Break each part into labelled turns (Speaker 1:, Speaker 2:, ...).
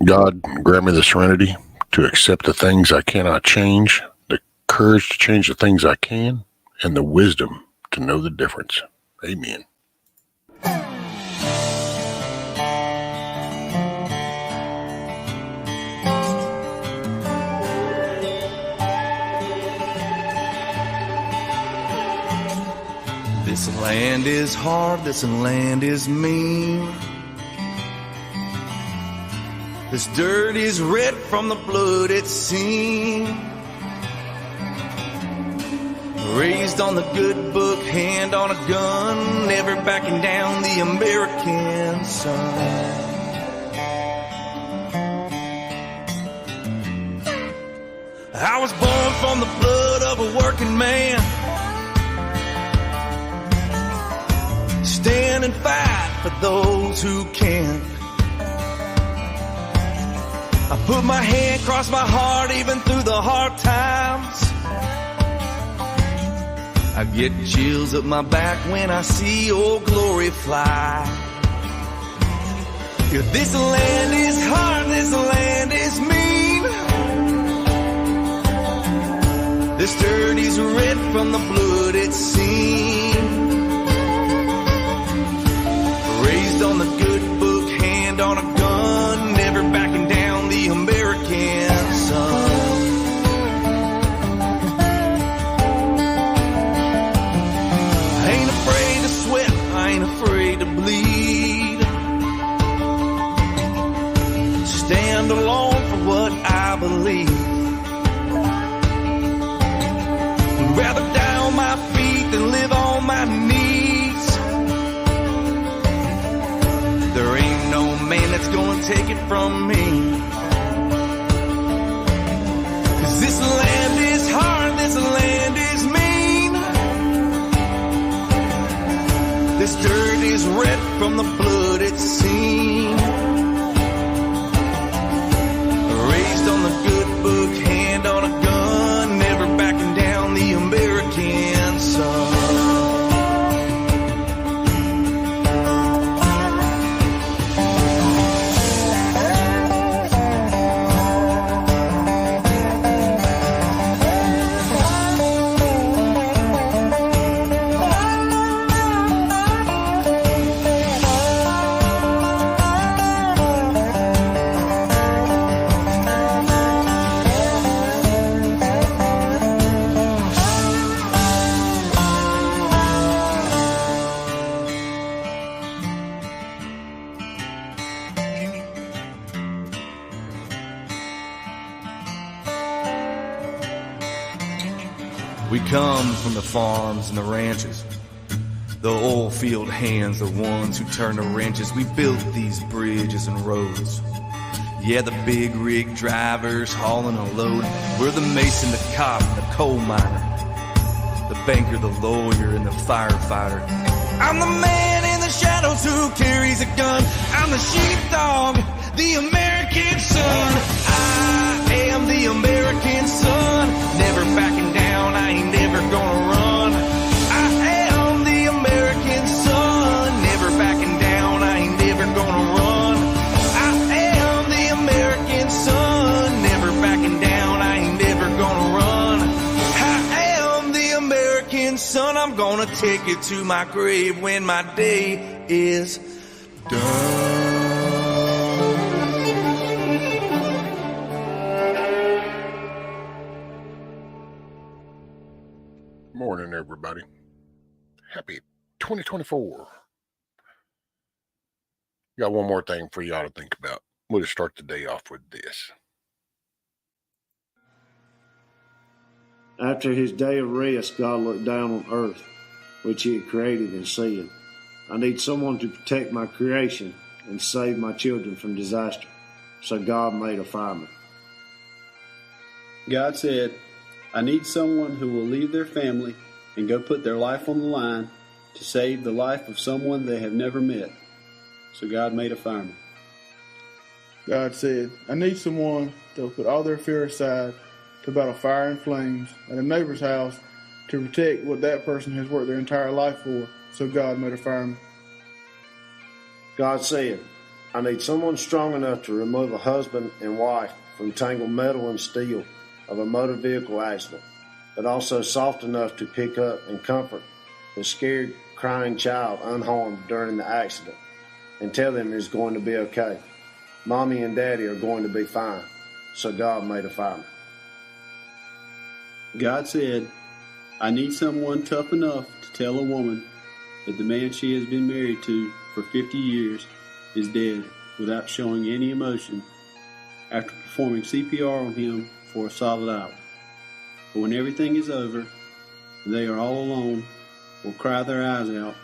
Speaker 1: God, grant me the serenity to accept the things I cannot change, the courage to change the things I can, and the wisdom to know the difference. Amen.
Speaker 2: This land is hard, this land is mean. This dirt is red from the blood it's seen. Raised on the good book, hand on a gun, never backing down the American sun. I was born from the blood of a working man. Stand and fight for those who can't. I put my hand across my heart even through the hard times. I get chills up my back when I see Old Glory fly. If this land is hard, this land is mean. This dirt is red from the blood it's seen. Raised on the good book, hand on a gun, never backing down the American sun. I ain't afraid to sweat, I ain't afraid to bleed. Stand alone for what I believe. Rather down my feet than live on my knees. There ain't no man that's gonna take it from me. 'Cause this land is hard, this land is mean. This dirt is red from the blood it's seen. Raised on the good book, hand on a gun, never backing down the American sun. We come from the farms and the ranches, the oil field hands, the ones who turn the wrenches. We built these bridges and roads. Yeah, the big rig drivers hauling a load. We're the mason, the cop, the coal miner, the banker, the lawyer, and the firefighter. I'm the man in the shadows who carries a gun. I'm the sheepdog, the American son. I am the American son, never backing down, I ain't never gonna run. I am the American son, never backing down, I ain't never gonna run. I am the American son, never backing down, I ain't never gonna run. I am the American son, I'm gonna take it to my grave when my day is done.
Speaker 1: Morning, everybody. Happy 2024. Got one more thing for y'all to think about. We'll just start the day off with this.
Speaker 3: After his day of rest, God looked down on earth, which he had created, and said, I need someone to protect my creation and save my children from disaster. So God made a fireman.
Speaker 4: God said, I need someone who will leave their family and go put their life on the line to save the life of someone they have never met. So God made a fireman.
Speaker 5: God said, I need someone that will put all their fear aside to battle fire and flames at a neighbor's house to protect what that person has worked their entire life for. So God made a fireman.
Speaker 3: God said, I need someone strong enough to remove a husband and wife from tangled metal and steel of a motor vehicle accident, but also soft enough to pick up and comfort the scared, crying child unharmed during the accident and tell them it's going to be okay. Mommy and Daddy are going to be fine. So God made a fireman.
Speaker 4: God said, I need someone tough enough to tell a woman that the man she has been married to for 50 years is dead without showing any emotion after performing CPR on him for a solid hour. But when everything is over and they are all alone, will cry their eyes out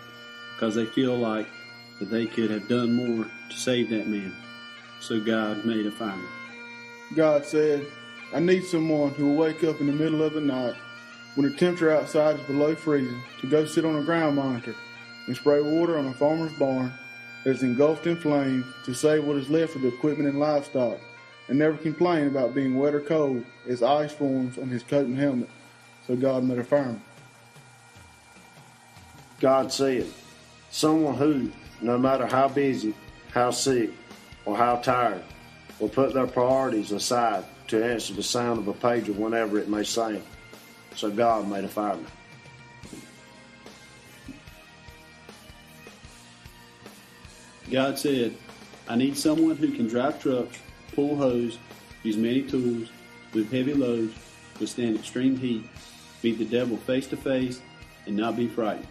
Speaker 4: because they feel like that they could have done more to save that man. So God made a fireman.
Speaker 5: God said, I need someone who will wake up in the middle of the night when the temperature outside is below freezing to go sit on a ground monitor and spray water on a farmer's barn that is engulfed in flames to save what is left of the equipment and livestock, and never complain about being wet or cold as ice forms on his coat and helmet. So God made a fireman.
Speaker 3: God said, someone who, no matter how busy, how sick, or how tired, will put their priorities aside to answer the sound of a pager whenever it may sound. So God made a fireman.
Speaker 4: God said, I need someone who can drive trucks, pull hose, use many tools, move heavy loads, withstand extreme heat, meet the devil face to face, and not be frightened,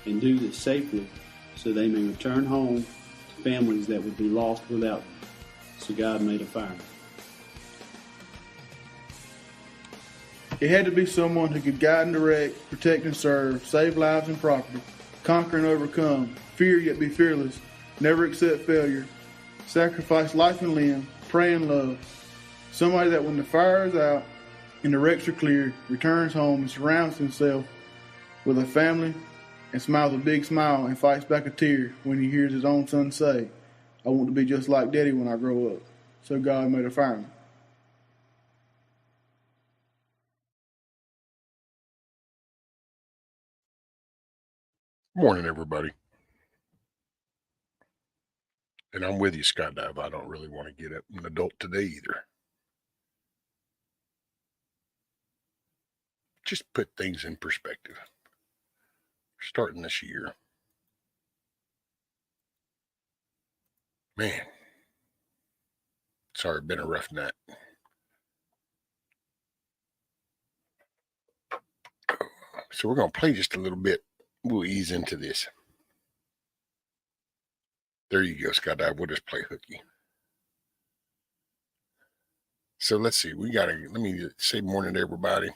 Speaker 4: and do this safely so they may return home to families that would be lost without them. So God made a fireman.
Speaker 5: It had to be someone who could guide and direct, protect and serve, save lives and property, conquer and overcome, fear yet be fearless, never accept failure, sacrifice life and limb, pray and love. Somebody that when the fire is out and the wrecks are cleared, returns home and surrounds himself with a family and smiles a big smile and fights back a tear when he hears his own son say, I want to be just like Daddy when I grow up. So God made a fireman.
Speaker 1: Morning, everybody. And I'm with you, Skydive. I don't really want to get up an adult today either. Just put things in perspective. Starting this year. Man, it's already been a rough night. So we're going to play just a little bit. We'll ease into this. There you go, Skydive. We'll just play hooky. So let's see. Let me say morning to everybody.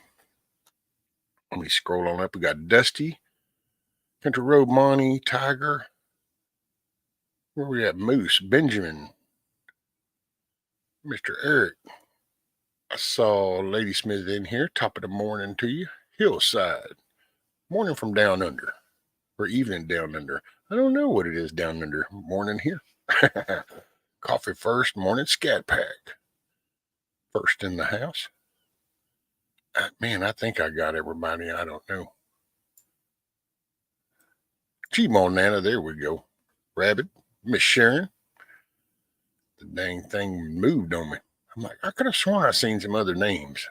Speaker 1: Let me scroll on up. We got Dusty, Country Road Monty, Tiger. Where we at? Moose, Benjamin, Mr. Eric. I saw Lady Smith in here. Top of the morning to you. Hillside. Morning from down under. Or evening down under. I don't know what it is down under. Morning here. Coffee first. Morning scat pack. First in the house. Man, I think I got everybody. I don't know. G-Mo Nana. There we go. Rabbit. Miss Sharon. The dang thing moved on me. I'm like, I could have sworn I seen some other names.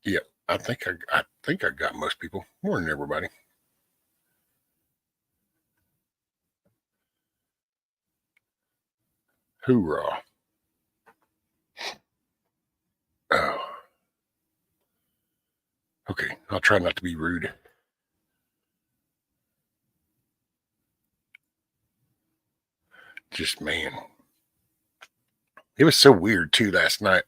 Speaker 1: Yeah, I think I got most people. Morning, everybody. Hoorah. Oh. Okay, I'll try not to be rude. Just, man. It was so weird, too, last night.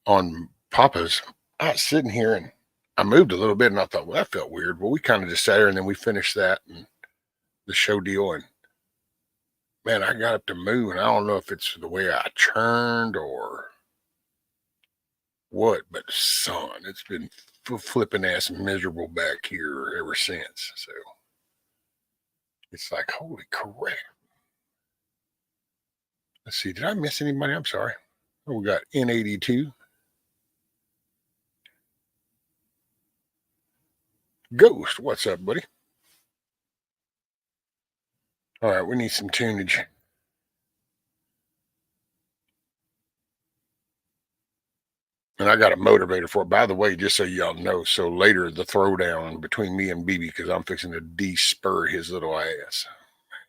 Speaker 1: On Papa's, I was sitting here and I moved a little bit and I thought, well, that felt weird. Well, we kind of just sat here and then we finished that and the show deal. And man, I got up to move and I don't know if it's the way I turned or what, but son, it's been flipping ass miserable back here ever since. So it's like, holy crap. Let's see, did I miss anybody? I'm sorry. Oh, we got N82. Ghost, what's up, buddy? All right, we need some tunage. And I got a motivator for it. By the way, just so y'all know, so later the throwdown between me and BB, because I'm fixing to de-spur his little ass.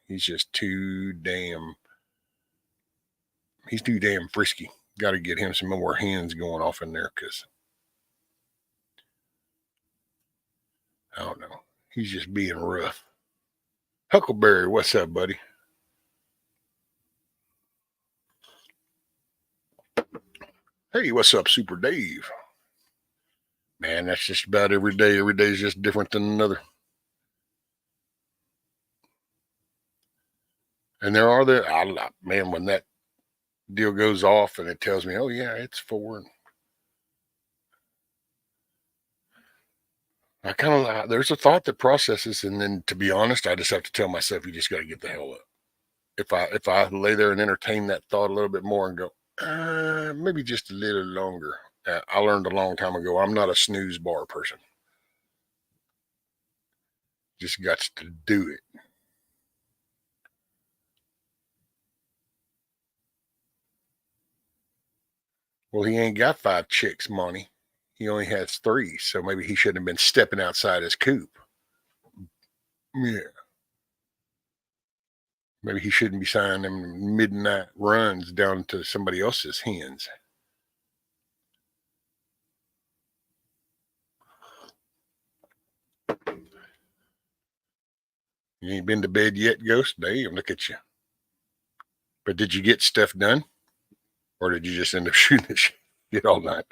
Speaker 1: He's just too damn frisky. Got to get him some more hands going off in there because I don't know. He's just being rough. Huckleberry, what's up, buddy? Hey, what's up, Super Dave? Man, that's just about every day. Every day is just different than another. And there are man, when that deal goes off and it tells me, oh, yeah, it's 4. I kind of, there's a thought that processes. And then to be honest, I just have to tell myself, you just got to get the hell up. If I lay there and entertain that thought a little bit more and go, maybe just a little longer, I learned a long time ago, I'm not a snooze bar person. Just got to do it. Well, he ain't got 5 chicks, Monty. He only has 3, so maybe he shouldn't have been stepping outside his coop. Yeah. Maybe he shouldn't be signing them midnight runs down to somebody else's hens. You ain't been to bed yet, Ghost? Damn, look at you. But did you get stuff done? Or did you just end up shooting the shit all night?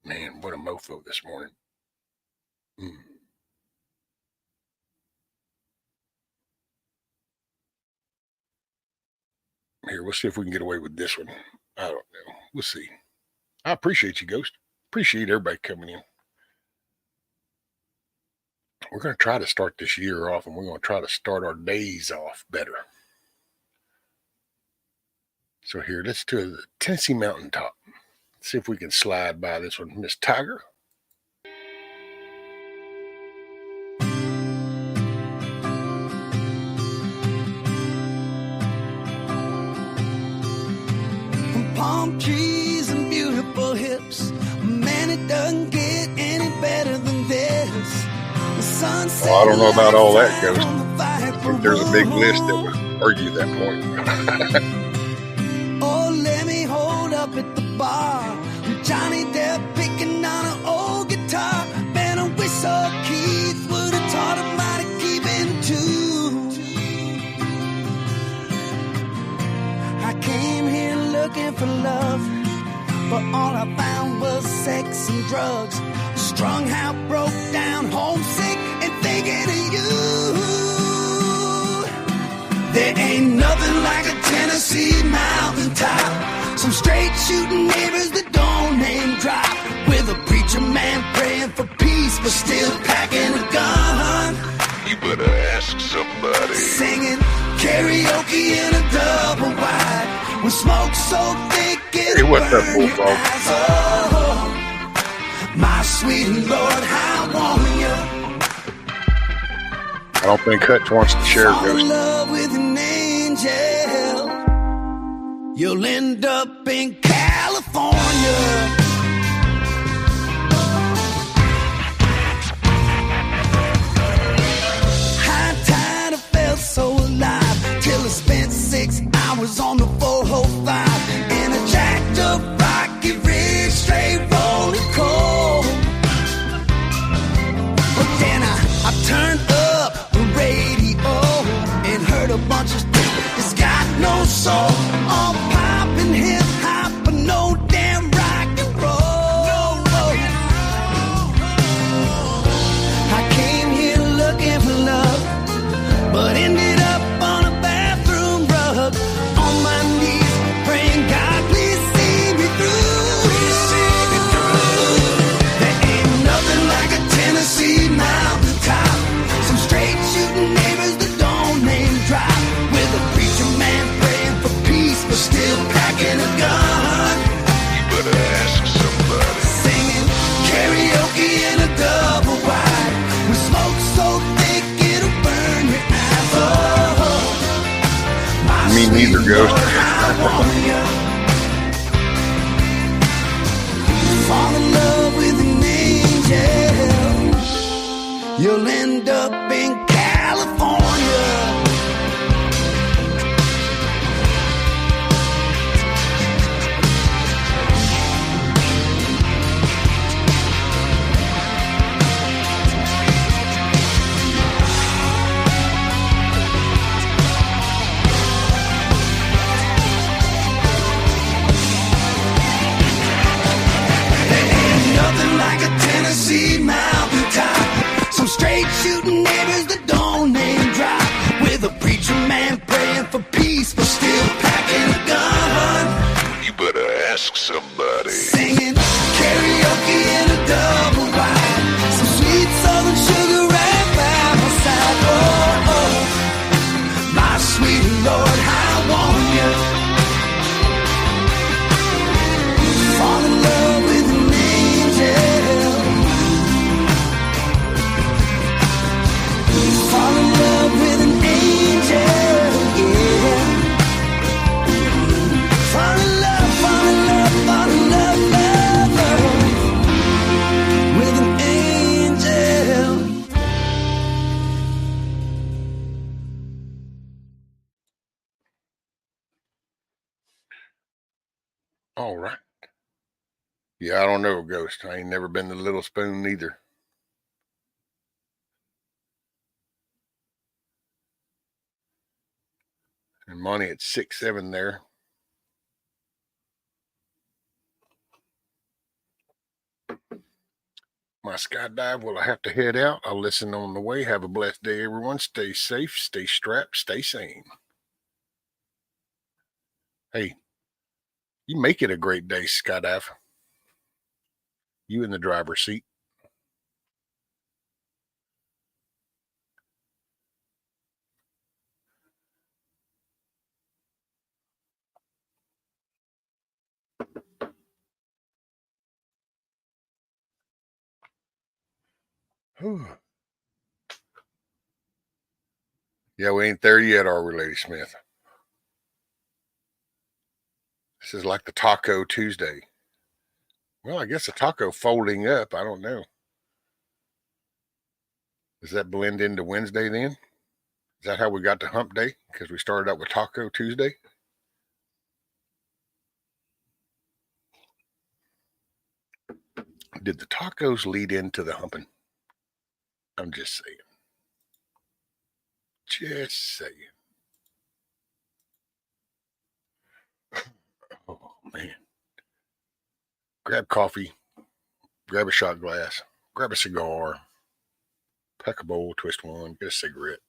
Speaker 1: Man, what a mofo this morning. Here, we'll see if we can get away with this one. I don't know. We'll see. I appreciate you, Ghost. Appreciate everybody coming in. We're going to try to start this year off, and we're going to try to start our days off better. So here, let's do the Tennessee Mountaintop. See if we can slide by this one. Miss Tiger.
Speaker 6: Palm trees and beautiful hips. Man, it doesn't get any better than this. The sunset.
Speaker 1: Well, I don't know about all that, Ghost. I think there's a big list that would argue that point.
Speaker 6: Oh, let me hold up at the bar. Johnny Depp picking on an old guitar. Man, I wish old Keith would have taught him how to keep in tune. I came here looking for love, but all I found was sex and drugs. Strung out, broke down, homesick, and thinking of you. There ain't nothing like a Tennessee mountaintop. Some straight shooting neighbors that don't name drop. With a preacher man praying for peace, but still packing a gun.
Speaker 7: You better ask somebody.
Speaker 6: Singing karaoke in a double wide. With smoke so thick it
Speaker 1: what's up,
Speaker 6: burn your
Speaker 1: Bullfrog?
Speaker 6: eyes. Oh, my sweet Lord, how I want you.
Speaker 1: I don't think Hutch wants to share,
Speaker 6: Fall in
Speaker 1: Ghost.
Speaker 6: love with an angel. You'll end up in California. High tide, I felt so alive till I spent 6 hours on the 405 in a jacked up rocky rig, straight rolling coal. But then I turned up the radio and heard a bunch of it's got no soul, all pop and hip hop, but no damn rock and roll. I came here looking for love, but ended up on a bathroom rug, on my knees praying, God, please see me through. There ain't nothing like a Tennessee mountaintop. Some straight shooting neighbors that don't name drop. With a preacher man praying for peace, but still packing a gun.
Speaker 7: You better ask somebody.
Speaker 6: Singing karaoke in a double wide. With smoke so thick it'll burn your eyes. Oh, my
Speaker 1: Me neither,
Speaker 6: sweet
Speaker 1: Ghost.
Speaker 6: Lord, I want you. Fall in love with an angel. You'll end up in California. Nothing like a Tennessee mountaintop. Some straight shooting neighbors that don't name drop. With a preacher man praying for peace, but still packing a gun.
Speaker 7: You better ask somebody.
Speaker 6: Singing karaoke in a double wide. Some sweet southern sugar right by my side.
Speaker 1: All right. Yeah, I don't know, Ghost. I ain't never been to Little Spoon neither. And Monty at 6'7" there. My skydive, will I have to head out? I'll listen on the way. Have a blessed day, everyone. Stay safe, stay strapped, stay sane. Hey, you make it a great day, skydive. You in the driver's seat. Whew. Yeah, we ain't there yet, are we, Lady Smith? This is like the Taco Tuesday. Well, I guess a taco folding up. I don't know. Does that blend into Wednesday then? Is that how we got to hump day? Because we started out with Taco Tuesday? Did the tacos lead into the humping? I'm just saying. Just saying. Oh, man. Grab coffee. Grab a shot glass. Grab a cigar. Pack a bowl, twist one, get a cigarette.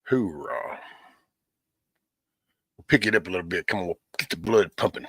Speaker 1: Hoorah. We'll pick it up a little bit. Come on, we'll get the blood pumping.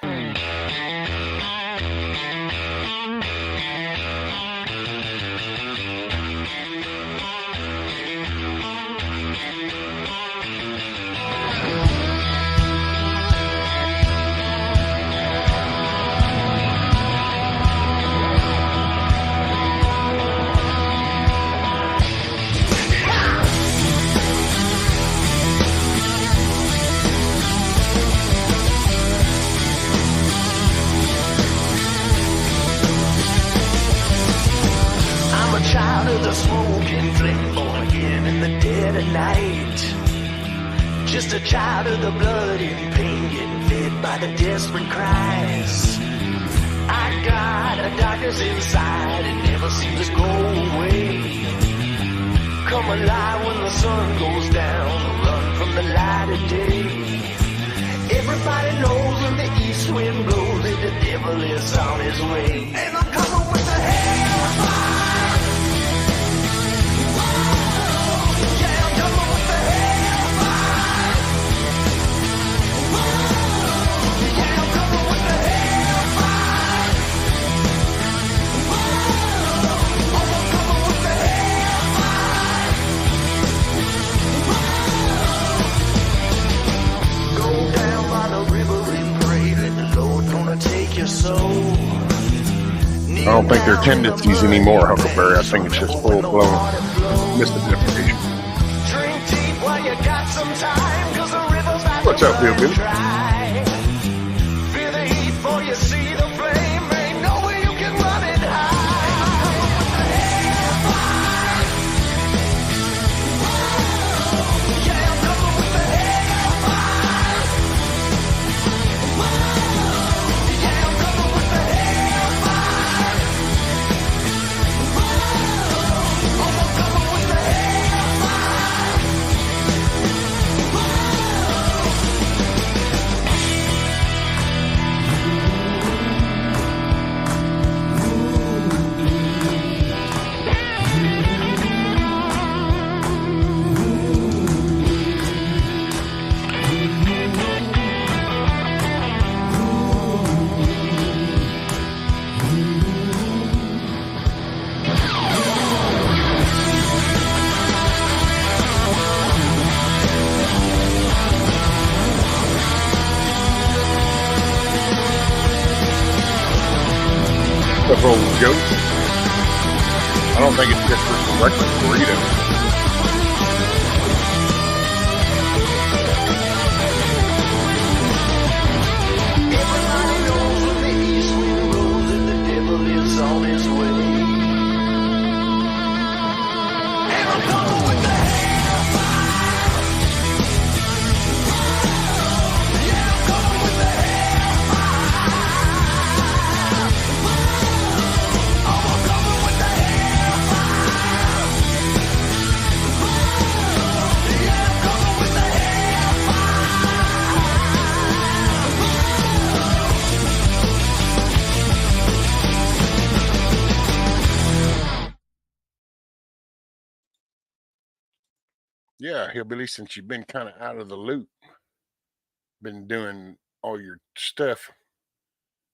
Speaker 6: Child of the smoking flame, born again in the dead of night. Just a child of the blood in pain, getting fed by the desperate cries. I got a darkness inside, it never seems to go away. Come alive when the sun goes down, run from the light of day. Everybody knows when the east wind blows that the devil is on his way. And I'm coming with the hellfire.
Speaker 1: I don't think they're tendencies anymore, Huckleberry. I think it's just full-blown misidentification. What's up, Hillbilly?
Speaker 6: Feel the heat before you see the flame. Ain't no way you can run it
Speaker 1: Goat. I don't think it's just for some breakfast burritos.
Speaker 6: Everybody knows when the east wind blows that the devil is on his way. And I'm coming with the hellfire.
Speaker 1: Yeah, Hillbilly, since you've been kind of out of the loop, been doing all your stuff,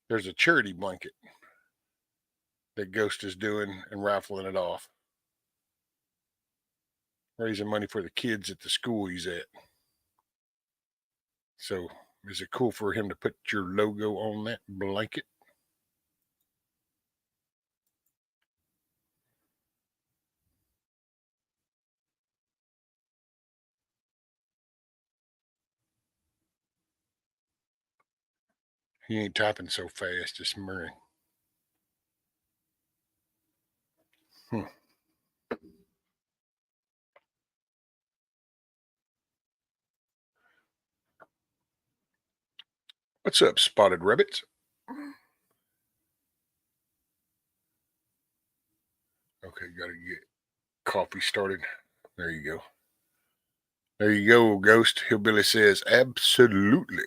Speaker 1: there's a charity blanket that Ghost is doing and raffling it off, raising money for the kids at the school he's at. So, is it cool for him to put your logo on that blanket? He ain't typing so fast this morning. Hmm. What's up, spotted rabbits? Okay, gotta get coffee started. There you go. There you go, Ghost. Hillbilly says absolutely.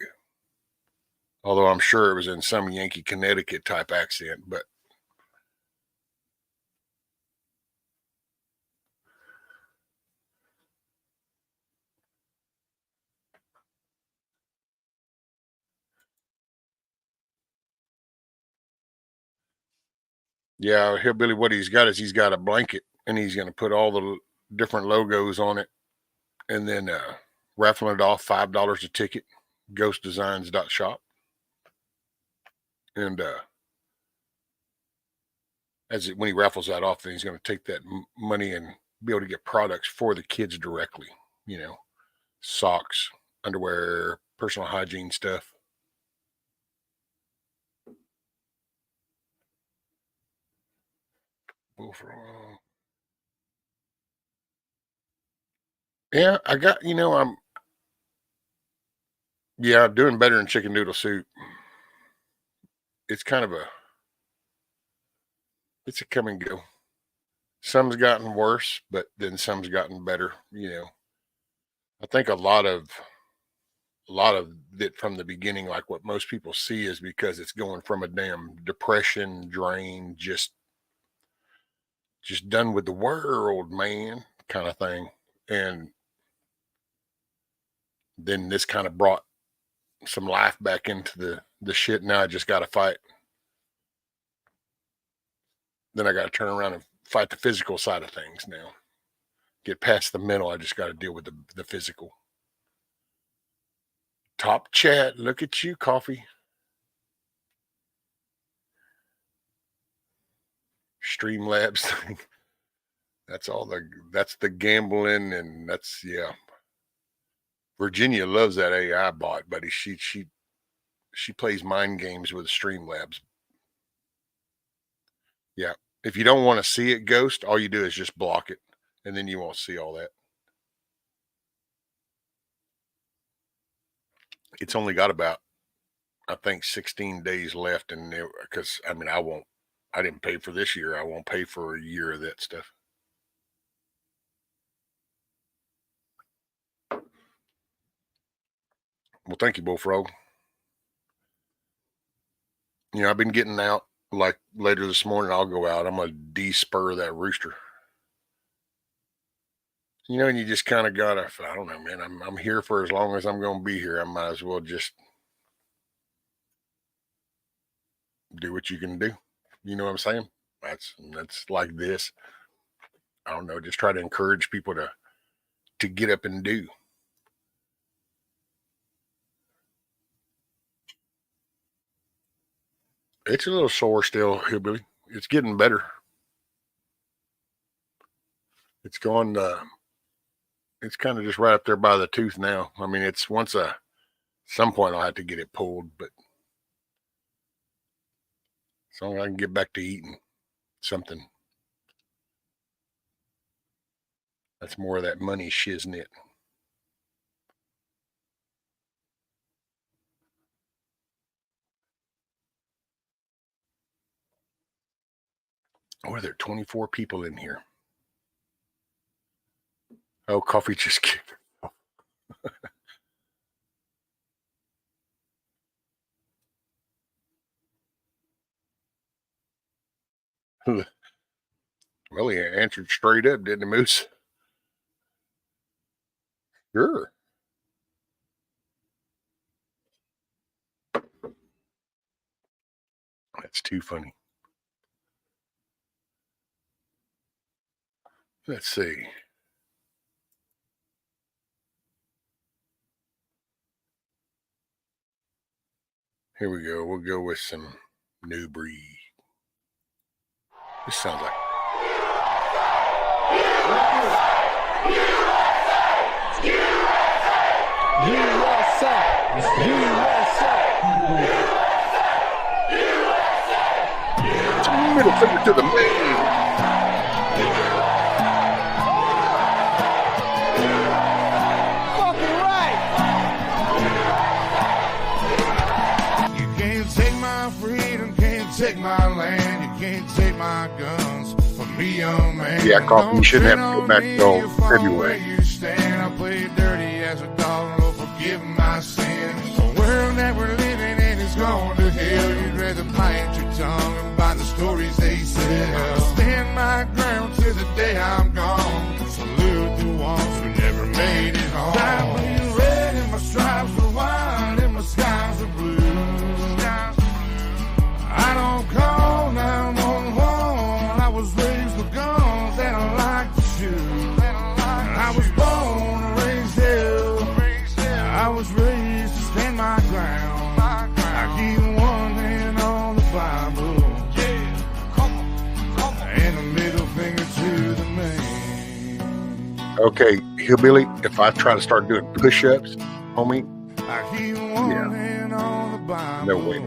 Speaker 1: Although I'm sure it was in some Yankee Connecticut type accent, but yeah, Hillbilly, what he's got is he's got a blanket and he's going to put all the different logos on it and then raffling it off $5 a ticket, ghostdesigns.shop. And when he raffles that off, then he's going to take that money and be able to get products for the kids directly, you know, socks, underwear, personal hygiene stuff. Yeah, I got, I'm doing better than chicken noodle soup. It's kind of it's a come and go. Some's gotten worse, but then some's gotten better. I think a lot of it from the beginning, like what most people see, is because it's going from a damn depression drain, just done with the world, man, kind of thing. And then this kind of brought some life back into the shit. Now I just got to fight. Then I got to turn around and fight the physical side of things now. Get past the mental. I just got to deal with the physical. Top chat. Look at you, coffee. Streamlabs thing. That's the gambling, and that's, yeah. Virginia loves that AI bot, buddy. She plays mind games with Streamlabs. Yeah. If you don't want to see it, Ghost, all you do is just block it, and then you won't see all that. It's only got about, I think, 16 days left, and because I didn't pay for this year. I won't pay for a year of that stuff. Well, thank you, Bullfrog. I've been getting out, like later this morning. I'll go out. I'm gonna de-spur that rooster. And you just kind of gotta. I don't know, man. I'm here for as long as I'm gonna be here. I might as well just do what you can do. You know what I'm saying? That's like this. I don't know. Just try to encourage people to get up and do. It's a little sore still, Hillbilly. It's getting better. It's going. It's kind of just right up there by the tooth now. I mean, it's some point I'll have to get it pulled, but as long as I can get back to eating something, that's more of that money shiznit. Oh, are there 24 people in here? Oh, coffee just kicked. Well, he answered straight up, didn't he, Moose? Sure. That's too funny. Let's see. Here we go. We'll go with some New Breed. This sounds like. Middle finger to the man.
Speaker 8: Freedom can't take my land, you can't take my guns from me, young man.
Speaker 1: Yeah, Coffee, you shouldn't have to go back till February.
Speaker 8: You stand, I play dirty as a dog, Lord, forgive my sins. The world that we're living in is going to hell. You'd rather bite your tongue and bite the stories they sell. Stand my ground till the day I'm gone. Salute the ones who never made it home. I'm bleeding red and my stripes are white and my skies are blue. I don't call 911. I was raised with guns that I like to shoot. I was born and raised here. I was raised to stand my ground. I keep one hand on the Bible. And a middle finger to the man.
Speaker 1: Okay, Hillbilly, if I try to start doing push-ups, homie,
Speaker 8: I keep one hand on the Bible.
Speaker 1: no way.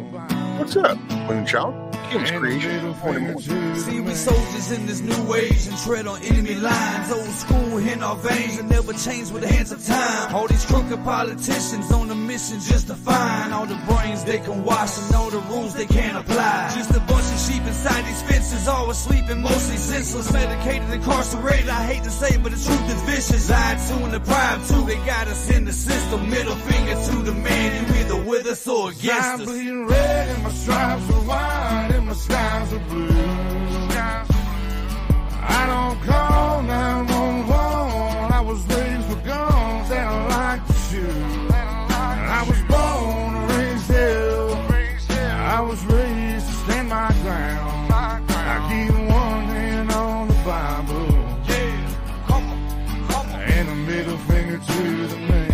Speaker 1: What's up, Moonchild? Kim's Creation. Morning.
Speaker 6: See, we soldiers in this new age and tread on enemy lines. Old school in our veins and never change with the hands of time. All these crooked politicians on a mission just to find all the brains they can wash and all the rules they can't apply. Just a bunch of sheep inside these fences, always sleeping, mostly senseless, medicated, incarcerated. I hate to say, but the truth is vicious. Lied to and deprived too. They got us in the system. Middle finger to the man. You either with us or against us.
Speaker 8: I'm bleeding red and my stripes are white and my skies are blue. I don't call 911. I was raised with guns that I like to shoot. I was born and raised here. I was raised to stand my ground. I keep one hand on the Bible. And a middle finger to the man.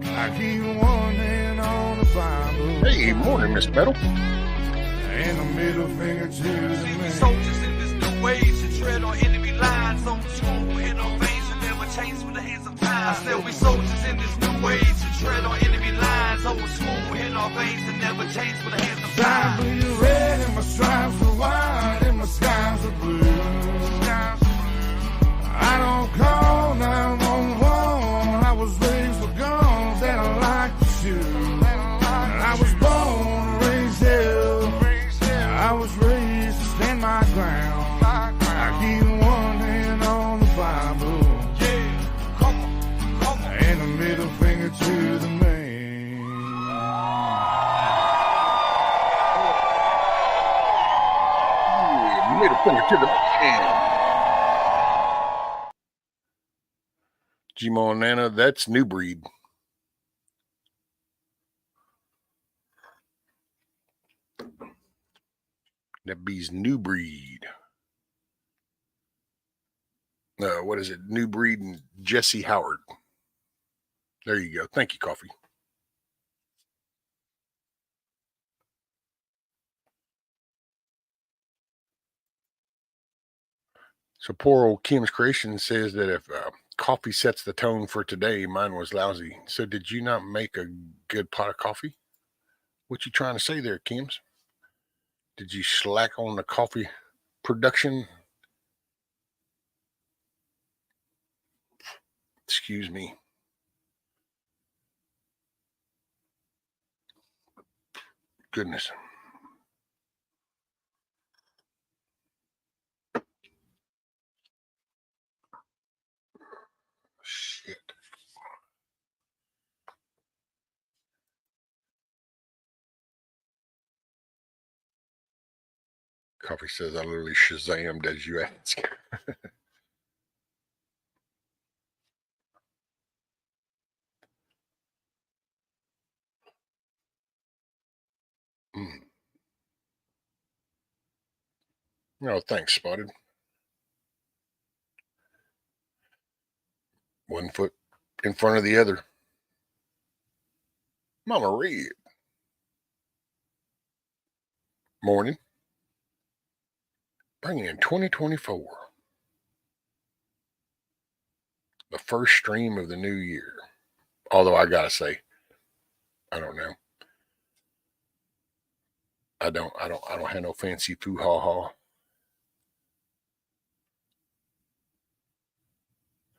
Speaker 8: I keep one hand on the Bible.
Speaker 1: Hey, morning, Miss Metal.
Speaker 8: And a middle finger to the man.
Speaker 6: Soldiers in this new age and tread on enemy lines. On school in our veins and never change with the hands of time. I still we soldiers in this new age and tread on enemy lines. On school in our veins and never change with the hands of
Speaker 8: I'm
Speaker 6: time.
Speaker 8: bleeding red and my stripes are white and my skies are blue. I don't call 911. I was raised with guns that I like to shoot. I was born and raised here. I was raised to stand my ground. I keep one hand on the Bible. And a middle finger to the man.
Speaker 1: Middle finger to the man. G-Mon Nana, that's New Breed. That be's New Breed. What is it? New Breed and Jesse Howard. There you go. Thank you, Coffee. So poor old Kim's Creation says that if coffee sets the tone for today, mine was lousy. So did you not make a good pot of coffee? What you trying to say there, Kim's? Did you slack on the coffee production? Excuse me. Goodness. Shit. Coffee says I literally Shazammed as you ask. No, thanks, Spotted. One foot in front of the other. Mama Red. Morning. Bringing in 2024. The first stream of the new year. Although I gotta say, I don't know. I don't have no fancy foo ha ha.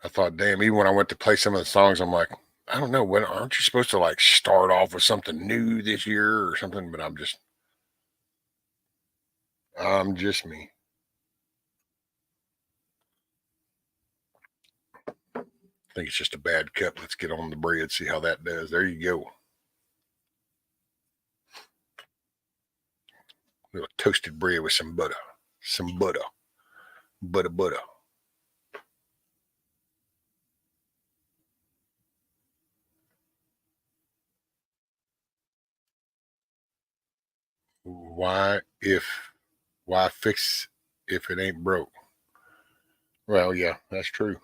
Speaker 1: I thought, damn, even when I went to play some of the songs, I'm like, I don't know, when aren't you supposed to like start off with something new this year or something? But I'm just me. I think it's just a bad cup. Let's get on the bread, see how that does. There you go. Little toasted bread with some butter. Some butter. Butter. Why fix if it ain't broke? Well, yeah, that's true.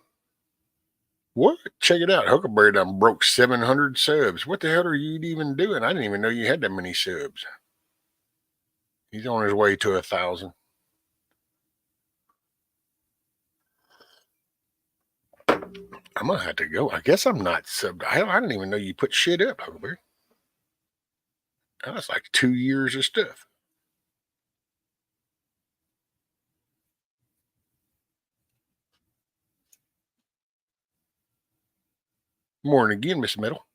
Speaker 1: What? Check it out. Huckleberry done broke 700 subs. What the hell are you even doing? I didn't even know you had that many subs. He's on his way to 1,000. I'm gonna have to go. I guess I'm not subbed. I didn't even know you put shit up, Huckleberry. That's like 2 years of stuff. Morning again, Miss Metal.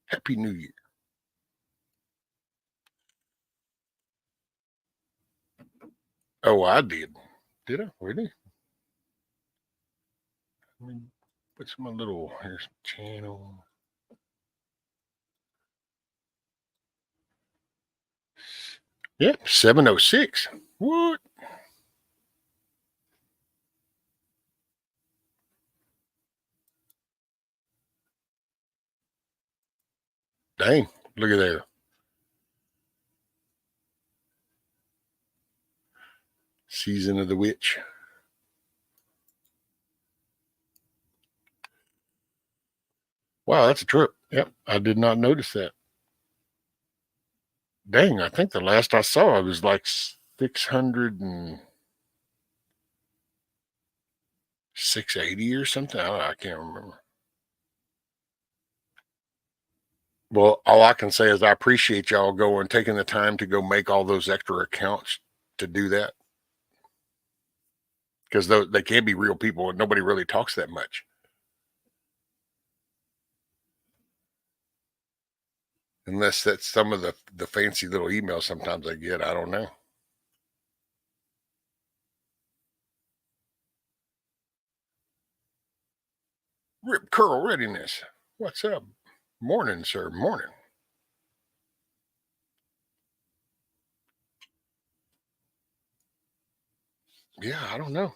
Speaker 1: Happy New Year. Oh, I did. Did I? Really? I mean, put some little, here's channel. Yep, 706. What? Dang, look at there. Season of the Witch. Wow, that's a trip. Yep, I did not notice that. Dang, I think the last I saw it was like 600 and 680 or something. I can't remember. Well, all I can say is I appreciate y'all going, taking the time to go make all those extra accounts to do that. Because they can be real people and nobody really talks that much. Unless that's some of the fancy little emails sometimes I get. I don't know. Rip Curl Readiness. What's up? Morning, sir. Morning. Yeah, I don't know.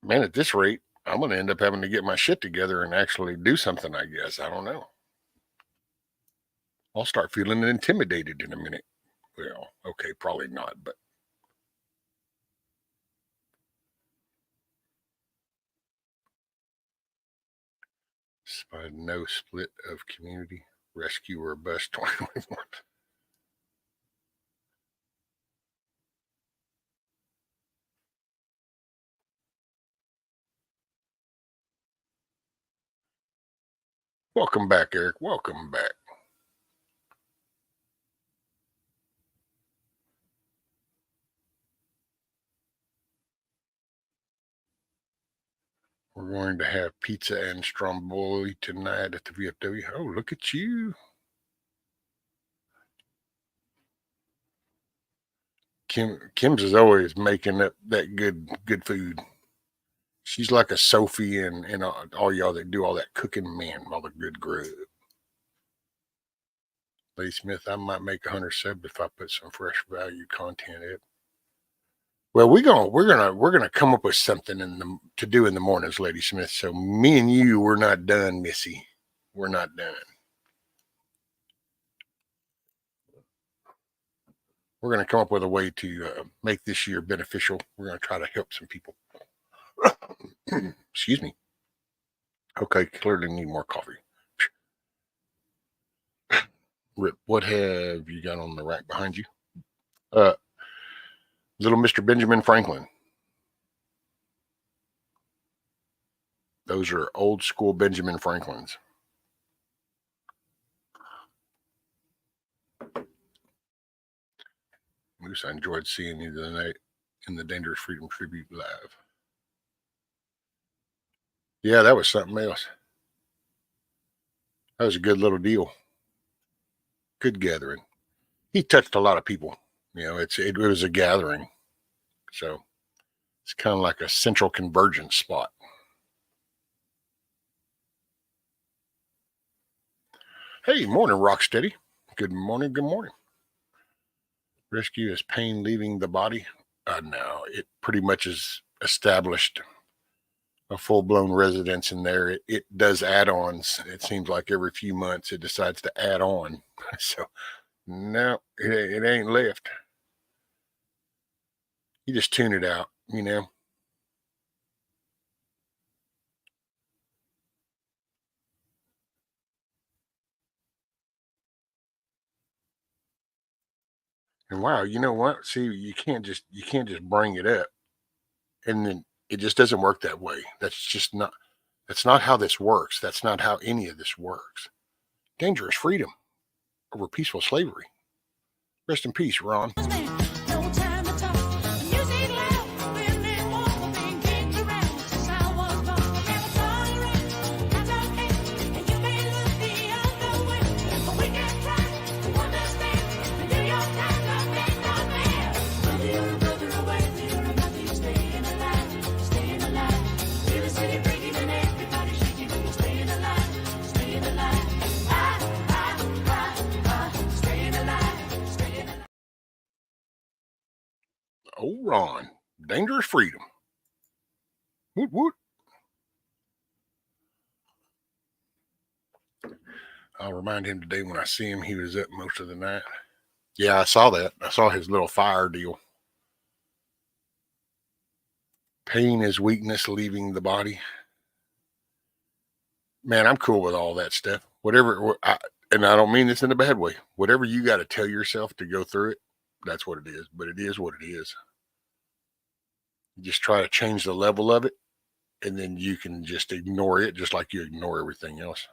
Speaker 1: Man, at this rate, I'm going to end up having to get my shit together and actually do something, I guess. I don't know. I'll start feeling intimidated in a minute. Well, okay, probably not, but no split of community rescue or bus 2021. Welcome back, Eric. Welcome back. We're going to have pizza and stromboli tonight at the VFW. Oh, look at you. Kim's is always making up that good food. She's like a Sophie and all y'all that do all that cooking, man, all the good grub. Lady Smith, I might make 100 sub if I put some fresh value content in. Well, we're gonna come up with something to do in the mornings, Lady Smith. So me and you, we're not done, Missy. We're not done. We're gonna come up with a way to make this year beneficial. We're gonna try to help some people. Excuse me. Okay, clearly need more coffee. Rip, what have you got on the rack behind you? Little Mr. Benjamin Franklin. Those are old school Benjamin Franklins. Moose, I enjoyed seeing you the other night in the Dangerous Freedom Tribute Live. Yeah, that was something else. That was a good little deal. Good gathering. He touched a lot of people. You know, it was a gathering. So it's kind of like a central convergence spot. Hey, morning, Rocksteady. Good morning, good morning. Rescue is pain leaving the body? No, it pretty much is established a full-blown residence in there. It does add-ons. It seems like every few months it decides to add on. So, no, it ain't left. You just tune it out, you know. And wow, you know what? See, you can't just bring it up, and then it just doesn't work that way. That's not how this works. That's not how any of this works. Dangerous freedom over peaceful slavery. Rest in peace, Ron. Oh, Ron, dangerous freedom. Woot woot. I'll remind him today when I see him, he was up most of the night. Yeah, I saw that. I saw his little fire deal. Pain is weakness leaving the body. Man, I'm cool with all that stuff. Whatever, and I don't mean this in a bad way. Whatever you got to tell yourself to go through it, that's what it is. But it is what it is. You just try to change the level of it, and then you can just ignore it just like you ignore everything else.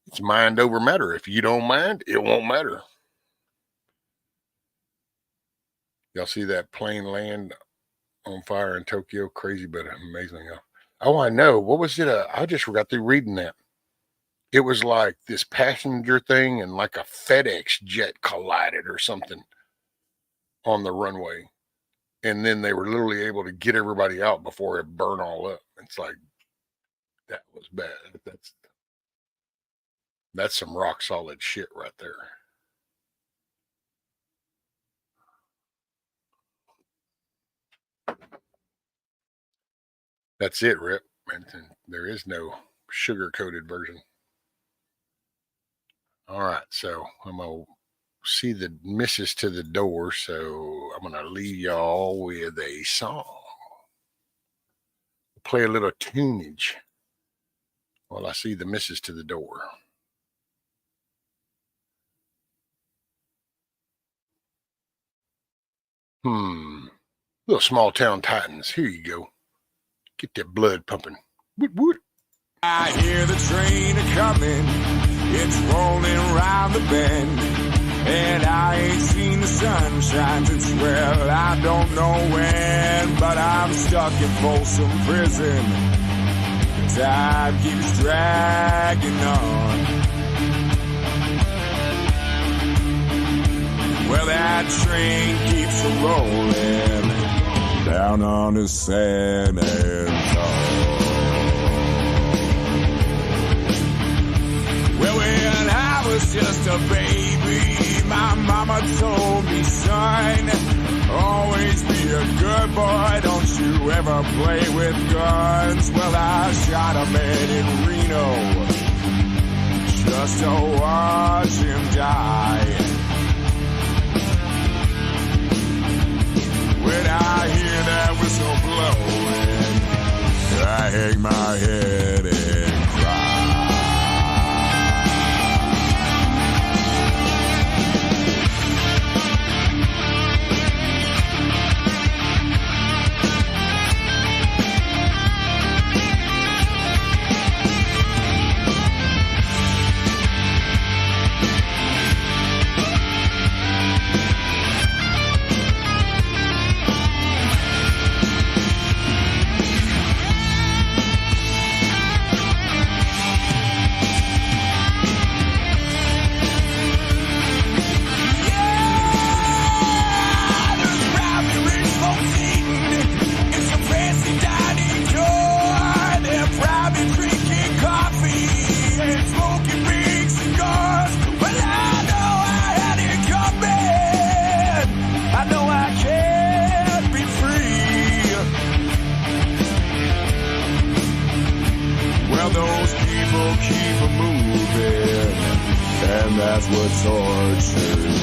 Speaker 1: It's mind over matter. If you don't mind, it won't matter. Y'all see that plane land on fire in Tokyo? Crazy, but amazing. Oh, I know. What was it? I just got through reading that. It was like this passenger thing and like a FedEx jet collided or something on the runway. And then they were literally able to get everybody out before it burned all up. It's like, that was bad. That's some rock solid shit right there. That's it, Rip. And there is no sugar-coated version. All right, so I'm going to see the missus to the door, so I'm going to leave y'all with a song. Play a little tunage while I see the missus to the door. Little small town Titans. Here you go. Get that blood pumping. Woot woot.
Speaker 8: I hear the train a-coming. It's rolling round the bend. And I ain't seen the sunshine since, well, I don't know when. But I'm stuck in Folsom Prison. The time keeps dragging on. Well, that train keeps a-rolling down on the San Antonio. Well, when I was just a baby, coffee. My mama told me, son, always be a good boy. Don't you ever play with guns. Well, I shot a man in Reno just to watch him die. When I hear that whistle blowing, I hang my head and cry. Those people keep moving, and that's what tortures me.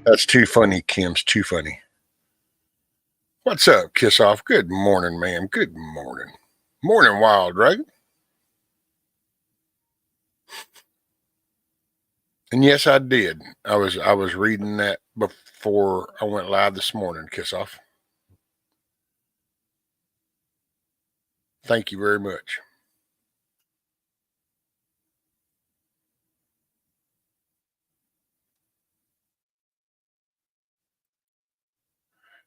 Speaker 1: That's too funny, Kim's too funny. What's up, Kiss Off? Good morning, ma'am. Good morning. Morning, Wild Dragon. And yes, I did. I was reading that before I went live this morning, Kiss Off. Thank you very much.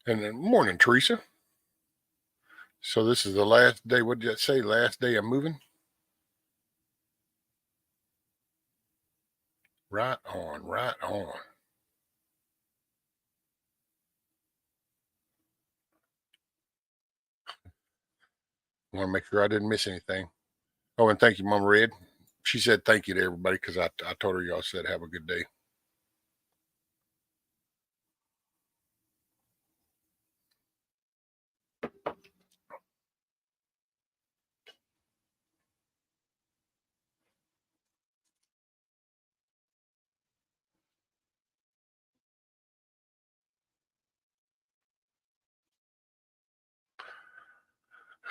Speaker 1: And then morning, Teresa. So this is the last day. What did that say? Last day of moving? Right on, right on. I want to make sure I didn't miss anything. Oh, and thank you, Mama Red. She said thank you to everybody because I told her y'all said have a good day.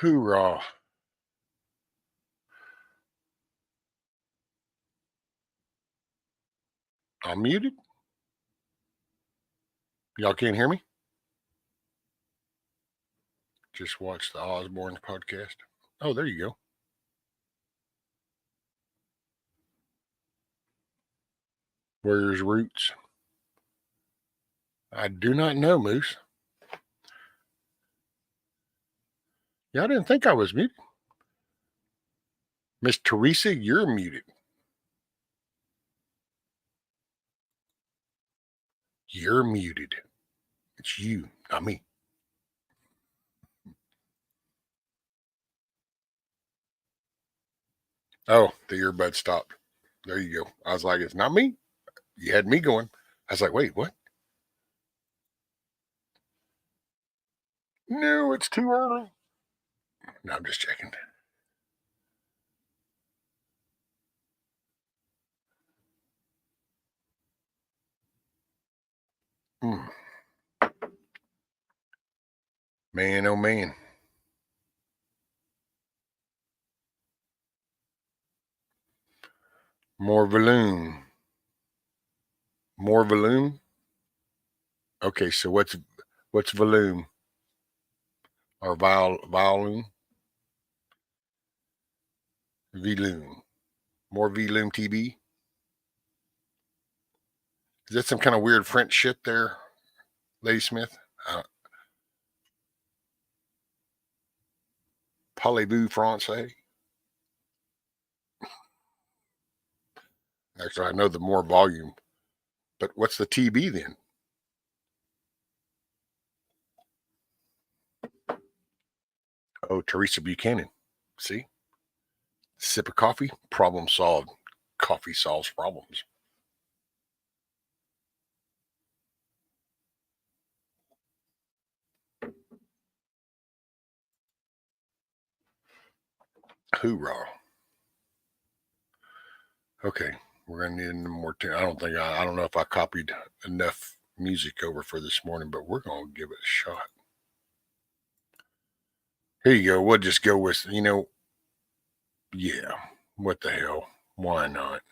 Speaker 1: Hoorah. I'm muted. Y'all can't hear me? Just watch the Osborne podcast. Oh, there you go. Where's Roots? I do not know, Moose. Yeah, I didn't think I was muted. Miss Teresa, you're muted. You're muted. It's you, not me. Oh, the earbud stopped. There you go. I was like, it's not me. You had me going. I was like, wait, what? No, it's too early. No, I'm just checking. Hmm. Man, oh man. More volume. More volume? Okay, so what's volume? Or volume? Volume. More volume TB? Is that some kind of weird French shit there, Lady Smith? Parlez-vous français? Actually, I know the more volume. But what's the TB then? Oh, Teresa Buchanan. See? Sip of coffee, problem solved. Coffee solves problems. Hoorah. Okay, we're gonna need more time. I don't know if I copied enough music over for this morning, but we're gonna give it a shot. Here you go. We'll just go with, yeah, what the hell? Why not?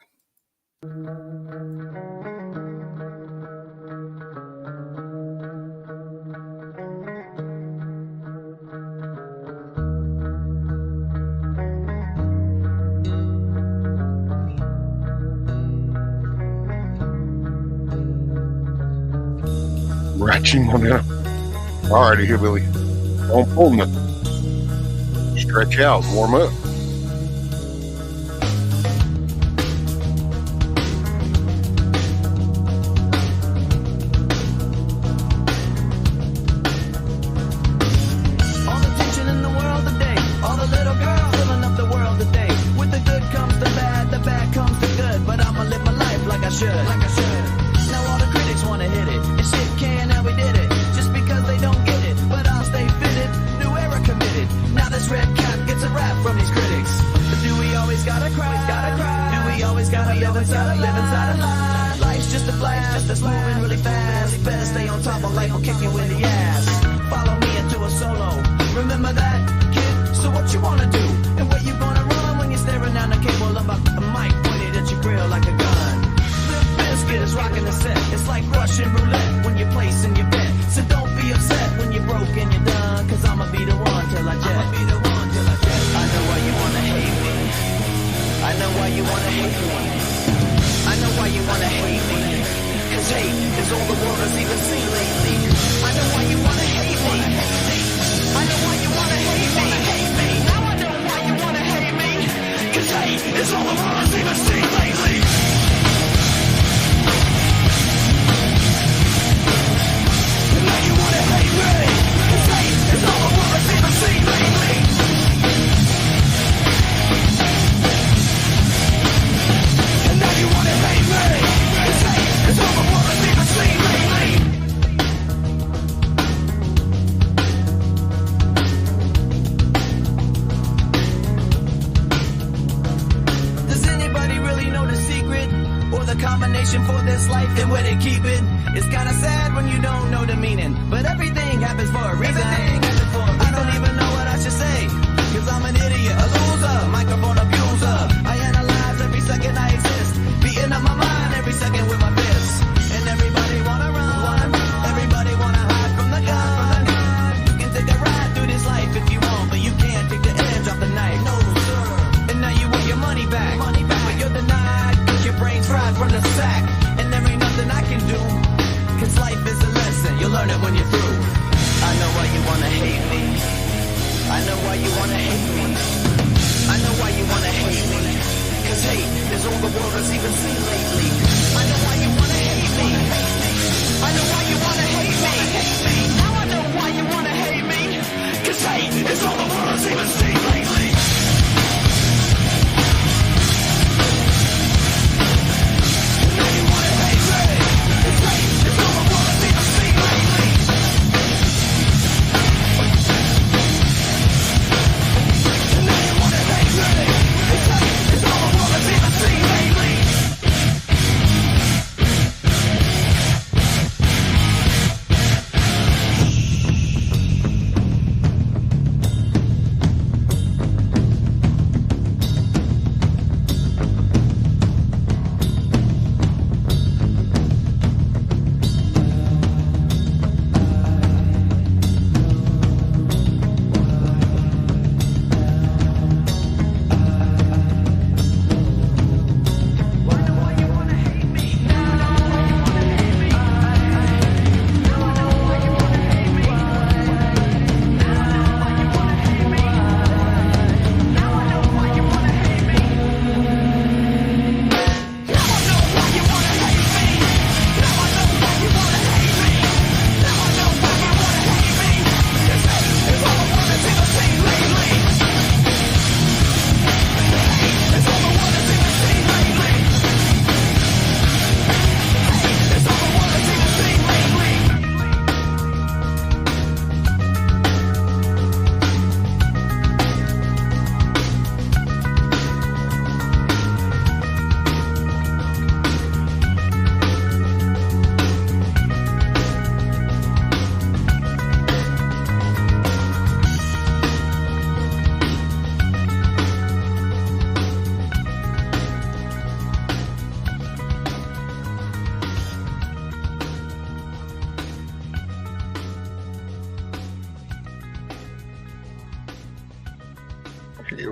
Speaker 1: Ratching on up. Alrighty, hillbilly. Don't pull nothing. Stretch out, warm up.
Speaker 6: All the tension in the world today, all the little girls filling up the world today. With the good comes the bad comes the good. But I'ma live my life like I should. Now all the critics wanna hit it, and shit can, and we did it. Just because they don't get it, but I'll stay fitted. New era committed. Now this red cap gets a rap from these critics. But do we always gotta cry? Do we always gotta live inside a lie? Life's just a flash that's moving really fast. Better stay on top of life will kick you in the ass. Follow me into a solo. Remember that, kid? So what you wanna do? And where you gonna run when you're staring down the cable of a mic pointed at your grill like a gun? Biscuit is rocking the set. It's like Russian roulette when you're placing your bet. So don't be upset when you're broke and you're done. Cause I'ma be the one till I jet. I know why you wanna hate me. I know why you wanna hate me. I know why you wanna hate me. Cause hate is all the world has even seen lately. I know why you wanna hate me. I know why you wanna hate me. Now I know why you wanna hate me. Cause hate is all the world has even seen lately. Now you wanna hate me. Cause hate is all the world has even seen lately. And now you wanna hate me. Cause hate is all the world has even seen lately. Does anybody really know the secret? Or the combination for this life and where they keep it? It's kinda sad when you don't know the meaning, but everything happens for a reason. I don't even know what I should say, cause I'm an idiot, a loser, microphone abuser. I analyze every second I exist, beating up my mind every second with my fists. And everybody wanna run, everybody wanna hide from the gun. You can take a ride through this life if you want, but you can't take the edge off the knife. No, sir. And now you want your money back. But you're denied, cause your brain's fried from the sack. And there ain't nothing I can do, cause life is a lesson, you'll learn it when you're through. I know why you wanna hate me.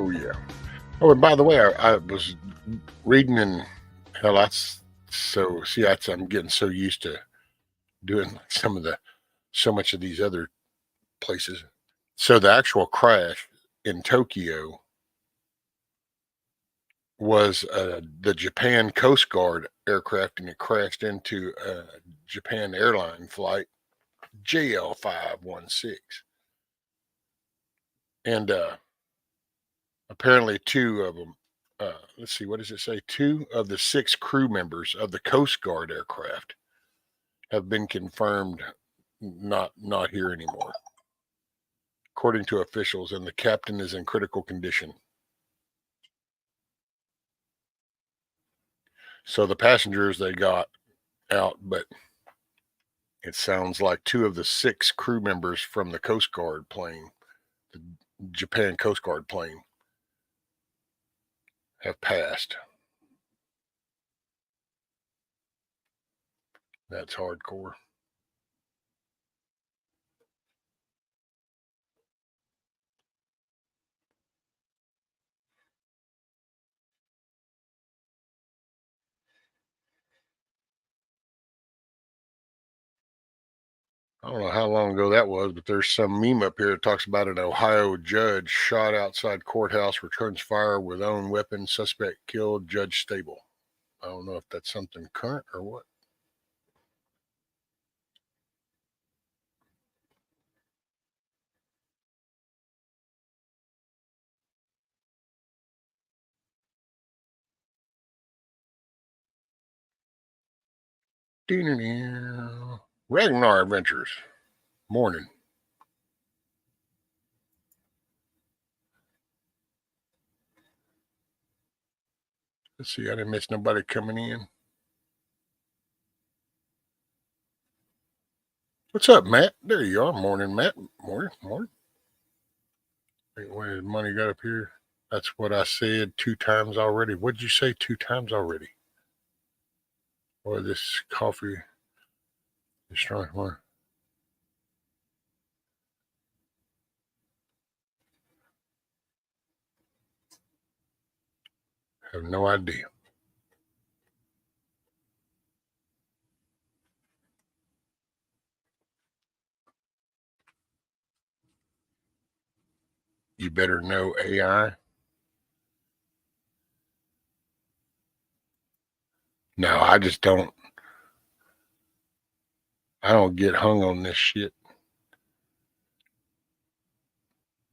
Speaker 1: Oh yeah. Oh, and by the way, I was reading in hell. I'm getting so used to doing so much of these other places. So the actual crash in Tokyo was the Japan Coast Guard aircraft, and it crashed into a Japan airline flight JL516, and apparently two of them. Let's see, what does it say? 2 of the 6 crew members of the Coast Guard aircraft have been confirmed not here anymore, according to officials, and the captain is in critical condition. So the passengers, they got out, but it sounds like 2 of the 6 crew members from the Coast Guard plane, the Japan Coast Guard plane, have passed. That's hardcore. I don't know how long ago that was, but there's some meme up here that talks about an Ohio judge shot outside courthouse, returns fire with own weapon, suspect killed, judge stable. I don't know if that's something current or what. Ragnar Adventures. Morning. Let's see, I didn't miss nobody coming in. What's up, Matt? There you are. Morning, Matt. Morning. Wait, what is money got up here? That's what I said 2 times already. What'd you say 2 times already? Boy, this coffee is strong. I have no idea. You better know AI. No, I just don't. I don't get hung on this shit.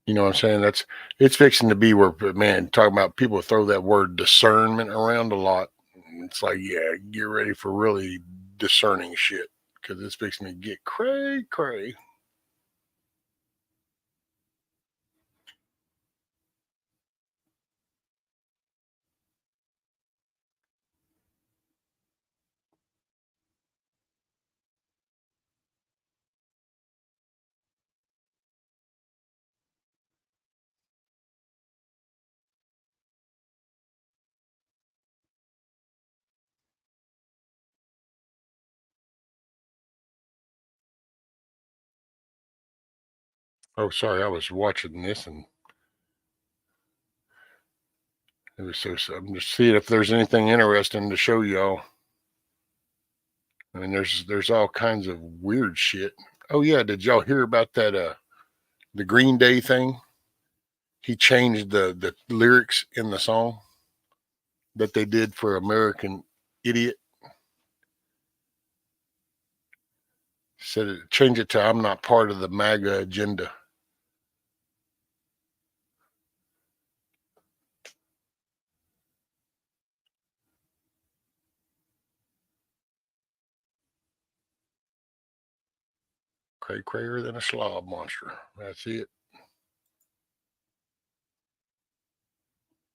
Speaker 1: You know what I'm saying? It's fixing to be where, man, talking about people throw that word discernment around a lot. It's like, yeah, get ready for really discerning shit, because it's fixing to get cray. Oh, sorry, I was watching this and it was so. I'm just seeing if there's anything interesting to show y'all. I mean, there's all kinds of weird shit. Oh yeah, did y'all hear about that? The Green Day thing. He changed the lyrics in the song that they did for American Idiot. Said it, change it to "I'm not part of the MAGA agenda." Crayer than a slob monster. That's it.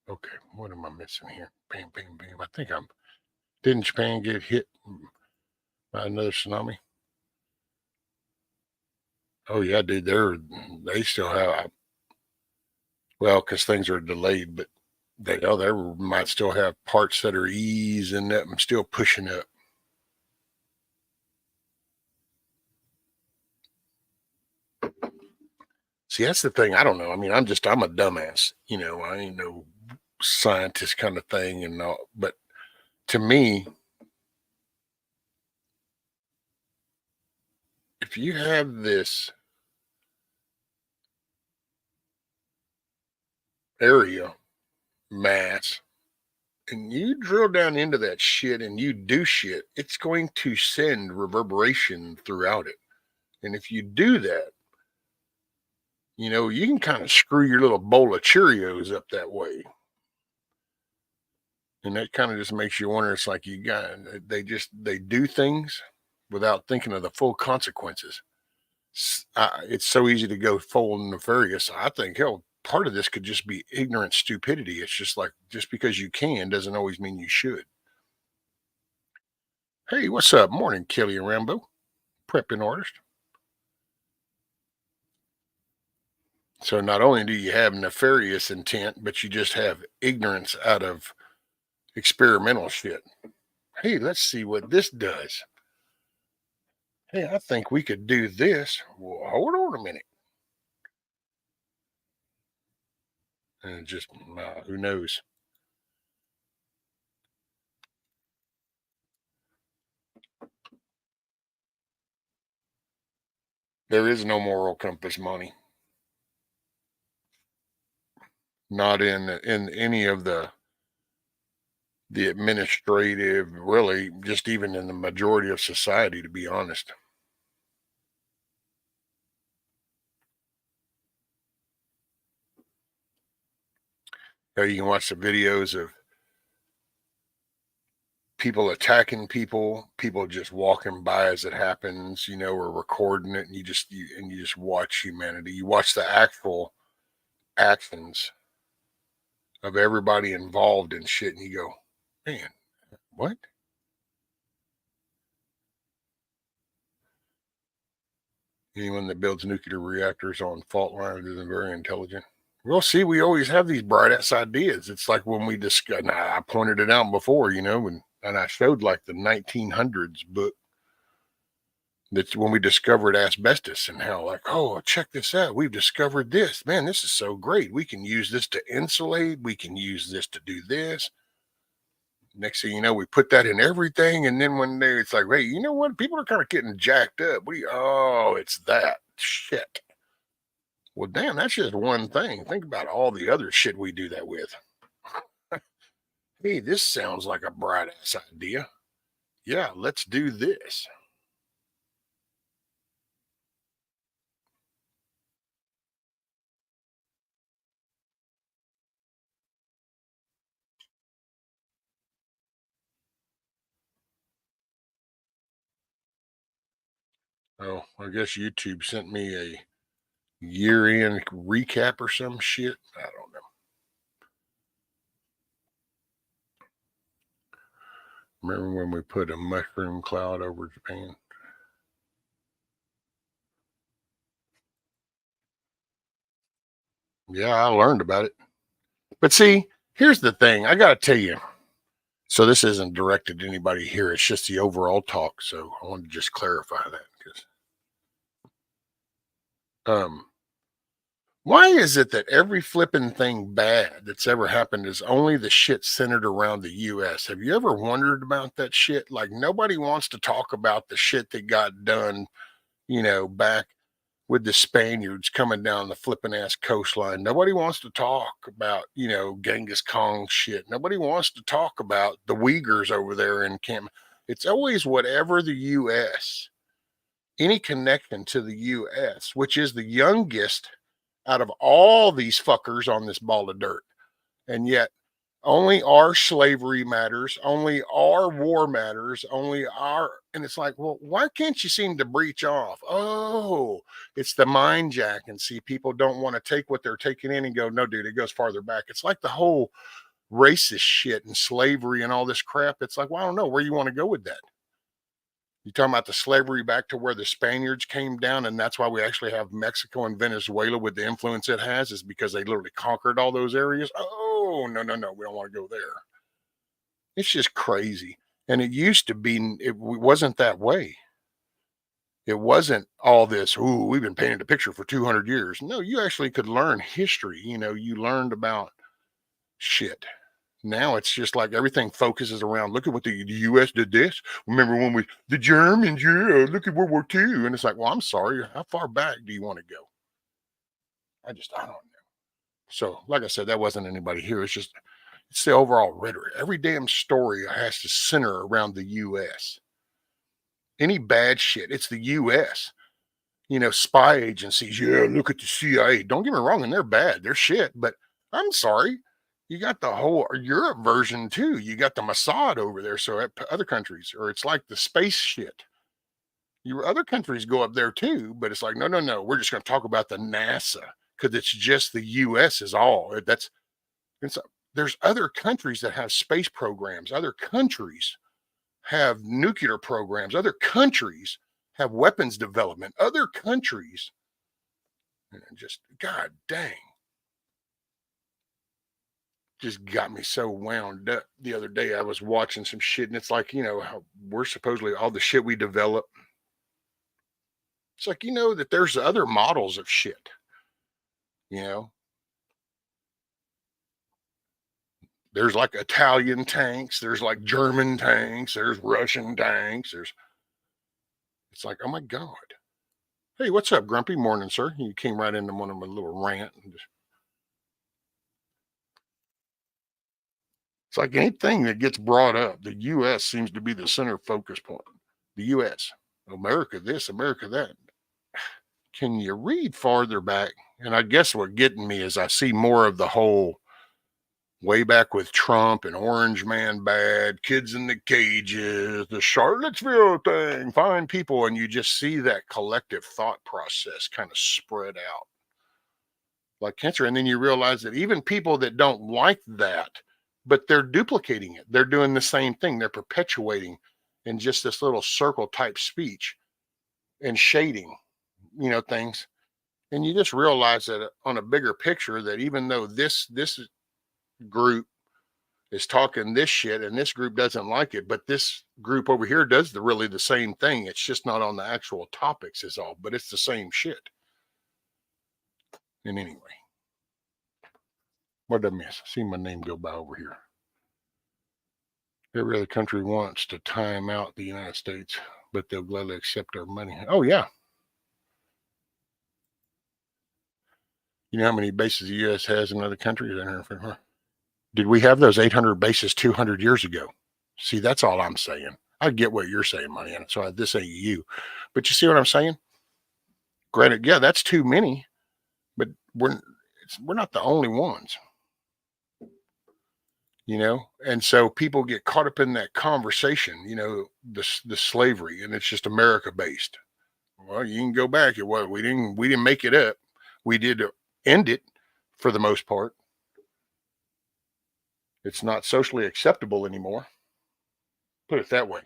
Speaker 1: Okay, what am I missing here? Bam. I think I'm. Didn't Japan get hit by another tsunami? Oh yeah, dude. They still have. Well, because things are delayed, but they might still have parts that are easing up and still pushing up. See, that's the thing. I don't know. I mean, I'm a dumbass. I ain't no scientist kind of thing and all. But to me, if you have this area mass and you drill down into that shit and you do shit, it's going to send reverberation throughout it. And if you do that, you can kind of screw your little bowl of Cheerios up that way. And that kind of just makes you wonder. It's like they do things without thinking of the full consequences. It's so easy to go full nefarious. I think, hell, part of this could just be ignorant stupidity. It's just like, just because you can doesn't always mean you should. Hey, what's up? Morning, Kelly and Rambo. Prepping artist. So not only do you have nefarious intent, but you just have ignorance out of experimental shit. Hey, let's see what this does. Hey, I think we could do this. Well, hold on a minute. And just, who knows? There is no moral compass, money. Not in any of the administrative, really, just even in the majority of society, to be honest. You can watch the videos of people attacking people just walking by as it happens, or recording it, and you just watch humanity. You watch the actual actions of everybody involved in shit, and you go, man, what? Anyone that builds nuclear reactors on fault lines isn't very intelligent. Well, see, we always have these bright ass ideas. It's like when we discussed, I pointed it out before, and I showed like the 1900s book. That's when we discovered asbestos and how, like, oh, check this out. We've discovered this. Man, this is so great. We can use this to insulate. We can use this to do this. Next thing you know, we put that in everything. And then one day it's like, hey, you know what? People are kind of getting jacked up. It's that shit. Well, damn, that's just one thing. Think about all the other shit we do that with. Hey, this sounds like a bright ass idea. Yeah, let's do this. Oh, I guess YouTube sent me a year-end recap or some shit. I don't know. Remember when we put a mushroom cloud over Japan? Yeah, I learned about it. But see, here's the thing. I got to tell you. So this isn't directed to anybody here. It's just the overall talk. So I wanted to just clarify that because why is it that every flipping thing bad that's ever happened is only the shit centered around the US? Have you ever wondered about that shit? Like nobody wants to talk about the shit that got done, back with the Spaniards coming down the flipping ass coastline. Nobody wants to talk about, Genghis Khan shit. Nobody wants to talk about the Uyghurs over there in Camp. It's always whatever the US, any connection to the US, which is the youngest out of all these fuckers on this ball of dirt. And yet only our slavery matters, only our war matters, and it's like, well, why can't you seem to breach off? Oh, it's the mind jack. And see, people don't want to take what they're taking in and go, no, dude, it goes farther back. It's like the whole racist shit and slavery and all this crap. It's like, well, I don't know where you want to go with that. You talking about the slavery back to where the Spaniards came down, and that's why we actually have Mexico and Venezuela with the influence it has, is because they literally conquered all those areas. Oh, no, we don't want to go there. It's just crazy. And it used to be, it wasn't that way. It wasn't all this, ooh, we've been painting a picture for 200 years. No, you actually could learn history. You learned about shit. Now it's just like everything focuses around, look at what the US did this. Remember when the Germans, yeah, look at World War II. And it's like, well, I'm sorry. How far back do you want to go? I don't know. So, like I said, that wasn't anybody here. It's the overall rhetoric. Every damn story has to center around the US. Any bad shit, it's the US. Spy agencies. Yeah, look at the CIA. Don't get me wrong, and they're bad. They're shit. But I'm sorry. You got the whole Europe version too. You got the Mossad over there. So at other countries, or it's like the space shit. Your other countries go up there too, but it's like, no, no, no. We're just going to talk about the NASA because it's just the U.S. is all. It's there's other countries that have space programs. Other countries have nuclear programs. Other countries have weapons development. Other countries, and just God dang, just got me so wound up. The other day I was watching some shit, and it's like, how we're supposedly all the shit we develop. It's like, that there's other models of shit, you know. There's like Italian tanks, there's like German tanks, there's Russian tanks, it's like, oh my God. Hey, what's up, Grumpy? Morning, sir. You came right into one of my little rant. It's like anything that gets brought up, the U.S. seems to be the center focus point. The U.S., America this, America that. Can you read farther back? And I guess what getting me is I see more of the whole way back with Trump and Orange Man bad, kids in the cages, the Charlottesville thing, fine people. And you just see that collective thought process kind of spread out like cancer. And then you realize that even people that don't like that, but they're duplicating it. They're doing the same thing. They're perpetuating in just this little circle type speech and shading, things. And you just realize that on a bigger picture, that even though this group is talking this shit and this group doesn't like it, but this group over here does really the same thing. It's just not on the actual topics is all, but it's the same shit. And anyway, what did I miss? I see my name go by over here. Every other country wants to time out the United States, but they'll gladly accept our money. Oh yeah. You know how many bases the U.S. has in other countries? Did we have those 800 bases 200 years ago? See, that's all I'm saying. I get what you're saying, man. So this ain't you. But you see what I'm saying? Granted, yeah, that's too many, but we're not the only ones, And so people get caught up in that conversation, the slavery, and it's just America based. Well, you can go back. We didn't make it up. We did end it for the most part. It's not socially acceptable anymore. Put it that way.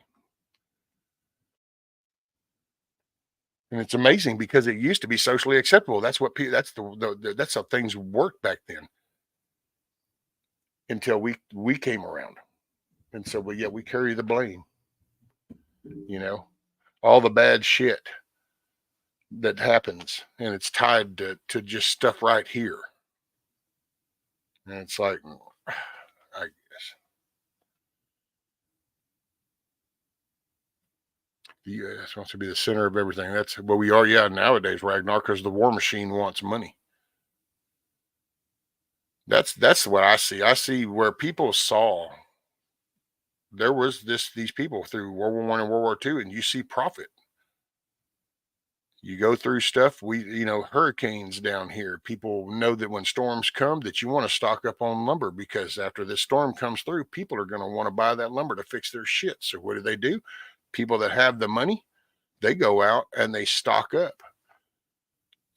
Speaker 1: And it's amazing because it used to be socially acceptable. That's that's how things worked back then until we came around. And so, we carry the blame, all the bad shit that happens, and it's tied to just stuff right here. And it's like, I guess the U.S. wants to be the center of everything. That's what we are, yeah, nowadays, Ragnar, because the war machine wants money. That's what I see. I see where people saw there was these people through World War I and World War II, and you see profit. You go through stuff. Hurricanes down here. People know that when storms come, that you want to stock up on lumber because after this storm comes through, people are going to want to buy that lumber to fix their shit. So what do? People that have the money, they go out and they stock up.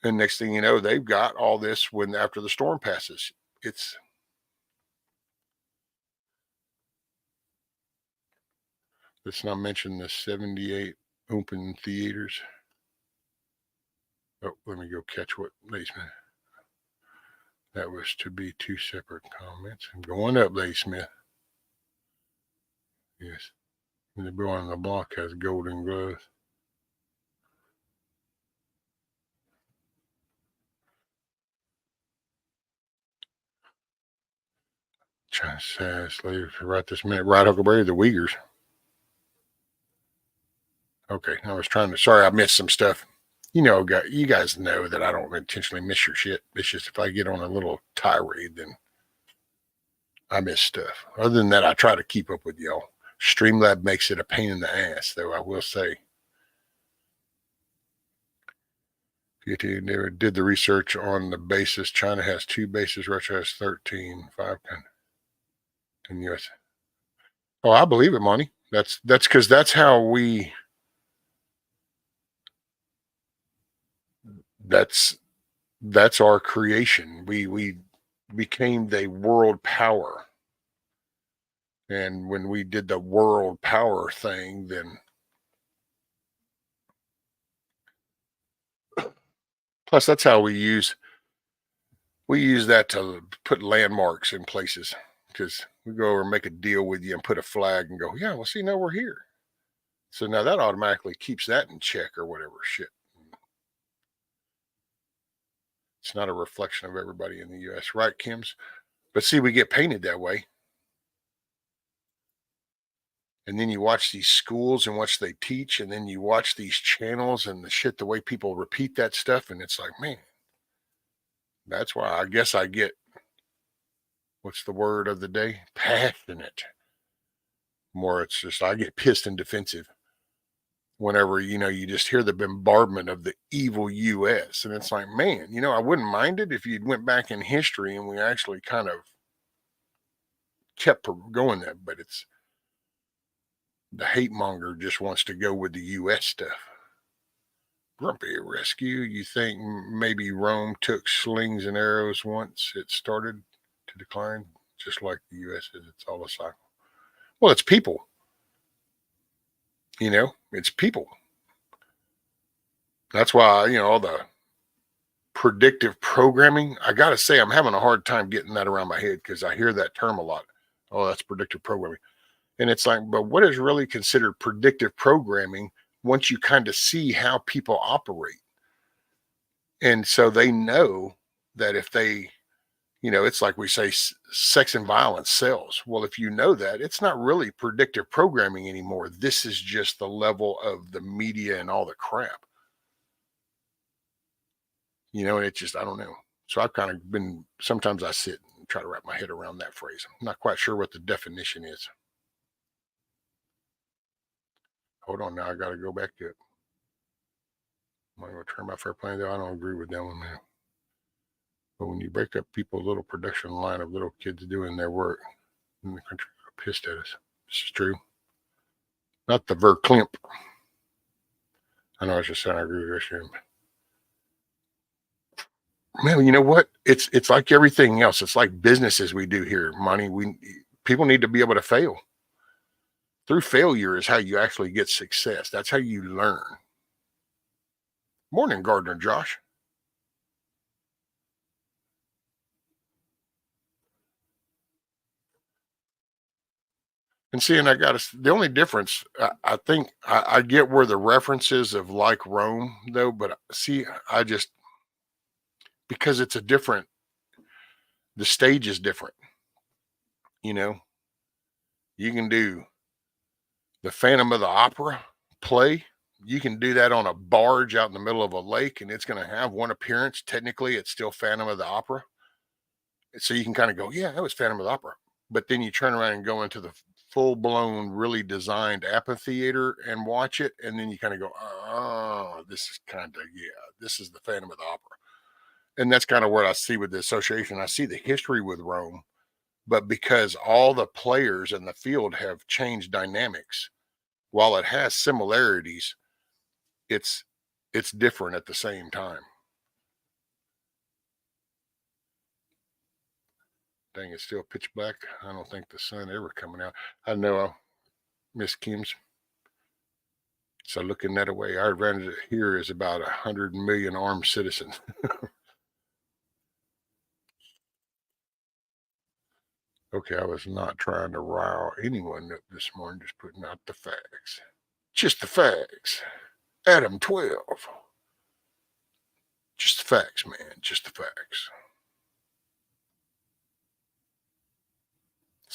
Speaker 1: And next thing you know, they've got all this when after the storm passes. Let's not mention the 78 open theaters. Oh, let me go catch what Ladysmith. That was to be two separate comments. I'm going up, Ladysmith. Yes. And the boy on the block has golden gloves. trying to say slave right this minute. Right, Huckleberry, the Uyghurs. Okay, I was trying to. Sorry, I missed some stuff. You know, you guys know that I don't intentionally miss your shit. It's just if I get on a little tirade, then I miss stuff. Other than that, I try to keep up with y'all. Streamlab makes it a pain in the ass, though, I will say. PT never did the research on the bases. China has 2 bases, Russia has 13, 5 in the US. Oh, I believe it, Monty. That's because that's how we. That's our creation. We became the world power, and when we did the world power thing, then plus that's how we use that to put landmarks in places, because we go over and make a deal with you and put a flag and go, yeah, well, see, now we're here. So now that automatically keeps that in check or whatever shit. It's not a reflection of everybody in the U.S., right, Kims? But see, we get painted that way. And then you watch these schools and watch they teach, and then you watch these channels and the shit, the way people repeat that stuff, and it's like, man, that's why I guess I get, what's the word of the day? Passionate. More, it's just I get pissed and defensive whenever, you just hear the bombardment of the evil U.S. And it's like, man, I wouldn't mind it if you went back in history and we actually kind of kept going there, but it's the hate monger just wants to go with the U.S. stuff. Grumpy Rescue, you think maybe Rome took slings and arrows once it started to decline, just like the U.S. is? It's all a cycle. Well, it's people. It's people. That's why, all the predictive programming, I got to say, I'm having a hard time getting that around my head because I hear that term a lot. Oh, that's predictive programming. And it's like, but what is really considered predictive programming once you kind of see how people operate? And so they know that if they, it's like we say, sex and violence sells. Well, if you know that, it's not really predictive programming anymore. This is just the level of the media and all the crap. And it's just, I don't know. So I've kind of been, sometimes I sit and try to wrap my head around that phrase. I'm not quite sure what the definition is. Hold on now, I got to go back to it. I'm going to turn my fair play though. I don't agree with that one, man. But when you break up people's little production line of little kids doing their work, then the country are pissed at us. This is true. Not the verklempt. I know I just said I agree with you. Man, you know what? It's like everything else. It's like businesses we do here. People need to be able to fail. Through failure is how you actually get success. That's how you learn. Morning, Gardner Josh. And seeing the only difference, I think I get where the references of like Rome though, but see, because it's the stage is different. You can do the Phantom of the Opera play. You can do that on a barge out in the middle of a lake, and it's going to have one appearance. Technically, it's still Phantom of the Opera. So you can kind of go, yeah, that was Phantom of the Opera. But then you turn around and go into the full-blown, really designed amphitheater and watch it, and then you kind of go, oh, this is this is the Phantom of the Opera. And that's kind of what I see with the association. I see the history with Rome, but because all the players in the field have changed dynamics, while it has similarities, it's different at the same time. Dang, it's still pitch black. I don't think the sun ever coming out. I know, Miss Kim's. So looking that away, our advantage here is about 100 million armed citizens. Okay, I was not trying to rile anyone up this morning, just putting out the facts. Just the facts. Adam 12. Just the facts, man. Just the facts.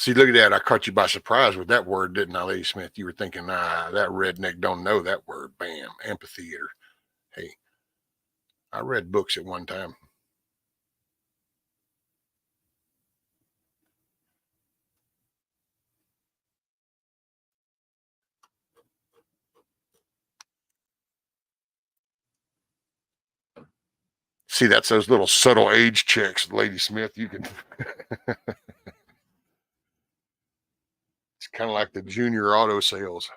Speaker 1: See, look at that. I caught you by surprise with that word, didn't I, Lady Smith? You were thinking, that redneck don't know that word. Bam, amphitheater. Hey, I read books at one time. See, that's those little subtle age checks, Lady Smith. You can. It's kind of like the junior auto sales.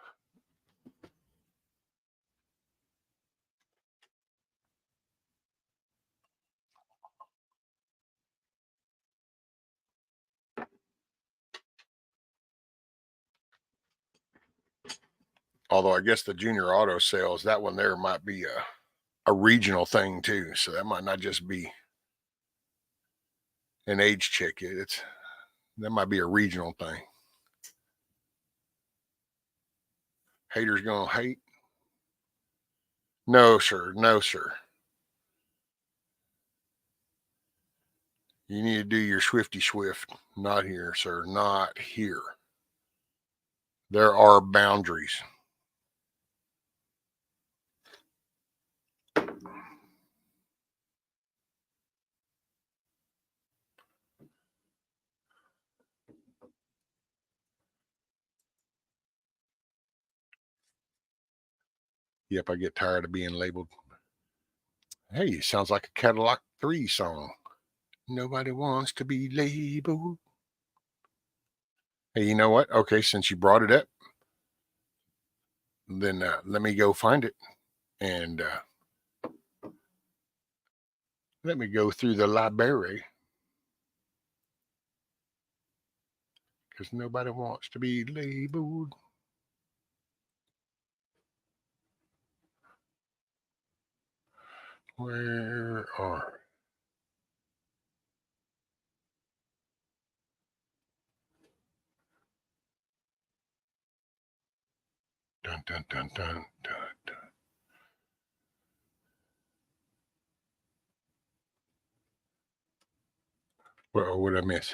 Speaker 1: Although I guess the junior auto sales, that one there might be a regional thing too. So that might not just be an age check. That might be a regional thing. Haters gonna hate. No, sir. No, sir. You need to do your Swifty Swift. Not here, sir. Not here. There are boundaries. Yep, I get tired of being labeled. Hey, sounds like a Cadillac 3 song. Nobody wants to be labeled. Hey, you know what? Okay, since you brought it up, then let me go find it. And let me go through the library. Because nobody wants to be labeled. Where are... Dun, dun, dun, dun, dun, dun. What did I miss?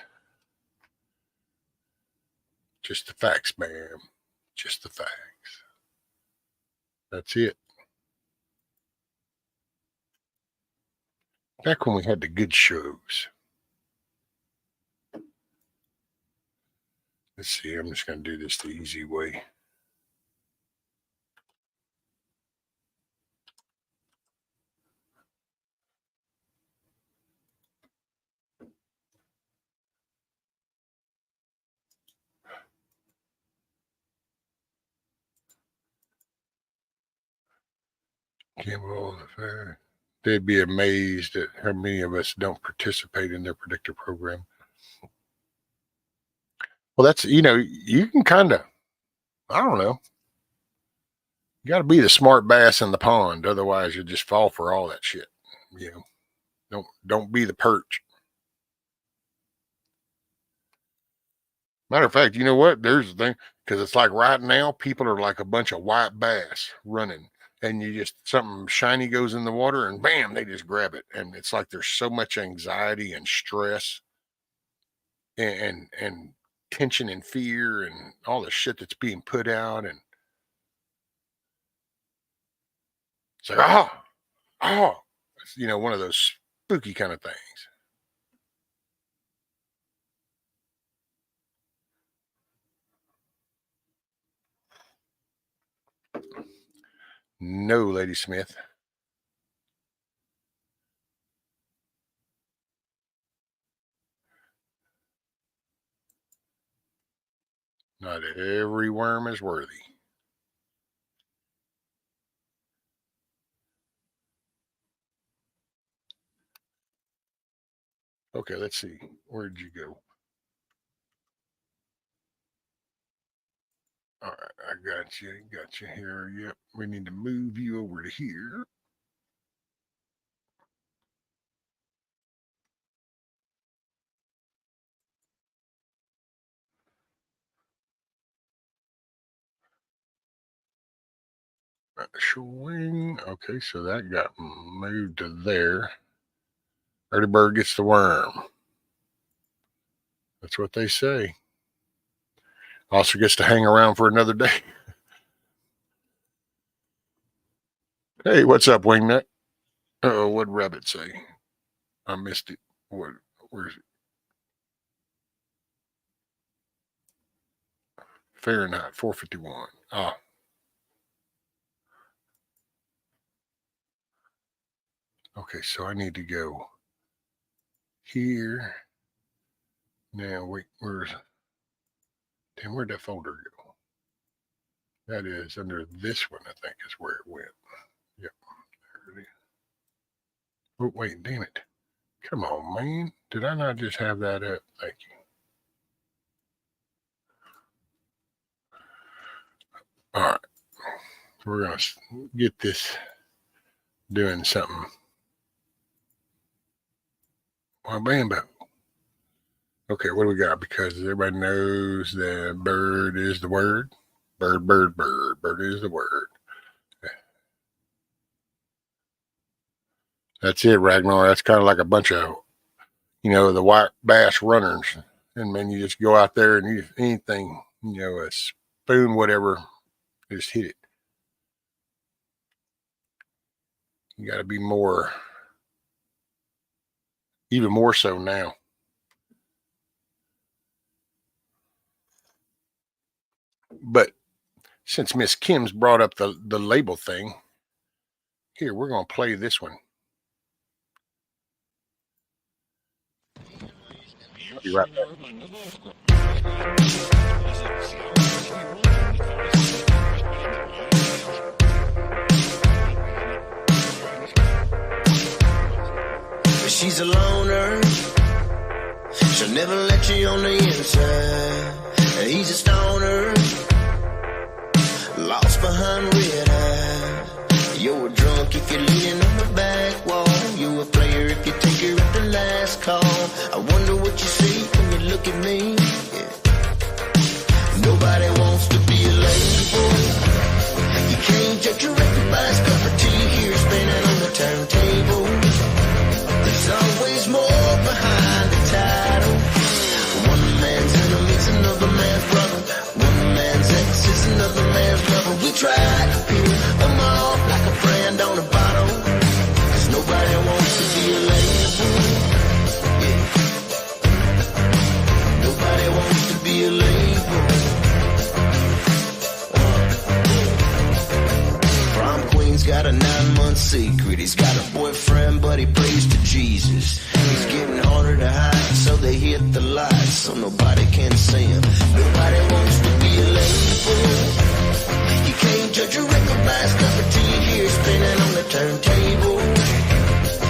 Speaker 1: Just the facts, ma'am. Just the facts. That's it. Back when we had the good shows. Let's see. I'm just going to do this the easy way. Campbell, they'd be amazed at how many of us don't participate in their predictor program. Well, that's, you can kind of, I don't know. You got to be the smart bass in the pond. Otherwise, you'll just fall for all that shit. Don't be the perch. Matter of fact, you know what? There's the thing, because it's like right now, people are like a bunch of white bass running. And you just, something shiny goes in the water and bam, they just grab it. And it's like there's so much anxiety and stress and tension and fear and all the shit that's being put out. And it's like, it's, one of those spooky kind of things. No, Lady Smith. Not every worm is worthy. Okay, let's see. Where'd you go? All right, I got you. Got you here. Yep, we need to move you over to here. Showing. Okay, so that got moved to there. Early bird gets the worm. That's what they say. Also gets to hang around for another day. Hey, what's up, Wingnut? Oh, what'd Rabbit say? I missed it. Where's it? Fahrenheit 451. Ah. Okay, so I need to go here. Now, wait, where'd that folder go? That is under this one, I think is where it went. Yep, there it is. Oh, wait, damn it. Come on, man. Did I not just have that up? Thank you. All right. We're going to get this doing something. Well, bambo. Okay, what do we got? Because everybody knows that bird is the word. Bird, bird, bird. Bird is the word. That's it, Ragnar. That's kind of like a bunch of, the white bass runners. And then you just go out there and use anything, a spoon, whatever, just hit it. You got to be even more so now. But since Miss Kim's brought up the label thing, here, we're going to play this one. I'll be right back.
Speaker 6: She's a loner. She'll never let you on the inside. He's a stoner, lost behind red eyes. You're a drunk if you're leaning on the back wall. You're a player if you take her at the last call. I wonder what you see when you look at me. Yeah. Nobody wants to be a label. You can't judge a record by its cover till you hear it spinning on the turntable. There's always more behind the title. One man's enemy's another man's brother. One man's ex is another man's lover. We try to peel them off like a brand on a bottle. 'Cause nobody wants to be a label. Yeah. Nobody wants to be a label. Prom queen's got a 9-month secret. He's got a boyfriend, but he prays to Jesus. He's getting harder to hide, so they hit the lights so nobody can see him. Nobody wants to be a label. You can't judge a record by its cover till you hear it spinning on the turntable.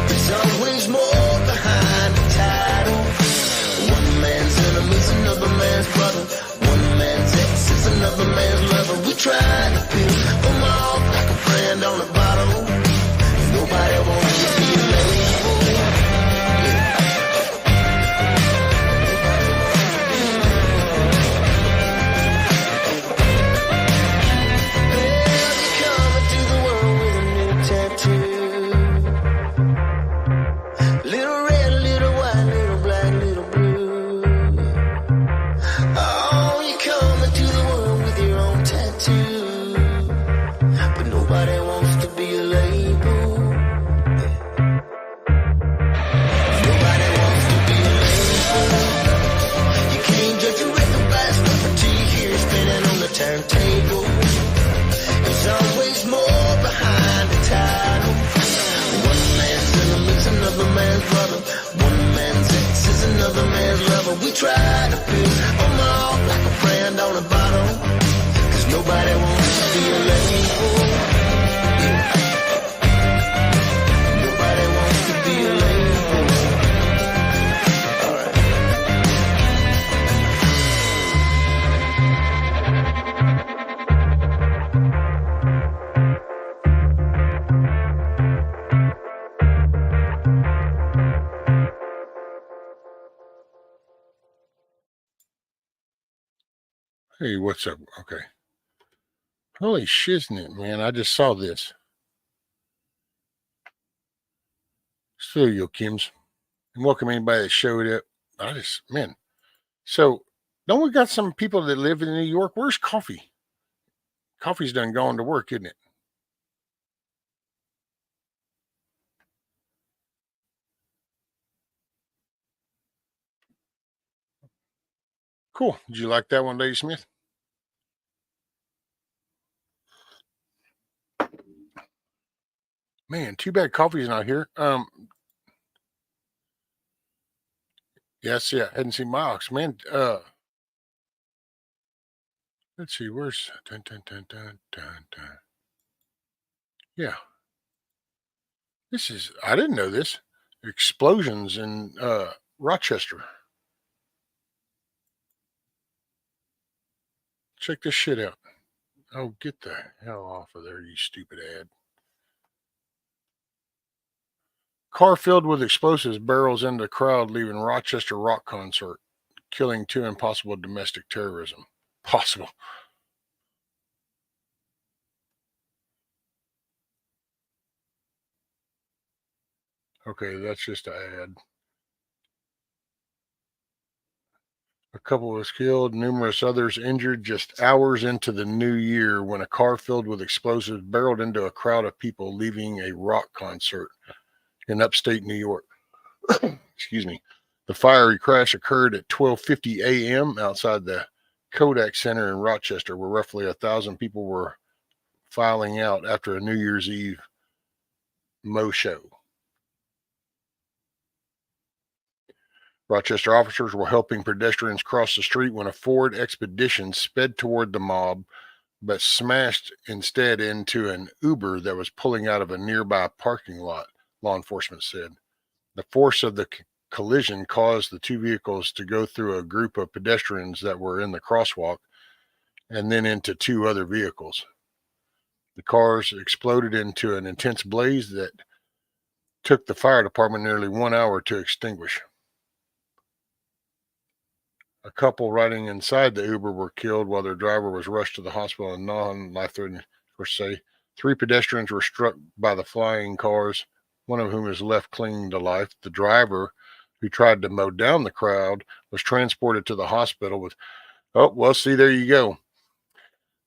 Speaker 6: There's always more behind the title. One man's enemy's another man's brother. One man's ex is another man's lover. We try to peel them off like a brand on a bottle. Nobody wants to be a label. Turntable. There's always more behind the title. One man's enemy's another man's brother. One man's ex is another man's lover. We try to peel them off like a brand on a bottle. 'Cause nobody wants to be a label. Yeah. Nobody wants to be a label. All right.
Speaker 1: Hey, what's up? Okay. Holy shiznit, man. I just saw this. Studio Kims. And welcome anybody that showed up. Man. So Don't we got some people that live in New York? Where's Coffee? Coffee's done gone to work, isn't it? Cool. Did you like that one, Lady Smith? Man, too bad Coffee's not here. Yes, yeah, hadn't seen Miles. Man, let's see, where's dun, dun, dun, dun, dun, dun. Yeah. I didn't know this. Explosions in Rochester. Check this shit out. Oh, get the hell off of there, you stupid ad. Car filled with explosives barrels into crowd leaving Rochester rock concert, killing 2 in possible domestic terrorism. Possible. Okay, that's just an ad. A couple was killed, numerous others injured just hours into the new year when a car filled with explosives barreled into a crowd of people leaving a rock concert in upstate New York. Excuse me. The fiery crash occurred at 12:50 a.m. outside the Kodak Center in Rochester, where roughly 1,000 people were filing out after a New Year's Eve Mo show. Rochester officers were helping pedestrians cross the street when a Ford Expedition sped toward the mob, but smashed instead into an Uber that was pulling out of a nearby parking lot, law enforcement said. The force of the collision caused the 2 vehicles to go through a group of pedestrians that were in the crosswalk and then into 2 other vehicles. The cars exploded into an intense blaze that took the fire department nearly 1 hour to extinguish. A couple riding inside the Uber were killed while their driver was rushed to the hospital in non-life-threatening. Say 3 pedestrians were struck by the flying cars, one of whom is left clinging to life. The driver, who tried to mow down the crowd, was transported to the hospital with, oh, well, see, there you go.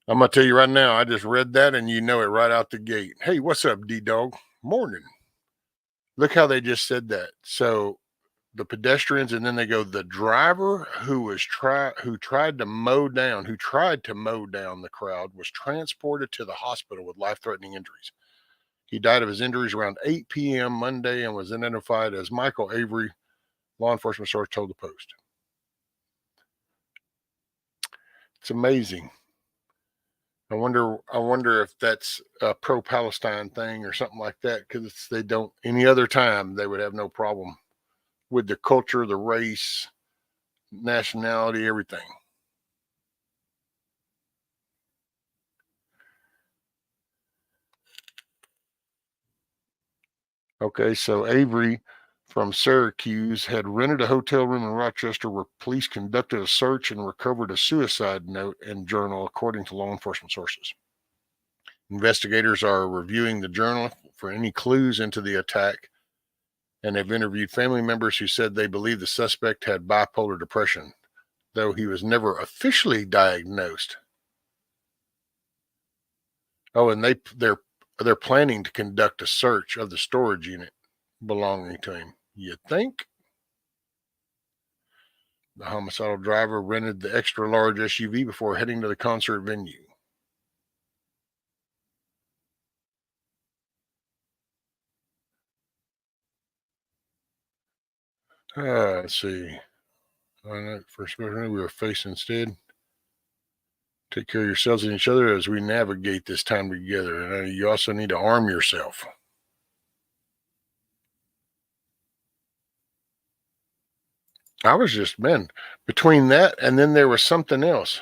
Speaker 1: I'm going to tell you right now, I just read that and you know it right out the gate. Hey, what's up, D-Dog? Morning. Look how they just said that. So the pedestrians, and then they go, the driver who tried to mow down the crowd was transported to the hospital with life-threatening injuries. He died of his injuries around 8 p.m. Monday and was identified as Michael Avery, law enforcement source told the Post. It's amazing. I wonder if that's a pro-Palestine thing or something like that, because they don't, any other time they would have no problem with the culture, the race, nationality, everything. Okay, so Avery from Syracuse had rented a hotel room in Rochester where police conducted a search and recovered a suicide note and journal, according to law enforcement sources. Investigators are reviewing the journal for any clues into the attack, and have interviewed family members who said they believe the suspect had bipolar depression, though he was never officially diagnosed. Oh, and they're planning to conduct a search of the storage unit belonging to him. You think? The homicidal driver rented the extra large SUV before heading to the concert venue. Let's see. For special, we are faced instead. Take care of yourselves and each other as we navigate this time together. And you also need to arm yourself. I was just, man, between that and then there was something else.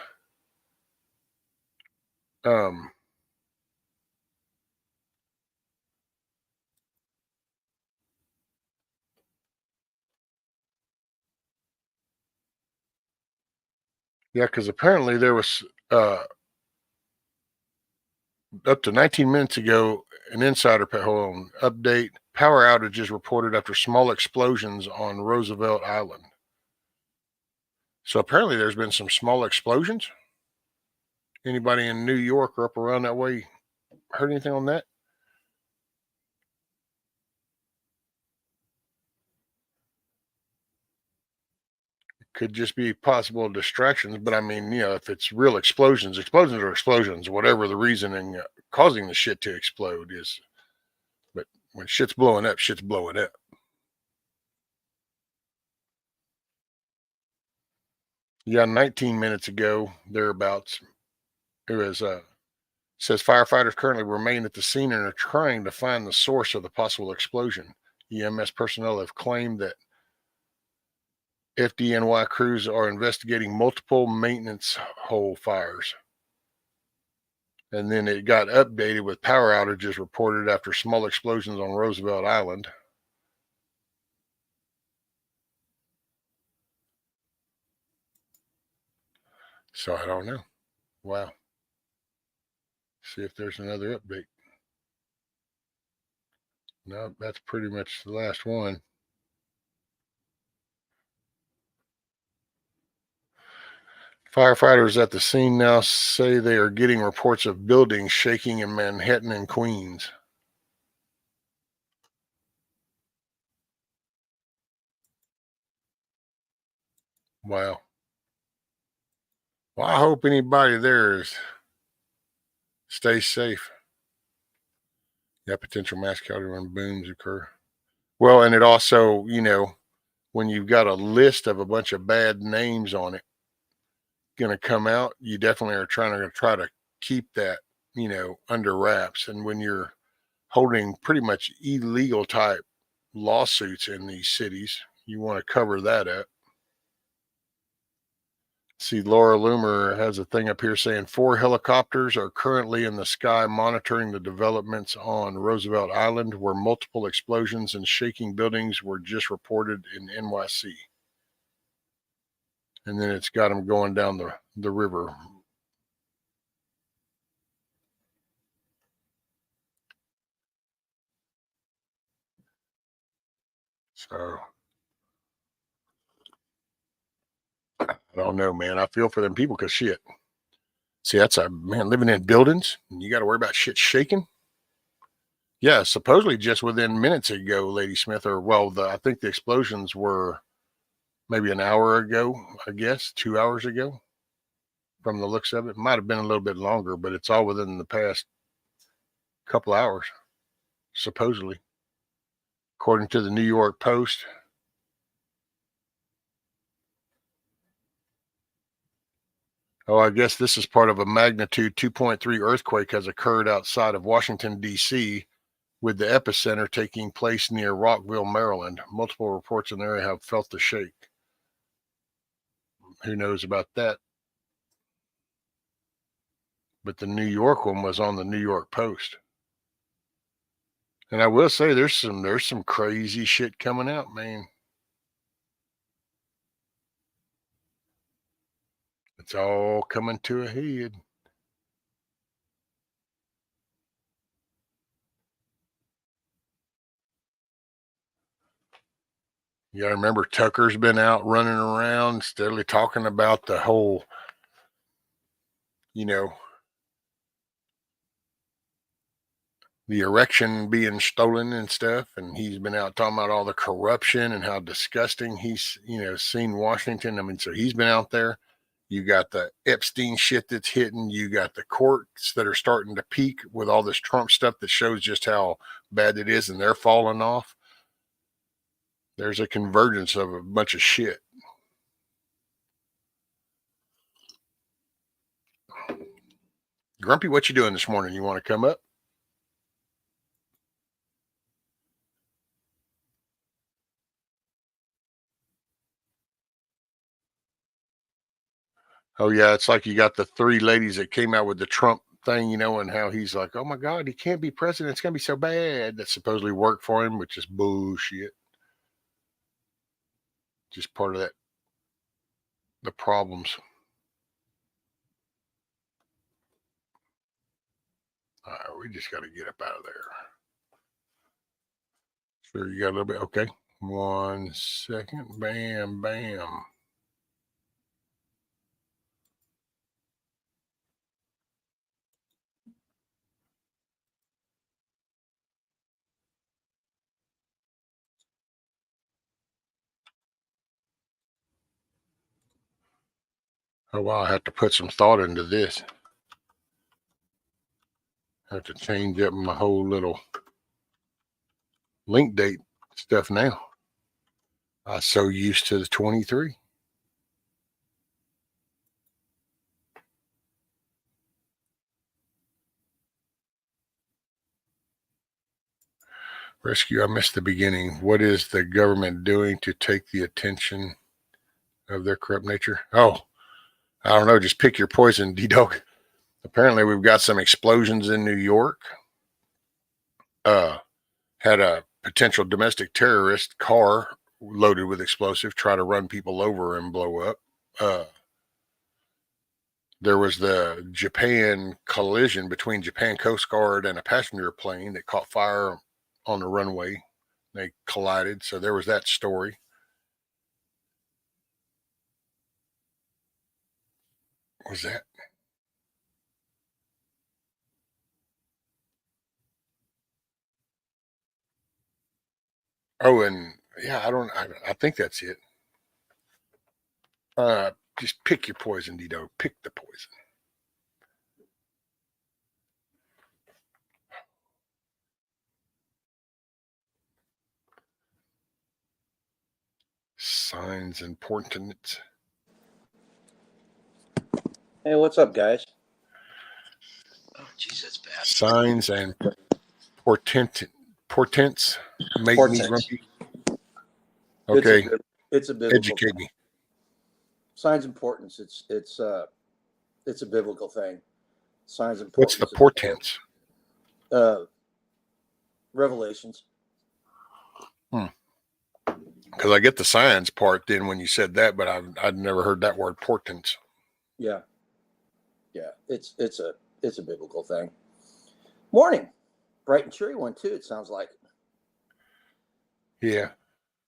Speaker 1: Yeah, because apparently there was up to 19 minutes ago, an insider update: power outages reported after small explosions on Roosevelt Island. So apparently there's been some small explosions. Anybody in New York or up around that way heard anything on that? Could just be possible distractions, but I mean, if it's real explosions, explosions are explosions, whatever the reasoning causing the shit to explode is. But when shit's blowing up, shit's blowing up. Yeah, 19 minutes ago, thereabouts, it was says firefighters currently remain at the scene and are trying to find the source of the possible explosion. EMS personnel have claimed that FDNY crews are investigating multiple maintenance hole fires. And then it got updated with power outages reported after small explosions on Roosevelt Island. So I don't know. Wow. See if there's another update. No, that's pretty much the last one. Firefighters at the scene now say they are getting reports of buildings shaking in Manhattan and Queens. Wow. Well, I hope anybody there stays safe. Yeah, potential mass casualty when booms occur. Well, and it also, when you've got a list of a bunch of bad names on it going to come out, you definitely are trying to keep that, under wraps. And when you're holding pretty much illegal type lawsuits in these cities, you want to cover that up. See, Laura Loomer has a thing up here saying 4 helicopters are currently in the sky monitoring the developments on Roosevelt Island, where multiple explosions and shaking buildings were just reported in NYC. And then it's got them going down the river. So I don't know, man. I feel for them people because shit. See, that's a man living in buildings and you got to worry about shit shaking. Yeah, supposedly just within minutes ago, Lady Smith, or I think the explosions were maybe an hour ago, I guess, 2 hours ago. From the looks of it, might have been a little bit longer, but it's all within the past couple hours, supposedly, according to the New York Post. Oh, I guess this is part of a magnitude 2.3 earthquake has occurred outside of Washington, D.C., with the epicenter taking place near Rockville, Maryland. Multiple reports in the area have felt the shake. Who knows about that? But the New York one was on the New York Post. And I will say there's some crazy shit coming out, man. It's all coming to a head. Yeah, I remember Tucker's been out running around steadily talking about the whole, you know, the erection being stolen and stuff. And he's been out talking about all the corruption and how disgusting he's, seen Washington. I mean, so he's been out there. You got the Epstein shit that's hitting. You got the courts that are starting to peak with all this Trump stuff that shows just how bad it is and they're falling off. There's a convergence of a bunch of shit. Grumpy, what you doing this morning? You want to come up? Oh yeah, it's like you got the 3 ladies that came out with the Trump thing, and how he's like, "Oh my God, he can't be president. It's gonna be so bad." That supposedly worked for him, which is bullshit. Just part of the problems. All right, we just got to get up out of there. Sure, you got a little bit. Okay, 1 second. Bam, bam. Oh, wow. I have to put some thought into this. I have to change up my whole little link date stuff now. I'm so used to the 23. Rescue, I missed the beginning. What is the government doing to take the attention of their corrupt nature? Oh, I don't know. Just pick your poison, D-Dog. Apparently, we've got some explosions in New York. Had a potential domestic terrorist car loaded with explosive try to run people over and blow up. There was the Japan collision between Japan Coast Guard and a passenger plane that caught fire on the runway. They collided. So there was that story. What was that? Oh, and yeah, I think that's it. Just pick your poison, D-Dog. Pick the poison. Signs and portents.
Speaker 9: Hey, what's up, guys? Oh, jeez, that's bad.
Speaker 1: Signs and portents make me grumpy. Okay,
Speaker 9: it's a biblical
Speaker 1: educate
Speaker 9: thing.
Speaker 1: me.
Speaker 9: Signs and portents. It's a biblical thing. Signs and
Speaker 1: What's
Speaker 9: portents.
Speaker 1: the portents?
Speaker 9: Revelations.
Speaker 1: Because I get the signs part then when you said that, but I'd never heard that word portents.
Speaker 9: Yeah. It's a biblical thing. Morning, bright and cheery one too. It sounds like.
Speaker 1: Yeah.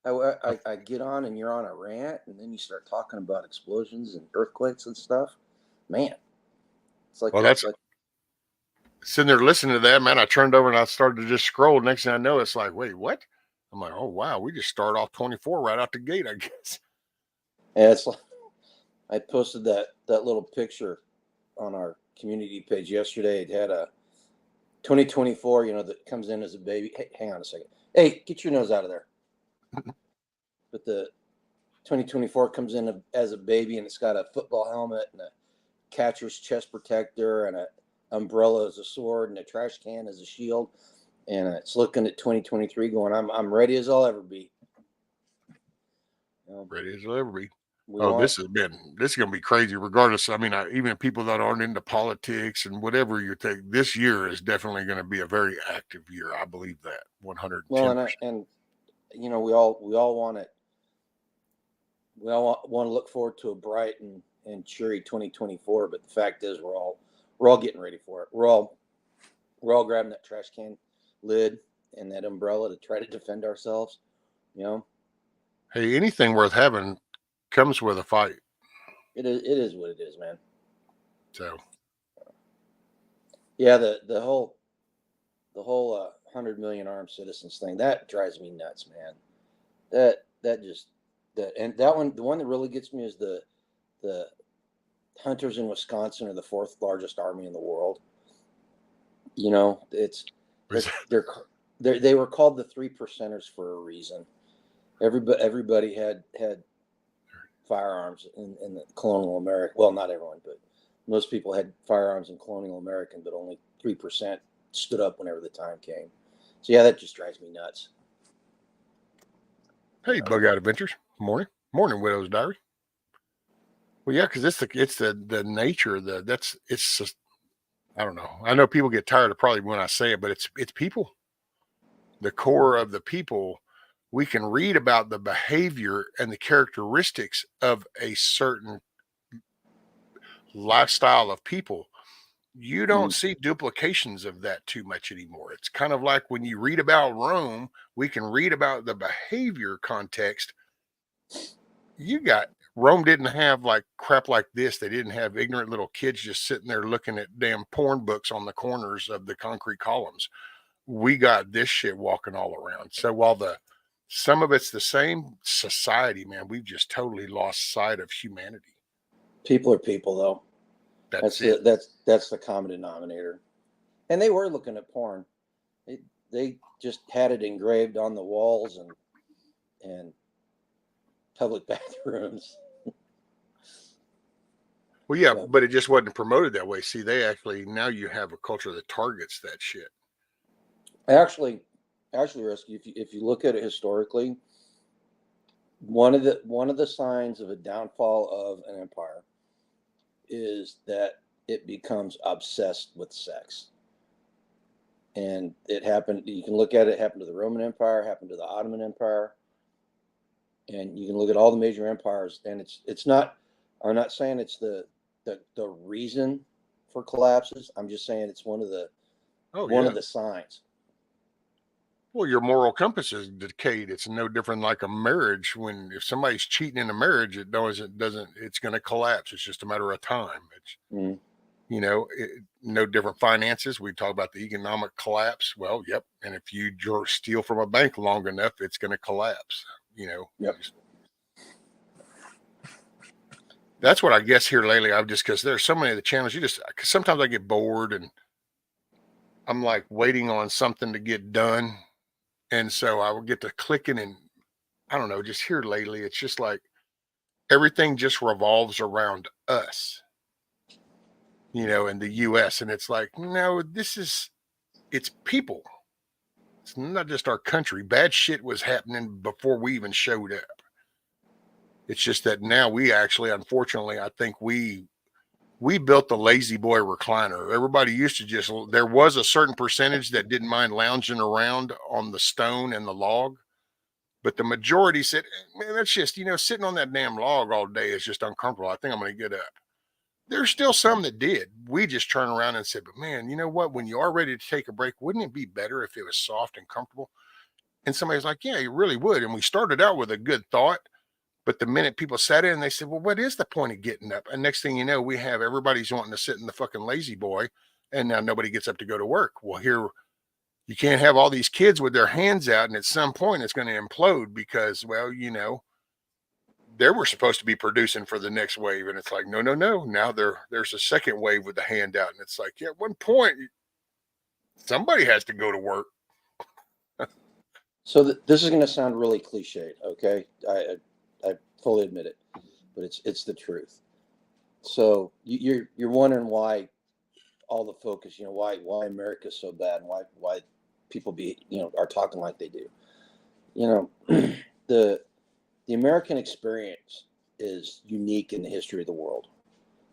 Speaker 9: I get on and you're on a rant, and then you start talking about explosions and earthquakes and stuff. Man, it's like
Speaker 1: sitting there listening to that, man. I turned over and I started to just scroll. Next thing I know, it's like, wait, what? I'm like, oh wow, we just start off 24 right out the gate, I guess.
Speaker 9: Yeah, it's like I posted that little picture on our community page yesterday. It had a 2024, that comes in as a baby. Hey, hang on a second. Hey, get your nose out of there. But the 2024 comes in as a baby, and it's got a football helmet and a catcher's chest protector and an umbrella as a sword and a trash can as a shield. And it's looking at 2023 going, I'm ready as I'll ever be.
Speaker 1: Ready as I'll ever be. This is going to be crazy regardless. I mean, even people that aren't into politics and whatever you take, this year is definitely going to be a very active year. I believe that 110%.
Speaker 9: Well, and we all want it. We all want to look forward to a bright and cheery 2024, but the fact is we're all getting ready for it. We're all grabbing that trash can lid and that umbrella to try to defend ourselves.
Speaker 1: Hey, anything worth having comes with a fight.
Speaker 9: It is what it is, man.
Speaker 1: So
Speaker 9: yeah, the whole 100 million armed citizens thing, that drives me nuts, man. And that one, the one that really gets me is the hunters in Wisconsin are the fourth largest army in the world. They were called the 3%ers for a reason. Everybody had firearms in the colonial America. Well, not everyone, but most people had firearms in colonial American, but only 3% stood up whenever the time came. So yeah, that just drives me nuts.
Speaker 1: Hey, Bug Out Adventures. Morning, Widow's Diary. Well, yeah, because it's the nature of it's just, I don't know. I know people get tired of probably when I say it, but it's people. The core of the people. We can read about the behavior and the characteristics of a certain lifestyle of people. You don't see duplications of that too much anymore. It's kind of like when you read about Rome, we can read about the behavior context. Rome didn't have like crap like this. They didn't have ignorant little kids just sitting there looking at damn porn books on the corners of the concrete columns. We got this shit walking all around. So while some of it's the same society, man, we've just totally lost sight of humanity.
Speaker 9: People are people, though.
Speaker 1: That's it.
Speaker 9: That's the common denominator. And they were looking at porn. They just had it engraved on the walls and public bathrooms.
Speaker 1: Well, yeah, but it just wasn't promoted that way. See, they actually, now you have a culture that targets that shit.
Speaker 9: Actually, Risky, if you look at it historically, one of the signs of a downfall of an empire is that it becomes obsessed with sex. And it happened, you can look at it, happened to the Roman Empire, happened to the Ottoman Empire, and you can look at all the major empires, and it's not, I'm not saying it's the reason for collapses. I'm just saying it's one of the of the signs.
Speaker 1: Well, your moral compass is decayed. It's no different like a marriage. If somebody's cheating in a marriage, it's going to collapse. It's just a matter of time. It's, no different finances. We talk about the economic collapse. Well, yep. And if you steal from a bank long enough, it's going to collapse,
Speaker 9: Yep.
Speaker 1: That's what I guess here lately. Because there's so many of the channels, cause sometimes I get bored and I'm like waiting on something to get done. And so I would get to clicking, and I don't know, just here lately, it's just like everything just revolves around us, in the US. And it's like, no, it's people. It's not just our country. Bad shit was happening before we even showed up. It's just that now we actually, unfortunately, I think we built the lazy boy recliner. Everybody used to there was a certain percentage that didn't mind lounging around on the stone and the log, but the majority said, man, that's just, sitting on that damn log all day is just uncomfortable. I think I'm going to get up. There's still some that did. We just turned around and said, but man, you know what? When you are ready to take a break, wouldn't it be better if it was soft and comfortable? And somebody's like, yeah, you really would. And we started out with a good thought. But the minute people sat in, they said, well, what is the point of getting up? And next thing you know, we have everybody's wanting to sit in the fucking lazy boy. And now nobody gets up to go to work. Well, here, you can't have all these kids with their hands out. And at some point, it's going to implode because, well, they were supposed to be producing for the next wave. And it's like, no. Now there's a second wave with the hand out. And it's like, yeah, at one point, somebody has to go to work.
Speaker 9: So this is going to sound really cliched, okay? I fully admit it, but it's the truth. So you're wondering why all the focus, why America's so bad and why people are talking like they do. The American experience is unique in the history of the world.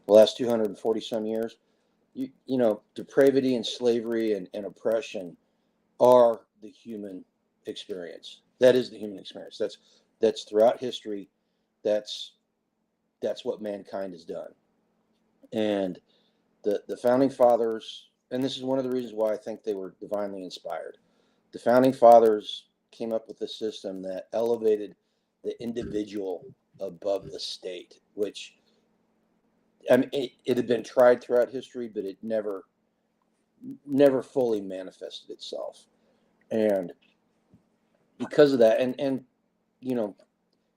Speaker 9: The last 240 some years, depravity and slavery and oppression are the human experience. That is the human experience. That's throughout history. That's what mankind has done. And the founding fathers, and this is one of the reasons why I think they were divinely inspired. The founding fathers came up with a system that elevated the individual above the state, which, I mean, it had been tried throughout history, but it never fully manifested itself. And because of that, and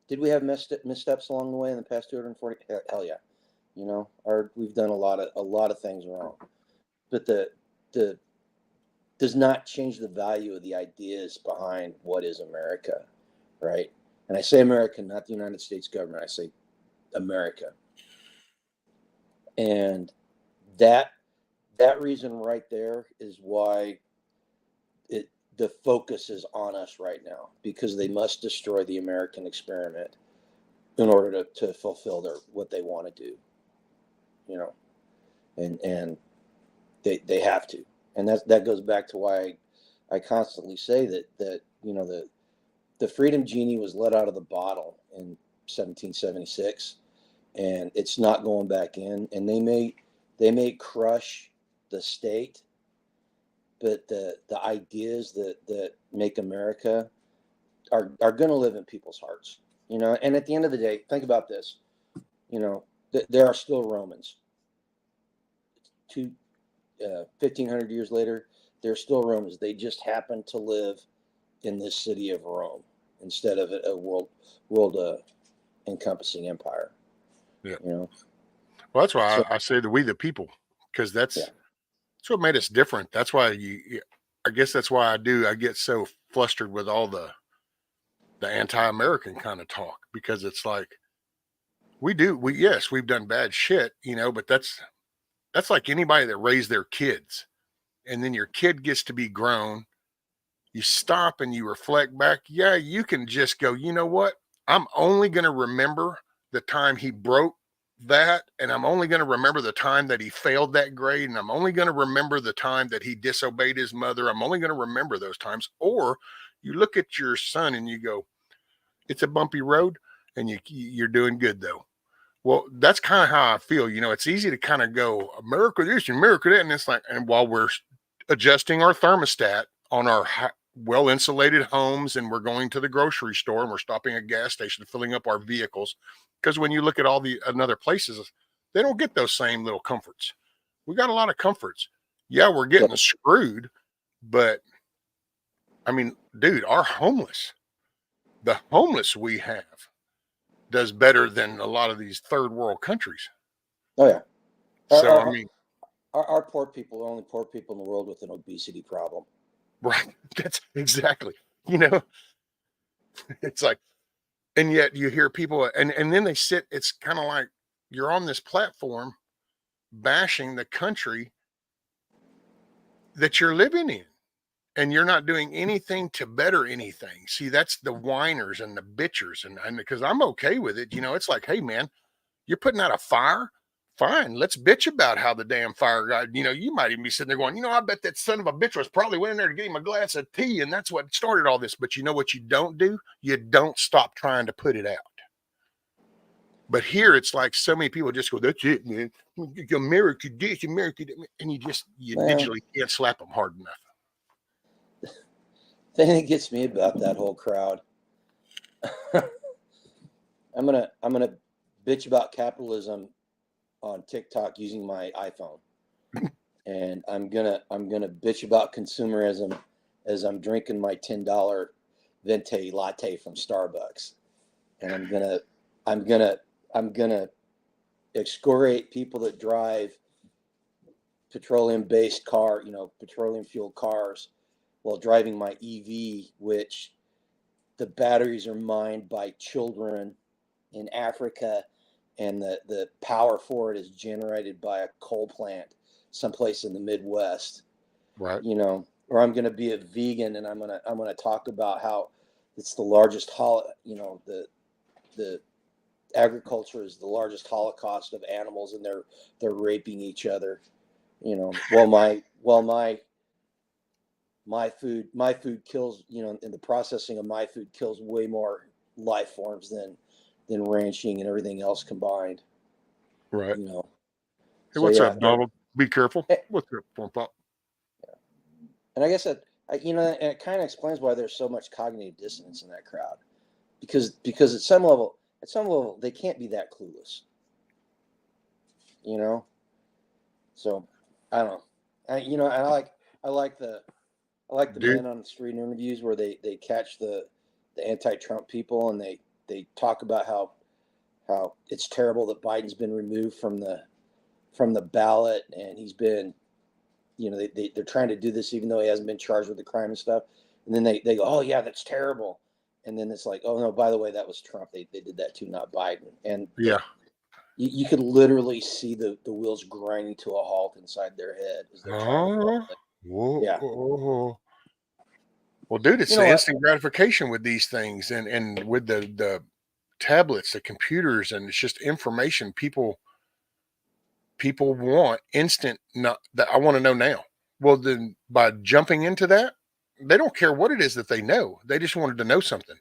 Speaker 9: did we have missteps along the way in the past 240? Hell yeah. We've done a lot of things wrong, but the does not change the value of the ideas behind what is America, right? And I say America, not the United States government. I say America. And that reason right there is why the focus is on us right now, because they must destroy the American experiment in order to fulfill what they want to do, and they have to. And that goes back to why I constantly say that the freedom genie was let out of the bottle in 1776, and it's not going back in. And they may crush the state, but the ideas that make America are going to live in people's hearts. And at the end of the day, think about this. There are still Romans. 1,500 years later, they're still Romans. They just happen to live in this city of Rome instead of a world encompassing empire.
Speaker 1: Yeah. Well, that's why
Speaker 9: So
Speaker 1: I say the we the people, because
Speaker 9: yeah,
Speaker 1: that's what made us different. That's why I guess that's why I get so flustered with all the anti-American kind of talk, because it's like yes, we've done bad shit, but that's like anybody that raised their kids, and then your kid gets to be grown. You stop and you reflect back. Yeah, you can just go, you know what? I'm only going to remember the time he broke that. And I'm only going to remember the time that he failed that grade. And I'm only going to remember the time that he disobeyed his mother. I'm only going to remember those times. Or you look at your son and you go, it's a bumpy road and you're doing good though. Well, that's kind of how I feel. It's easy to kind of go America this and America that. And it's like, and while we're adjusting our thermostat on our well insulated homes, and we're going to the grocery store and we're stopping at a gas station, filling up our vehicles. Because when you look at all the other places, they don't get those same little comforts. We got a lot of comforts. Yeah, we're
Speaker 9: yeah,
Speaker 1: getting screwed, but I mean, dude, the homeless we have does better than a lot of these third world countries.
Speaker 9: oh yeah. Our,
Speaker 1: So, I
Speaker 9: our
Speaker 1: mean,
Speaker 9: our poor people are only poor people in the world with an obesity problem.
Speaker 1: right. That's exactly, you know, it's like, and yet you hear people and then they sit, it's kind of like you're on this platform bashing the country that you're living in, and you're not doing anything to better anything. See, that's the whiners and the bitchers, and because I'm okay with it, it's like, hey man, you're putting out a fire. Fine, let's bitch about how the damn fire got. You might even be sitting there going, I bet that son of a bitch was probably went in there to get him a glass of tea, and that's what started all this. But you know what you don't do? You don't stop trying to put it out. But here it's like so many people just go, that's it, man. America this, America that, and you
Speaker 9: Well,
Speaker 1: digitally can't slap them hard enough.
Speaker 9: the thing that gets me about that whole crowd, I'm gonna bitch about capitalism on TikTok using my iPhone, and I'm gonna bitch about consumerism as I'm drinking my $10 venti latte from Starbucks, and I'm gonna excoriate people that drive petroleum-based petroleum-fueled cars while driving my EV, which the batteries are mined by children in Africa, and the power for it is generated by a coal plant someplace in the Midwest.
Speaker 1: Right.
Speaker 9: Or I'm going to be a vegan, and I'm gonna talk about how it's the largest the agriculture is the largest holocaust of animals, and they're raping each other. While my food kills, and the processing of my food kills way more life forms than ranching and everything else combined.
Speaker 1: Right.
Speaker 9: You know.
Speaker 1: Hey,
Speaker 9: So
Speaker 1: what's
Speaker 9: yeah,
Speaker 1: up, Donald? Be careful.
Speaker 9: eh,
Speaker 1: What's up, Pump Pop?
Speaker 9: and I guess and it kind of explains why there's so much cognitive dissonance in that crowd, because at some level they can't be that clueless. You know. So I don't know. I like the
Speaker 1: Dude,
Speaker 9: men on the street interviews where they catch the anti-Trump people, and they talk about how it's terrible that Biden's been removed from the ballot, and he's been, they're trying to do this even though he hasn't been charged with the crime and stuff. And then they go, oh yeah, that's terrible. And then it's like, oh no, by the way, that was Trump. They did that too, not Biden. And
Speaker 1: yeah.
Speaker 9: you could literally see the wheels grinding to a halt inside their head as they're trying to follow
Speaker 1: Oh,
Speaker 9: it. Yeah.
Speaker 1: whoa. Well, dude, it's
Speaker 9: You
Speaker 1: the
Speaker 9: know what?
Speaker 1: instant gratification with these things, and with the tablets, the computers, and it's just information people want instant. Not that I want to know now. Well, then by jumping into that, they don't care what it is that they know. They just wanted to know something.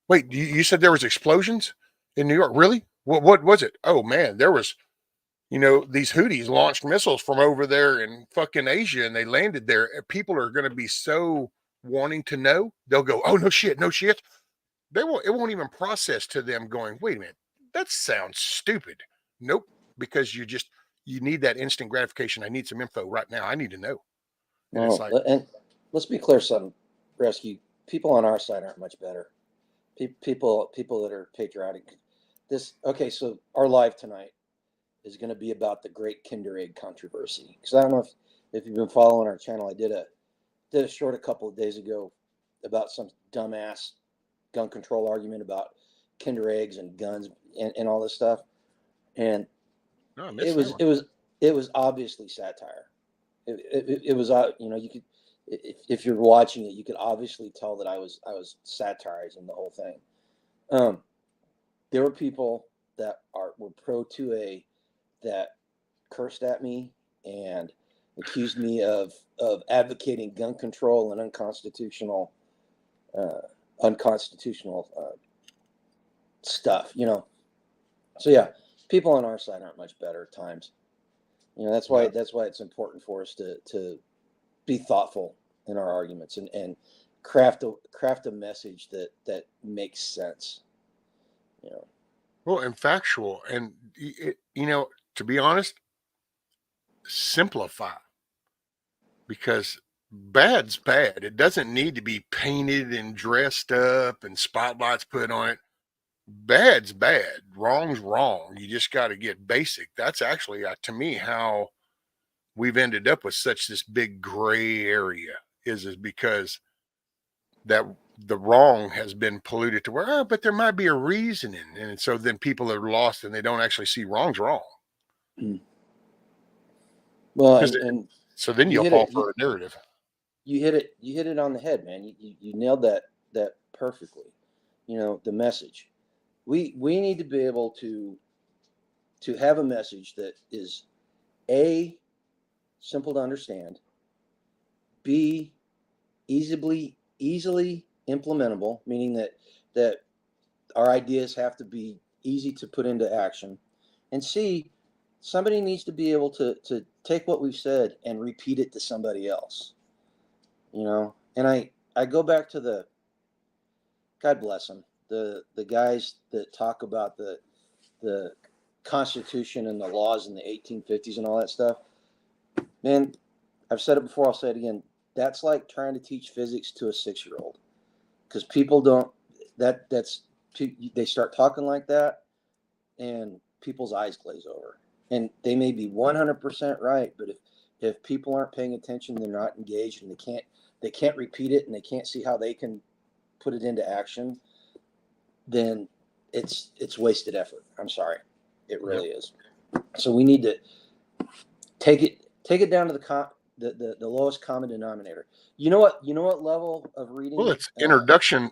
Speaker 1: Wait, you said there was explosions in New York? Really? What was it? Oh man, there was. These Houthis launched missiles from over there in fucking Asia, and they landed there. People are going to be so wanting to know. They'll go, "Oh no shit, no shit." They won't. It won't even process to them going, "Wait a minute, that sounds stupid." Nope, because you need that instant gratification. I need some info right now. I need to know. And it's
Speaker 9: No,
Speaker 1: like,
Speaker 9: and let's be clear, something, Rescue. People on our side aren't much better. People that are patriotic. Okay, so our live tonight is going to be about the Great Kinder Egg controversy. Because I don't know if you've been following our channel. I did a short a couple of days ago about some dumbass gun control argument about Kinder Eggs and guns and all this stuff. And
Speaker 1: No, I
Speaker 9: it
Speaker 1: missed that
Speaker 9: was
Speaker 1: one.
Speaker 9: it was obviously satire. It was you could, if you're watching it, you could obviously tell that I was satirizing the whole thing. There were people that were pro 2A that cursed at me and accused me of advocating gun control and unconstitutional stuff. So yeah, people on our side aren't much better at times. That's why it's important for us to be thoughtful in our arguments and craft a message that makes sense.
Speaker 1: Well, and factual, and to be honest, simplify, because bad's bad. It doesn't need to be painted and dressed up and spotlights put on it. Bad's bad. Wrong's wrong. You just got to get basic. That's actually, to me, how we've ended up with such this big gray area is because that the wrong has been polluted to where, but there might be a reasoning. And so then people are lost and they don't actually see wrong's wrong.
Speaker 9: Well, and
Speaker 1: so then
Speaker 9: you
Speaker 1: you'll
Speaker 9: hit
Speaker 1: fall
Speaker 9: it,
Speaker 1: for a narrative.
Speaker 9: You hit it on the head, man. You nailed that perfectly. The message. We need to be able to have a message that is A, simple to understand, B, easily implementable, meaning that our ideas have to be easy to put into action, and C, somebody needs to be able to take what we've said and repeat it to somebody else. And I go back to the, God bless them, the guys that talk about the Constitution and the laws in the 1850s and all that stuff. Man, I've said it before, I'll say it again. That's like trying to teach physics to a 6-year-old, because people don't. They start talking like that, and people's eyes glaze over. And they may be 100% right, but if people aren't paying attention, they're not engaged, and they can't repeat it, and they can't see how they can put it into action, then it's wasted effort. I'm sorry, it really is. So we need to take it down to the lowest common denominator. You know what level of reading?
Speaker 1: Well, it's introduction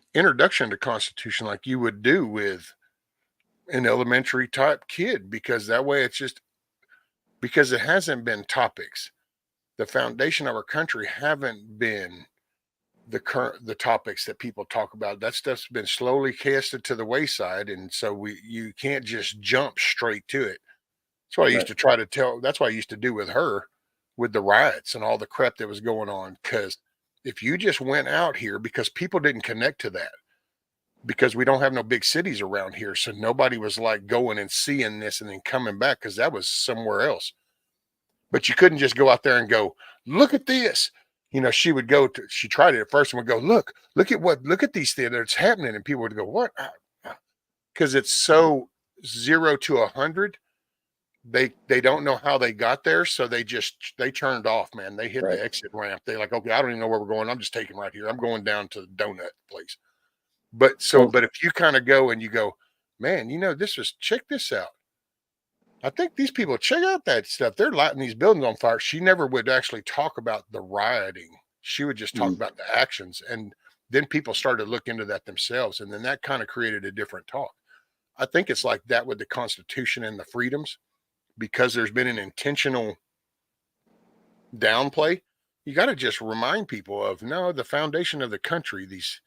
Speaker 1: to Constitution, like you would do with an elementary type kid, because that way it's just, because it hasn't been topics. The foundation of our country haven't been the topics that people talk about. That stuff's been slowly casted to the wayside, and so you can't just jump straight to it. That's what I used to try to tell. That's what I used to do with her, with the riots and all the crap that was going on. Because if you just went out here, because people didn't connect to that, because we don't have no big cities around here, so nobody was like going and seeing this and then coming back, because that was somewhere else. But you couldn't just go out there and go, look at this. She tried it at first and would go, look at these things that's happening. And people would go, what? Because it's so 0 to 100. They don't know how they got there. So they turned off, man. They hit the exit ramp. They're like, okay, I don't even know where we're going. I'm just taking right here. I'm going down to the donut place. But if you kind of go and you go, man, check this out. I think these people, check out that stuff. They're lighting these buildings on fire. She never would actually talk about the rioting. She would just talk about the actions. And then people started to look into that themselves. And then that kind of created a different talk. I think it's like that with the Constitution and the freedoms, because there's been an intentional downplay. You got to just remind people of, no, the foundation of the country, these,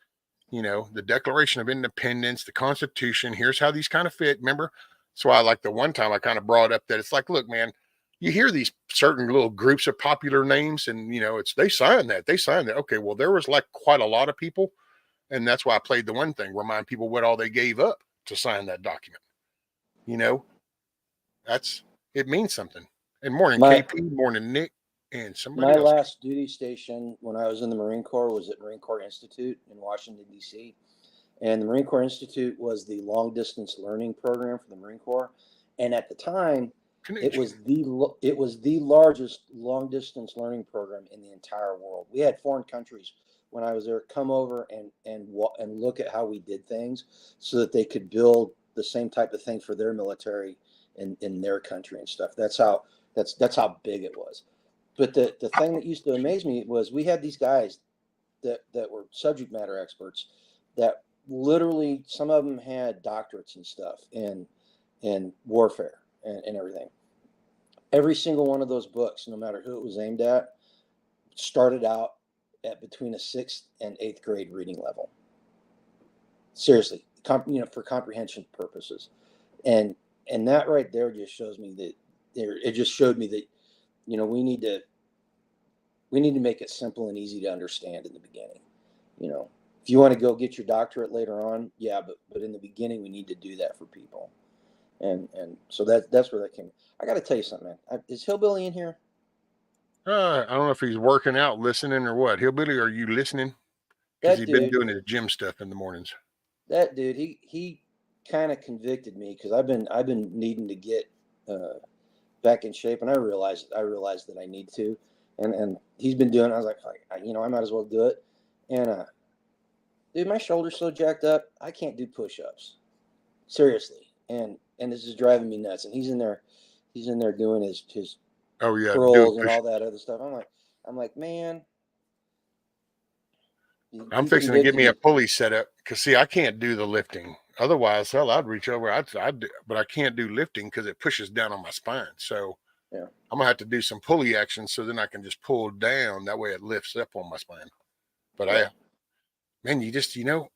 Speaker 1: the Declaration of Independence, the Constitution, here's how these kind of fit. Remember? So I like the one time I kind of brought up that it's like, look, man, you hear these certain little groups of popular names and, they signed that. Okay, well, there was like quite a lot of people. And that's why I played the one thing, remind people what all they gave up to sign that document. It means something. And morning, KP, morning, Nick, and somebody else.
Speaker 9: My last duty station when I was in the Marine Corps was at Marine Corps Institute in Washington, D.C., and the Marine Corps Institute was the long distance learning program for the Marine Corps. And at the time, It was the largest long distance learning program in the entire world. We had foreign countries when I was there come over and look at how we did things, so that they could build the same type of thing for their military in their country and stuff. That's how big it was. But the thing that used to amaze me was we had these guys that were subject matter experts that literally, some of them had doctorates and stuff in warfare and everything. Every single one of those books, no matter who it was aimed at, started out at between a 6th and 8th grade reading level. Seriously, for comprehension purposes. And that right there just shows me that it just showed me that, we need to make it simple and easy to understand in the beginning. If you want to go get your doctorate later on, yeah, but in the beginning, we need to do that for people. And so that's where that came. I got to tell you something, man. Is Hillbilly in here?
Speaker 1: I don't know if he's working out, listening, or what. Hillbilly, are you listening? Because he's been doing his gym stuff in the mornings.
Speaker 9: That dude, he kind of convicted me, because I've been needing to get back in shape, and I realized that I need to, and he's been doing it. I was like, I might as well do it. And dude, my shoulder's so jacked up, I can't do push-ups. Seriously, and this is driving me nuts. And he's in there doing his curls and all that other stuff. I'm like, man.
Speaker 1: I'm fixing to get me a pulley set up, because see, I can't do the lifting. Otherwise, hell, I'd reach over. But I can't do lifting because it pushes down on my spine. So
Speaker 9: yeah,
Speaker 1: I'm gonna have to do some pulley action, so then I can just pull down. That way, it lifts up on my spine. But yeah. You just you'll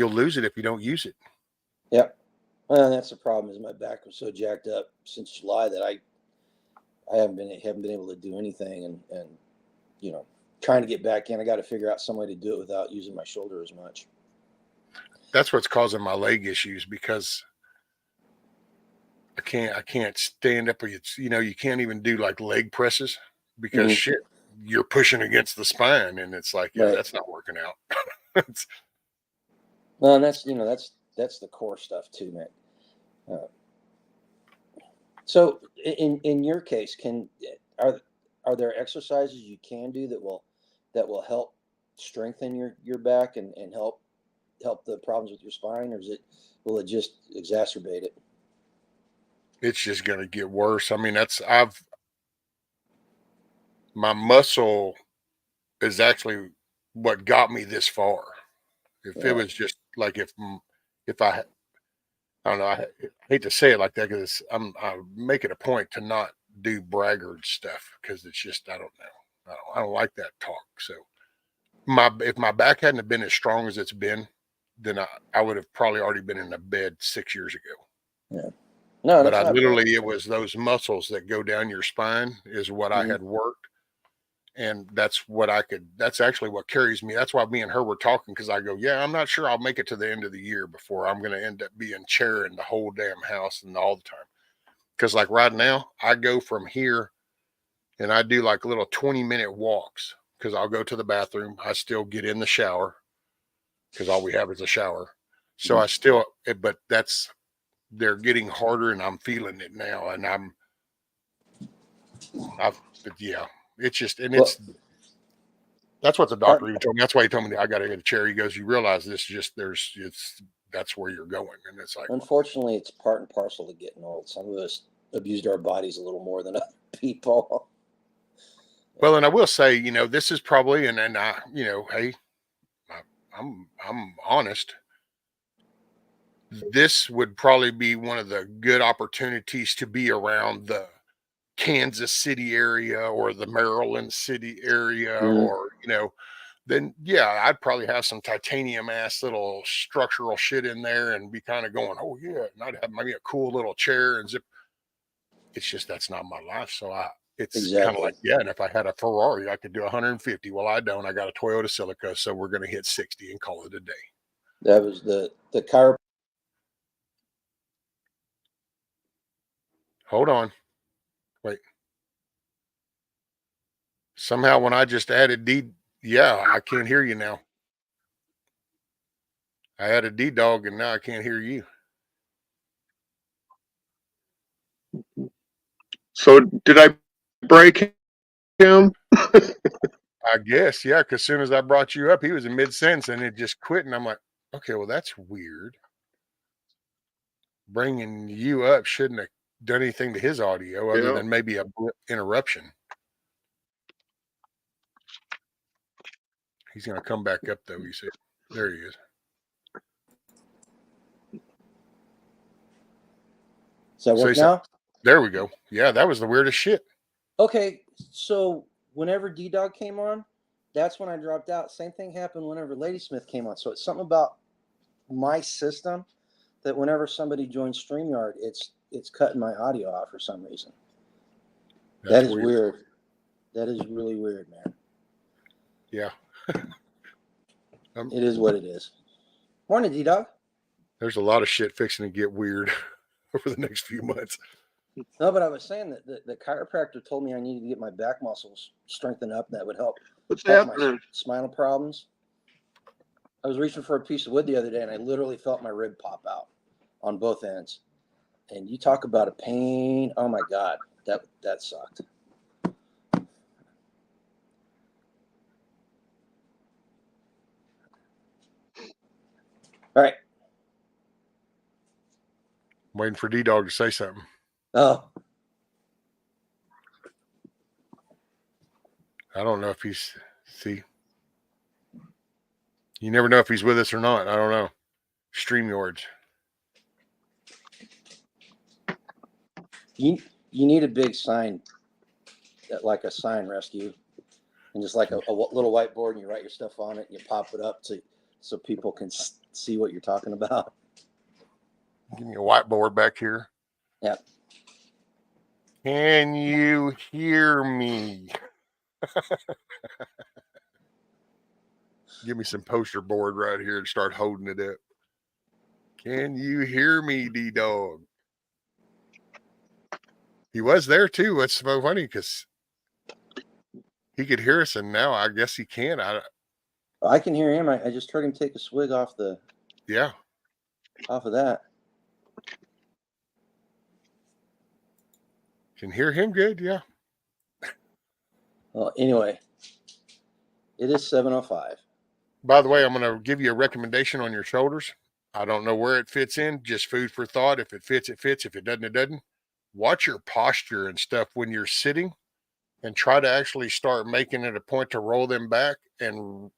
Speaker 1: lose it if you don't use it.
Speaker 9: Yeah. Well, that's the problem, is my back was so jacked up since July that I haven't been able to do anything, and trying to get back in. I got to figure out some way to do it without using my shoulder as much.
Speaker 1: That's what's causing my leg issues, because I can't stand up. You can't even do like leg presses, because shit, you're pushing against the spine, and it's like, yeah, that's not working out.
Speaker 9: Well, and that's the core stuff too, man. So in your case, are there exercises you can do that will help strengthen your back and help the problems with your spine, or will it just exacerbate it?
Speaker 1: It's just going to get worse. I mean, my muscle is actually what got me this far. If it was just like, if I don't know, I hate to say it like that, because I make it a point to not do braggart stuff, because it's just, I don't know. I don't like that talk. So if my back hadn't have been as strong as it's been, then I would have probably already been in the bed 6 years ago.
Speaker 9: Yeah. No,
Speaker 1: but it was those muscles that go down your spine is what I had worked. And that's actually what carries me. That's why me and her were talking, because I go, yeah, I'm not sure I'll make it to the end of the year before I'm going to end up being chairing the whole damn house and all the time. Because like right now, I go from here and I do like little 20-minute walks, because I'll go to the bathroom. I still get in the shower, because all we have is a shower. So but they're getting harder, and I'm feeling it now. And it's just, and that's what the doctor even told me. That's why he told me I got to get a chair. He goes, you realize that's where you're going. And it's like,
Speaker 9: unfortunately, it's part and parcel to getting old. Some of us abused our bodies a little more than other people.
Speaker 1: Well, and I will say, this is probably, and I, hey, I'm honest. This would probably be one of the good opportunities to be around the Kansas City area or the Maryland City area, or, then yeah, I'd probably have some titanium ass little structural shit in there and be kind of going, oh yeah, and I'd have maybe a cool little chair and zip. It's just, that's not my life. So it's kind of like, yeah. And if I had a Ferrari, I could do 150. Well, I don't. I got a Toyota Celica, so we're going to hit 60 and call it a day.
Speaker 9: That was the car.
Speaker 1: Hold on. Wait. Somehow when I just added I can't hear you now. I added D-Dog and now I can't hear you.
Speaker 10: So did I break him?
Speaker 1: I guess, yeah, because as soon as I brought you up, he was in mid-sentence and it just quit. And I'm like, okay, well, that's weird. Bringing you up shouldn't have done anything to his audio other
Speaker 10: Yeah.
Speaker 1: than maybe a blip interruption. He's going to come back up, though, he said. There he is.
Speaker 9: Does that work now?
Speaker 1: There we go. Yeah, that was the weirdest shit.
Speaker 9: Okay, so whenever D-Dog came on, that's when I dropped out. Same thing happened whenever Ladysmith came on. So it's something about my system that whenever somebody joins StreamYard, it's cutting my audio out for some reason. That is weird. That is really weird, man.
Speaker 1: Yeah.
Speaker 9: It is what it is. Morning, D-Dog.
Speaker 1: There's a lot of shit fixing to get weird over the next few months.
Speaker 9: No, but I was saying that the chiropractor told me I needed to get my back muscles strengthened up. That would help.
Speaker 10: What's
Speaker 9: help
Speaker 10: happening?
Speaker 9: my spinal problems. I was reaching for a piece of wood the other day, and I literally felt my rib pop out on both ends. And you talk about a pain. Oh, my God. That sucked. All right.
Speaker 1: Waiting for D-Dog to say something.
Speaker 9: Oh.
Speaker 1: I don't know if he's, see. You never know if he's with us or not. I don't know. StreamYards.
Speaker 9: You need a big sign, like a sign rescue, and just like a little whiteboard, and you write your stuff on it, and you pop it up so people can see what you're talking about.
Speaker 1: Give me a whiteboard back here.
Speaker 9: Yep.
Speaker 1: Can you hear me? Give me some poster board right here and start holding it up. Can you hear me, D-Dog? He was there too. It's so funny because he could hear us, and now I guess he can't.
Speaker 9: I can hear him. I just heard him take a swig off of that.
Speaker 1: Can hear him good, yeah.
Speaker 9: Well, anyway, it is 7:05.
Speaker 1: By the way, I'm going to give you a recommendation on your shoulders. I don't know where it fits in. Just food for thought. If it fits, it fits. If it doesn't, it doesn't. Watch your posture and stuff when you're sitting, and try to actually start making it a point to roll them back and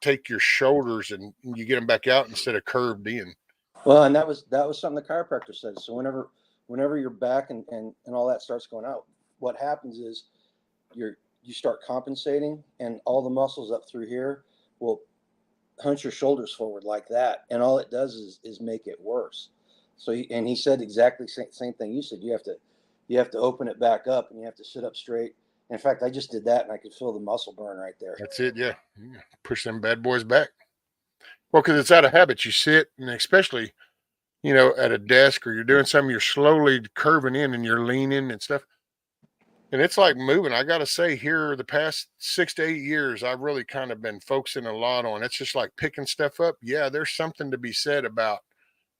Speaker 1: take your shoulders and you get them back out instead of curved in.
Speaker 9: Well, and that was something the chiropractor said. So whenever your back and all that starts going out, what happens is you start compensating, and all the muscles up through here will hunch your shoulders forward like that, and all it does is make it worse. So he said exactly same thing you said. You have to open it back up, and you have to sit up straight. In fact, I just did that, and I could feel the muscle burn right there.
Speaker 1: That's it, yeah. Push them bad boys back. Well, because it's out of habit. You sit, and especially, at a desk or you're doing something, you're slowly curving in and you're leaning and stuff. And it's like moving. I got to say, here, the past 6 to 8 years, I've really kind of been focusing a lot on, it's just like picking stuff up. Yeah, there's something to be said about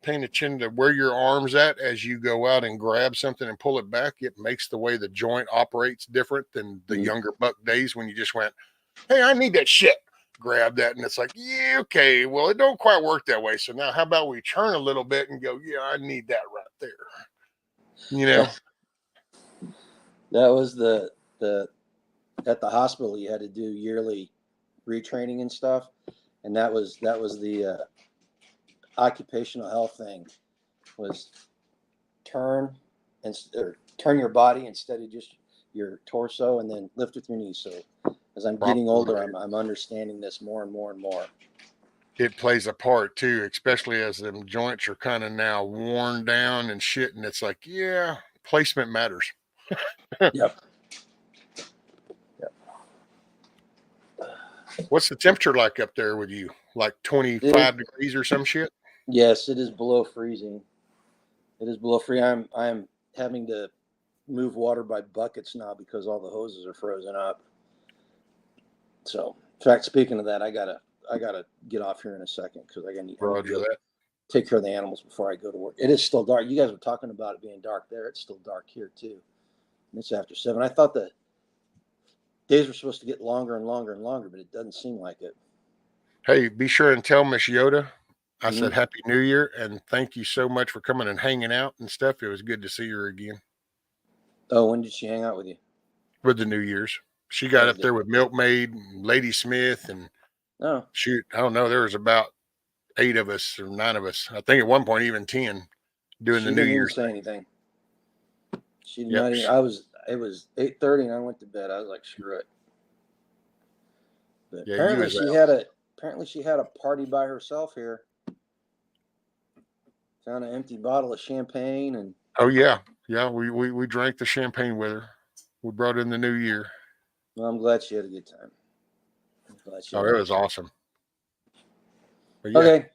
Speaker 1: paying attention to where your arm's at as you go out and grab something and pull it back. It makes the way the joint operates different than the younger buck days when you just went, hey, I need that shit. Grab that. And it's like, yeah, okay, well, it don't quite work that way. So now how about we turn a little bit and go, yeah, I need that right there.
Speaker 9: That was the at the hospital, you had to do yearly retraining and stuff. And that was the occupational health thing, was turn your body instead of just your torso, and then lift with your knees. So as I'm getting older, I'm understanding this more and more and more.
Speaker 1: It plays a part too, especially as them joints are kind of now worn down and shit. And it's like, yeah, placement matters.
Speaker 9: Yep.
Speaker 1: What's the temperature like up there with you? Like 25 degrees or some shit?
Speaker 9: Yes, it is below freezing. It is below freezing. I'm having to move water by buckets now because all the hoses are frozen up. So, in fact, speaking of that, I gotta get off here in a second because I gotta need.
Speaker 1: Roger that.
Speaker 9: take care of the animals before I go to work. It is still dark. You guys were talking about it being dark there. It's still dark here too. And it's after 7. I thought the days were supposed to get longer and longer and longer, but it doesn't seem like it.
Speaker 1: Hey, be sure and tell Miss Yoda I
Speaker 9: Mhm.
Speaker 1: said Happy New Year and thank you so much for coming and hanging out and stuff. It was good to see her again
Speaker 9: Oh, when did she hang out with you?
Speaker 1: with the New Year's. She got
Speaker 9: Oh,
Speaker 1: up there with Milkmaid and Lady Smith and
Speaker 9: Oh,
Speaker 1: shoot, I don't know, there was about 8 of us or 9 of us. I think at one point even 10 doing
Speaker 9: she
Speaker 1: the New
Speaker 9: didn't even
Speaker 1: Year's
Speaker 9: say
Speaker 1: thing.
Speaker 9: anything. She did
Speaker 1: Yep.
Speaker 9: not even. It was 8:30 and I went to bed. I was like, screw it. But
Speaker 1: Yeah, you
Speaker 9: apparently
Speaker 1: was
Speaker 9: she had a party by herself here. Found an empty bottle of champagne and
Speaker 1: Oh yeah. Yeah, we drank the champagne with her. We brought in the new year.
Speaker 9: well, I'm glad she had a good time. I'm glad she
Speaker 1: Oh,
Speaker 9: had a
Speaker 1: it
Speaker 9: good
Speaker 1: was
Speaker 9: time.
Speaker 1: awesome. But yeah,
Speaker 9: Okay.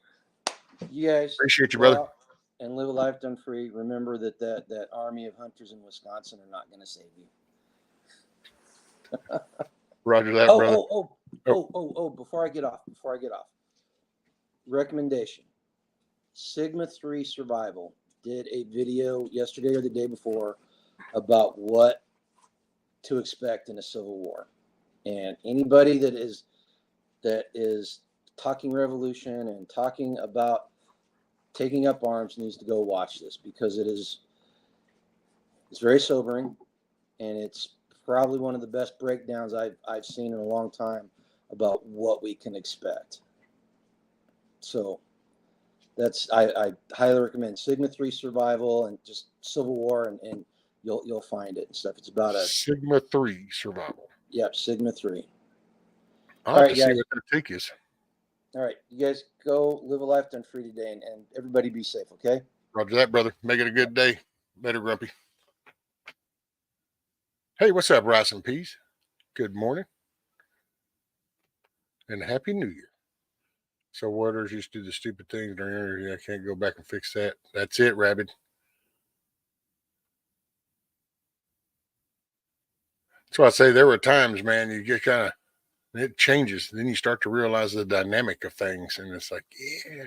Speaker 9: You guys
Speaker 1: appreciate you,
Speaker 9: go
Speaker 1: brother.
Speaker 9: out and live a life done free. Remember that army of hunters in Wisconsin are not going to save you.
Speaker 1: Roger that, brother.
Speaker 9: Before I get off. Recommendation. Sigma 3 Survival did a video yesterday or the day before about what to expect in a civil war. And anybody that is talking revolution and talking about taking up arms needs to go watch this because it's very sobering and it's probably one of the best breakdowns I've seen in a long time about what we can expect. So I highly recommend Sigma 3 Survival and just Civil War and you'll find it and stuff. It's about
Speaker 1: Sigma 3 survival.
Speaker 9: Yep, Sigma 3.
Speaker 1: I'll
Speaker 9: All
Speaker 1: have
Speaker 9: right,
Speaker 1: to see
Speaker 9: guys.
Speaker 1: what that take is.
Speaker 9: All right, you guys go live a life done free today and everybody be safe, okay?
Speaker 1: Roger that, brother. Make it a good day. Later, Grumpy. Hey, what's up, Rice and Peas? Good morning. And Happy New Year. So waters used to do the stupid things during energy. I can't go back and fix that. That's it, Rabbit. So I say there were times, man, you get kind of it changes. Then you start to realize the dynamic of things, and it's like, yeah.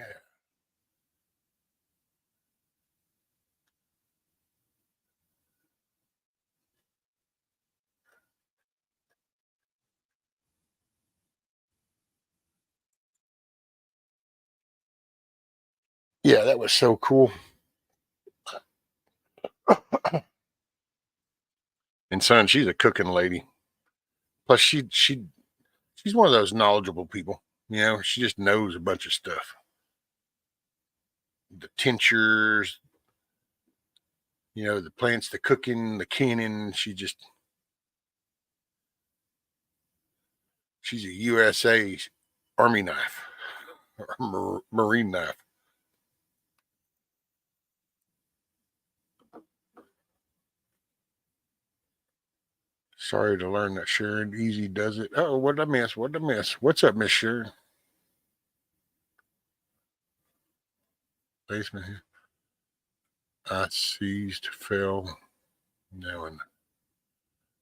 Speaker 1: Yeah, that was so cool. And son, she's a cooking lady. Plus, she's one of those knowledgeable people. You know, she just knows a bunch of stuff. The tinctures, you know, the plants, the cooking, the canning. She's a USA Army knife or Marine knife. Sorry to learn that Sharon easy does it. Oh, what did I miss? What did I miss? What's up, Miss Sharon? Basement here. I seized, fell. Now and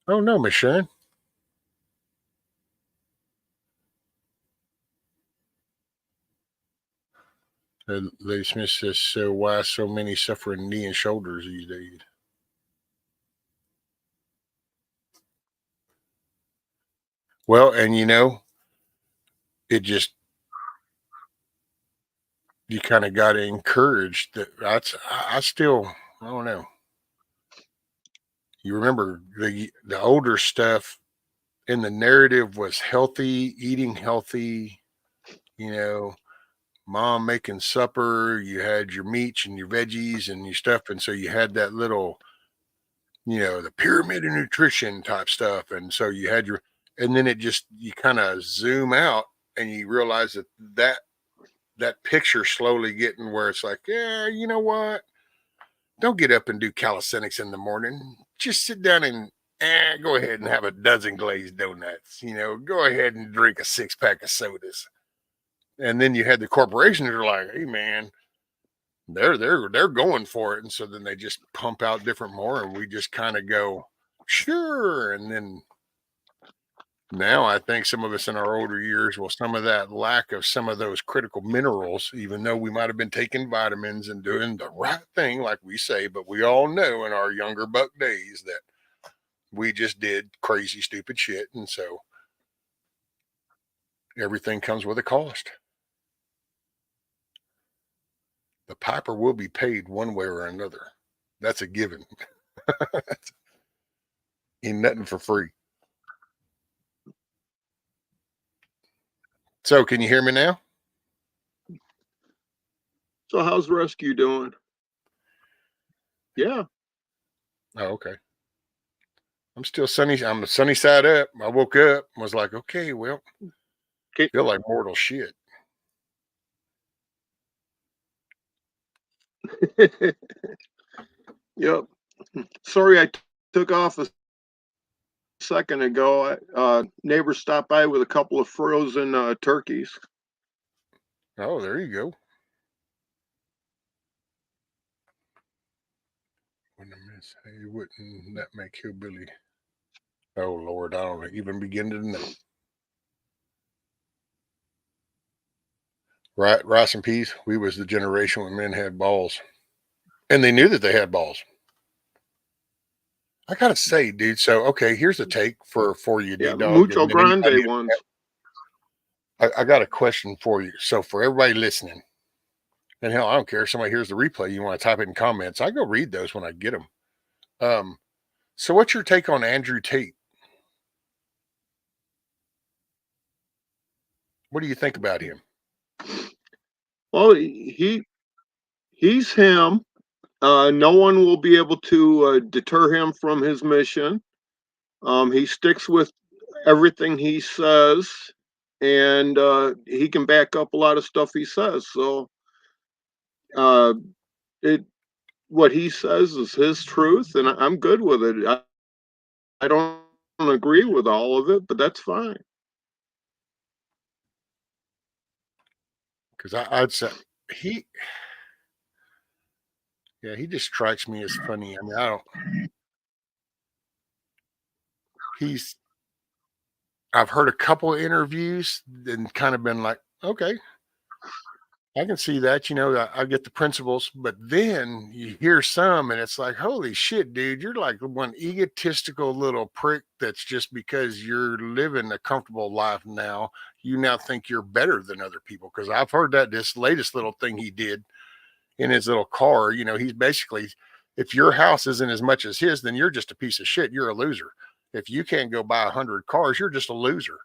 Speaker 1: oh no, Miss Sharon. Lady Smith says, so why so many suffering knee and shoulders these days? Well, and you know, it just you kind of got encouraged that I still I don't know. You remember the older stuff in the narrative was healthy, eating healthy, you know, mom making supper, you had your meats and your veggies and your stuff, and so you had that little, you know, the pyramid of nutrition type stuff, and so you had your, and then it just you kind of zoom out and you realize that picture slowly getting where it's like, yeah, you know what? Don't get up and do calisthenics in the morning. Just sit down and go ahead and have a dozen glazed donuts. You know, go ahead and drink a 6-pack of sodas. And then you had the corporations that are like, hey man, they're going for it. And so then they just pump out different more and we just kind of go, sure. And then Now I think some of us in our older years, well, some of that lack of some of those critical minerals, even though we might have been taking vitamins and doing the right thing, like we say, but we all know in our younger buck days that we just did crazy, stupid shit. And so everything comes with a cost. The piper will be paid one way or another. That's a given. Ain't nothing for free. So can you hear me now?
Speaker 10: So how's rescue doing? Yeah.
Speaker 1: Oh, okay. I'm still sunny. I'm the sunny side up. I woke up and was like, okay, well,
Speaker 10: Okay.
Speaker 1: feel like mortal shit.
Speaker 10: Yep. Sorry I took off a second ago. Neighbor stopped by with a couple of frozen turkeys.
Speaker 1: Oh, there you go. Wouldn't have missed. Hey, wouldn't that make hillbilly? Oh Lord, I don't even begin to know. Right, rice and peas. We was the generation when men had balls, and they knew that they had balls. I gotta say, dude. So okay, here's a take for you,
Speaker 10: Yeah,
Speaker 1: D Dog,
Speaker 10: Mucho
Speaker 1: and anybody.
Speaker 10: Grande ones.
Speaker 1: I got a question for you. So for everybody listening, and hell, I don't care if somebody hears the replay. You want to type it in comments? I go read those when I get them. So what's your take on Andrew Tate? What do you think about him?
Speaker 10: Well, he's him. No one will be able to deter him from his mission. He sticks with everything he says, and he can back up a lot of stuff he says. So, uh, it what he says is his truth, and I'm good with it. I don't agree with all of it, but that's fine.
Speaker 1: Because I'd say he, yeah, he just strikes me as funny. I mean, I don't. He's. I've heard a couple of interviews and kind of been like, okay, I can see that. You know, I get the principles, but then you hear some, and it's like, holy shit, dude, you're like one egotistical little prick. That's just because you're living a comfortable life now, you now think you're better than other people. Because I've heard that this latest little thing he did in his little car, you know, he's basically, if your house isn't as much as his, then you're just a piece of shit. You're a loser. If you can't go buy 100 cars, you're just a loser.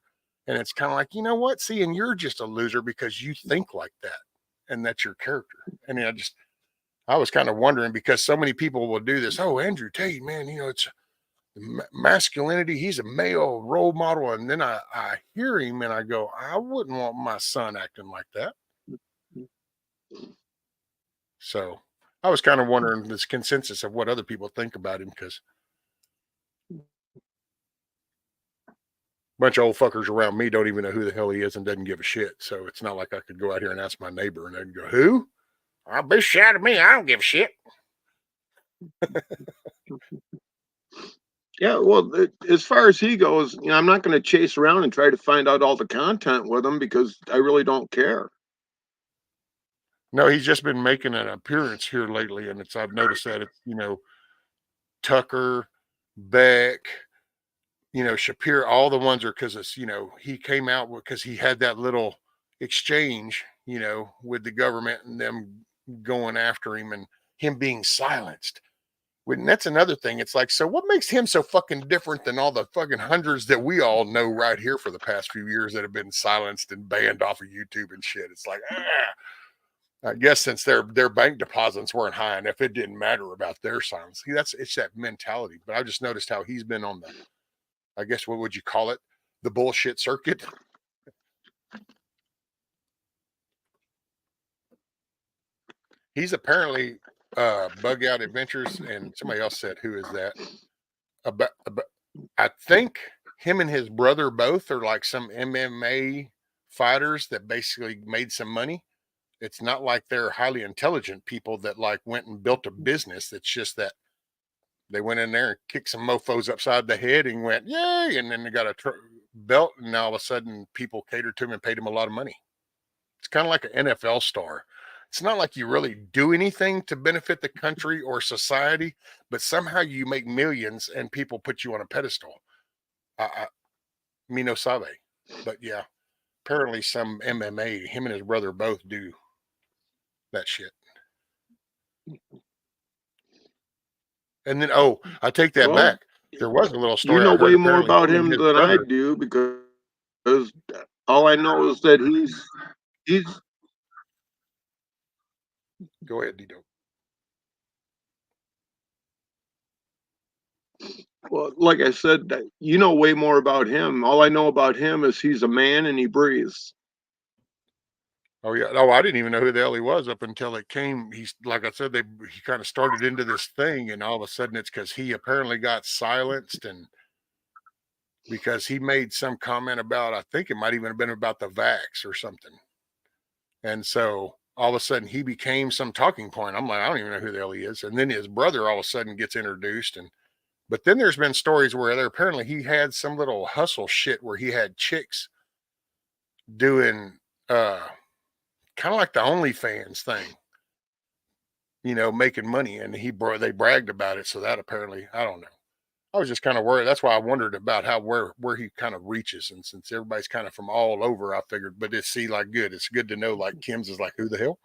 Speaker 1: And it's kind of like, you know what? See, and you're just a loser because you think like that. And that's your character. And I was kind of wondering because so many people will do this. Oh, Andrew Tate, man, you know, it's masculinity. He's a male role model. And then I hear him and I go, I wouldn't want my son acting like that. So I was kind of wondering this consensus of what other people think about him because a bunch of old fuckers around me don't even know who the hell he is and doesn't give a shit. So it's not like I could go out here and ask my neighbor and they'd go, who? I'll be shit at me. I don't give a shit.
Speaker 10: Yeah, well, as far as he goes, you know, I'm not going to chase around and try to find out all the content with him because I really don't care.
Speaker 1: No, he's just been making an appearance here lately, and I've noticed that it's, you know, Tucker, Beck, you know, Shapiro, all the ones are because it's, you know, he came out because he had that little exchange, you know, with the government and them going after him and him being silenced. And that's another thing. It's like, so what makes him so fucking different than all the fucking hundreds that we all know right here for the past few years that have been silenced and banned off of YouTube and shit? It's like, I guess since their bank deposits weren't high enough, it didn't matter about their silence. See, it's that mentality. But I just noticed how he's been on the, I guess what would you call it? The bullshit circuit. He's apparently Bug Out Adventures, and somebody else said, who is that? About I think him and his brother both are like some MMA fighters that basically made some money. It's not like they're highly intelligent people that like went and built a business. It's just that they went in there and kicked some mofos upside the head and went, yay. And then they got a belt, and all of a sudden people catered to him and paid him a lot of money. It's kind of like an NFL star. It's not like you really do anything to benefit the country or society, but somehow you make millions and people put you on a pedestal. Me no sabe. But yeah, apparently some MMA, him and his brother both do that shit. And then, oh, I take that
Speaker 10: Well,
Speaker 1: back. There was a little
Speaker 10: you
Speaker 1: story
Speaker 10: know
Speaker 1: I heard.
Speaker 10: way more
Speaker 1: Apparently,
Speaker 10: about
Speaker 1: him and
Speaker 10: him
Speaker 1: his
Speaker 10: than I
Speaker 1: brother.
Speaker 10: do because all I know is that he's
Speaker 1: Go ahead, Dito.
Speaker 10: well, like I said, you know way more about him. All I know about him is he's a man and he breathes.
Speaker 1: Oh yeah. Oh, I didn't even know who the hell he was up until it came. He's like I said, he kind of started into this thing, and all of a sudden it's because he apparently got silenced, and because he made some comment about, I think it might even have been about the vax or something. And so all of a sudden he became some talking point. I'm like, I don't even know who the hell he is. And then his brother all of a sudden gets introduced, and but then there's been stories where there apparently he had some little hustle shit where he had chicks doing kind of like the OnlyFans thing, making money, and they bragged about it. So that apparently, I don't know. I was just kind of worried. That's why I wondered about where he kind of reaches, and since everybody's kind of from all over, I figured. But it's like good. It's good to know. Like Kim's is like, who the hell?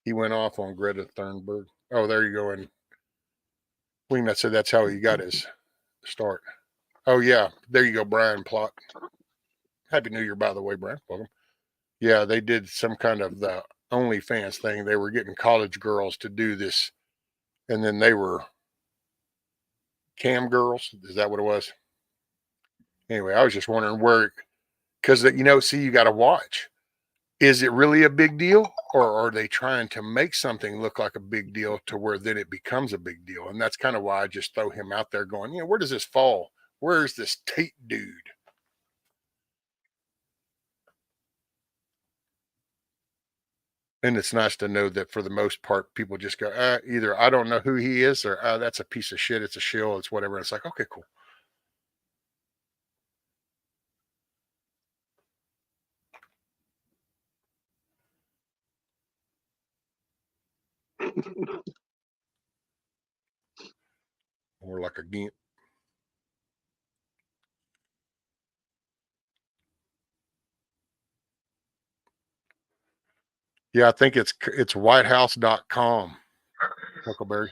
Speaker 1: He went off on Greta Thunberg. Oh, there you go. And Wing said that's how he got his start. Oh yeah, there you go, Brian Plot. Happy New Year, by the way, Brian. Welcome. Yeah, they did some kind of the OnlyFans thing. They were getting college girls to do this, and then they were cam girls. Is that what it was? Anyway, I was just wondering because see, you got to watch. Is it really a big deal, or are they trying to make something look like a big deal to where then it becomes a big deal? And that's kind of why I just throw him out there going, where does this fall? Where's this Tate dude? And it's nice to know that for the most part, people just go, either I don't know who he is, or that's a piece of shit. It's a shill. It's whatever. And it's like, okay, cool. More like a gimp. Yeah, I think it's whitehouse.com, Huckleberry.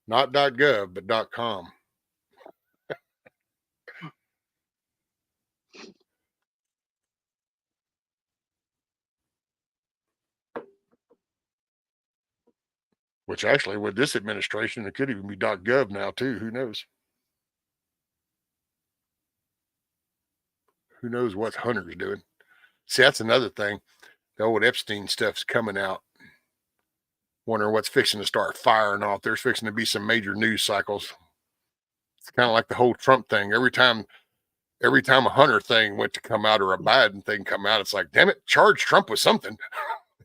Speaker 1: Not .gov, but .com. Which actually, with this administration, it could even be .gov now too. Who knows? Who knows what Hunter's doing? See, that's another thing. The old Epstein stuff's coming out. Wondering what's fixing to start firing off. There's fixing to be some major news cycles. It's kind of like the whole Trump thing. Every time a Hunter thing went to come out or a Biden thing come out, it's like, damn it, charge Trump with something.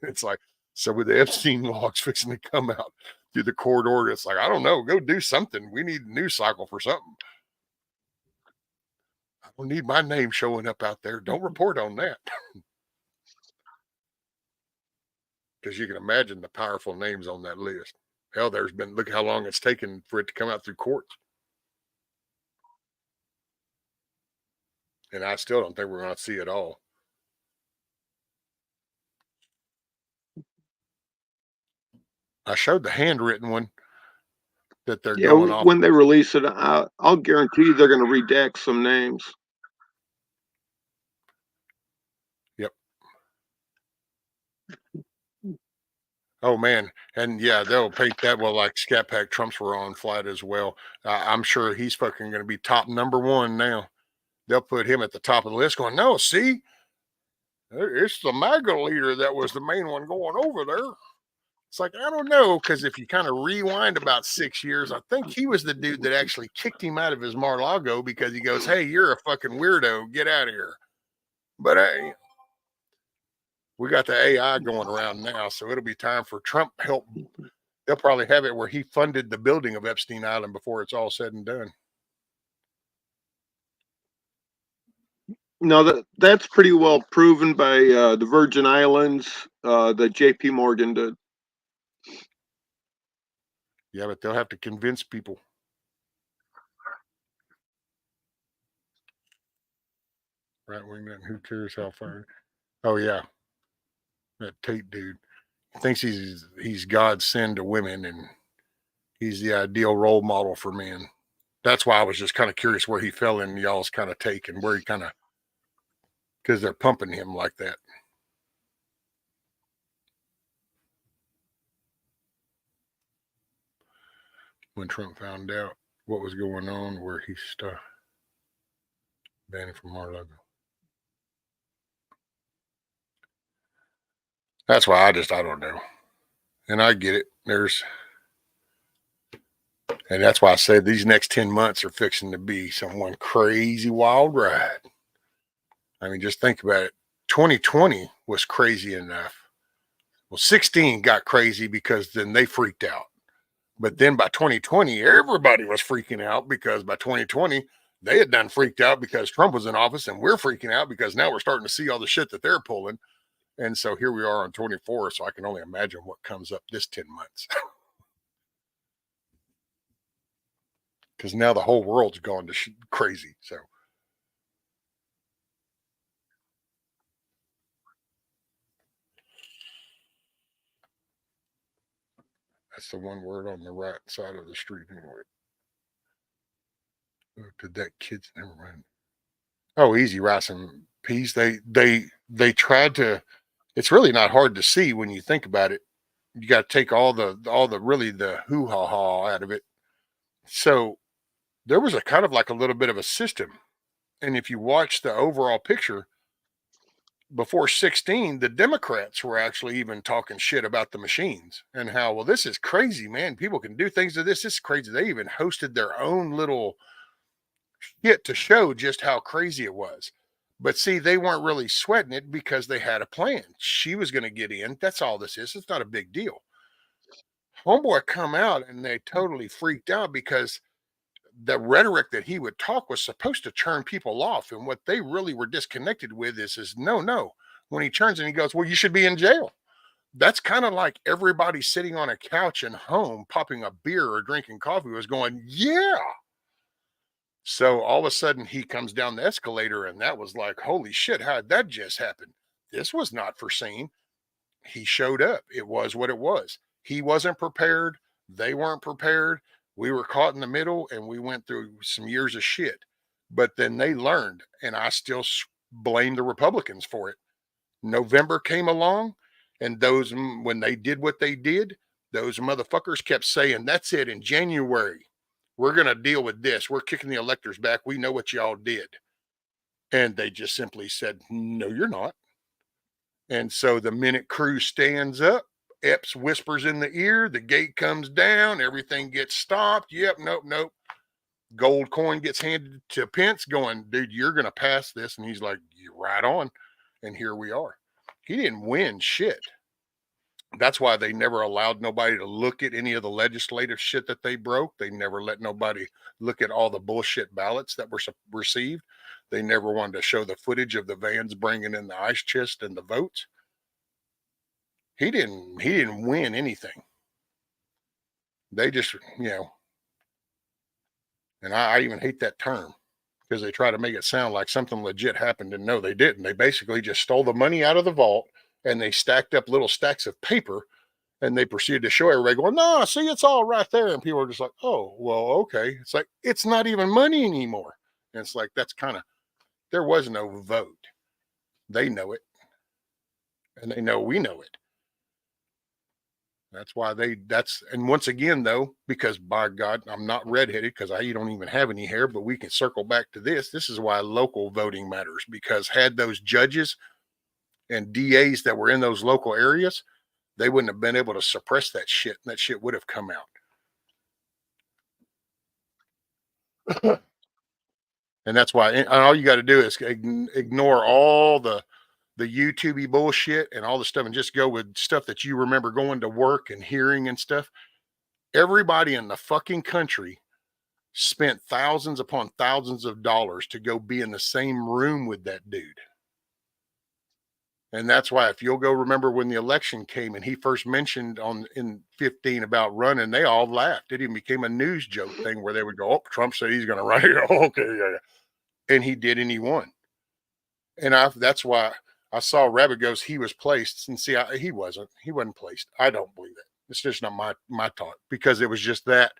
Speaker 1: It's like, so with the Epstein logs fixing to come out through the court order, it's like, I don't know, go do something. We need a news cycle for something. I don't need my name showing up out there. Don't report on that. Because you can imagine the powerful names on that list. Hell, look how long it's taken for it to come out through courts. And I still don't think we're going to see it all. I showed the handwritten one that they're going off.
Speaker 10: When they release it, I'll guarantee they're going to redact some names.
Speaker 1: Yep. Oh man, and yeah, they'll paint that like Scat Pack Trumps were on flight as well. I'm sure he's fucking going to be top number one now. They'll put him at the top of the list. Going, no, see, it's the MAGA leader that was the main one going over there. It's like, I don't know, because if you kind of rewind about 6 years, I think he was the dude that actually kicked him out of his Mar-a-Lago because he goes, hey, you're a fucking weirdo. Get out of here. But hey, we got the AI going around now, so it'll be time for Trump help They'll probably have it where he funded the building of Epstein Island before it's all said and done.
Speaker 10: No, that's pretty well proven by the Virgin Islands that J.P. Morgan did.
Speaker 1: Yeah, but they'll have to convince people. Right wing that, who cares how far? Oh yeah, that Tate dude thinks he's God's send to women, and he's the ideal role model for men. That's why I was just kind of curious where he fell in y'all's kind of take, and where he kind of, because they're pumping him like that. When Trump found out what was going on, where he started banning from Mar-a-Lago. That's why I don't know. And I get it. And that's why I said these next 10 months are fixing to be some one crazy wild ride. I mean, just think about it. 2020 was crazy enough. Well, 16 got crazy because then they freaked out. But then by 2020, everybody was freaking out because by 2020, they had done freaked out because Trump was in office, and we're freaking out because now we're starting to see all the shit that they're pulling. And so here we are on 24. So I can only imagine what comes up this 10 months. Because now the whole world's gone to crazy. So that's the one word on the right side of the street anyway. Did that kid's never mind. Oh, easy rice and peas. They tried to. It's really not hard to see when you think about it. You got to take all the really the hoo ha ha out of it. So there was a kind of like a little bit of a system, and if you watch the overall picture, before 16, the Democrats were actually even talking shit about the machines and how, well, this is crazy, man. People can do things to this. This is crazy. They even hosted their own little shit to show just how crazy it was. But see, they weren't really sweating it because they had a plan. She was going to get in. That's all this is. It's not a big deal. Homeboy come out and they totally freaked out because the rhetoric that he would talk was supposed to turn people off. And what they really were disconnected with is no. When he turns and he goes, well, you should be in jail. That's kind of like everybody sitting on a couch and home, popping a beer or drinking coffee was going, yeah. So all of a sudden he comes down the escalator and that was like, holy shit, how did that just happen? This was not foreseen. He showed up. It was what it was. He wasn't prepared. They weren't prepared. We were caught in the middle and we went through some years of shit. But then they learned, and I still blame the Republicans for it. November came along, and when they did what they did, those motherfuckers kept saying, that's it, in January, we're going to deal with this. We're kicking the electors back. We know what y'all did. And they just simply said, no, you're not. And so the minute Cruz stands up, Epps whispers in the ear, the gate comes down, everything gets stopped. Yep, nope. Gold coin gets handed to Pence going, dude, you're going to pass this. And he's like, you're right on. And here we are. He didn't win shit. That's why they never allowed nobody to look at any of the legislative shit that they broke. They never let nobody look at all the bullshit ballots that were received. They never wanted to show the footage of the vans bringing in the ice chest and the votes. He didn't win anything. They just, and I even hate that term because they try to make it sound like something legit happened, and no, they didn't. They basically just stole the money out of the vault and they stacked up little stacks of paper and they proceeded to show everybody going, no, see, it's all right there. And people are just like, oh, well, okay. It's like, it's not even money anymore. And it's like, that's kind of, there was no vote. They know it. And they know we know it. That's why and once again, though, because by God, I'm not redheaded because I don't even have any hair, but we can circle back to this. This is why local voting matters, because had those judges and DAs that were in those local areas, they wouldn't have been able to suppress that shit, and that shit would have come out. And that's why all you got to do is ignore all the YouTubey bullshit and all the stuff and just go with stuff that you remember going to work and hearing and stuff. Everybody in the fucking country spent thousands upon thousands of dollars to go be in the same room with that dude. And that's why, if you'll go remember when the election came and he first mentioned in 15 about running, they all laughed. It even became a news joke thing where they would go, "Oh, Trump said he's going to run." Oh, okay, yeah. And he did, and he won. And that's why I saw Rabbit goes, he was placed. And see, he wasn't placed. I don't believe it. It's just not my thought, because it was just that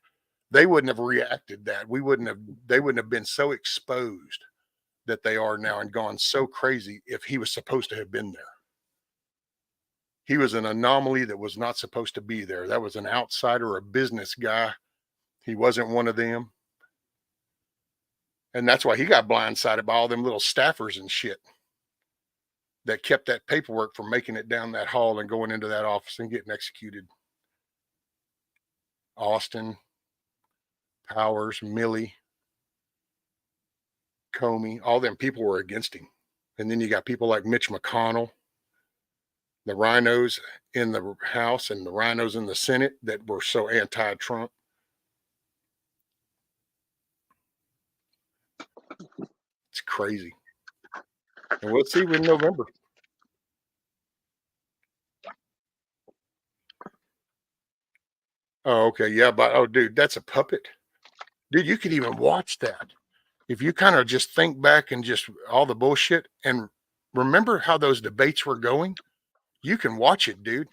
Speaker 1: they wouldn't have reacted that. They wouldn't have been so exposed that they are now and gone so crazy if he was supposed to have been there. He was an anomaly that was not supposed to be there. That was an outsider, a business guy. He wasn't one of them. And that's why he got blindsided by all them little staffers and shit that kept that paperwork from making it down that hall and going into that office and getting executed. Austin, Powers, Milley, Comey, all them people were against him. And then you got people like Mitch McConnell, the rhinos in the House and the rhinos in the Senate that were so anti-Trump. It's crazy. And we'll see in November. Oh, okay. Yeah, but dude, that's a puppet. Dude, you could even watch that. If you kind of just think back and just all the bullshit and remember how those debates were going, you can watch it, dude.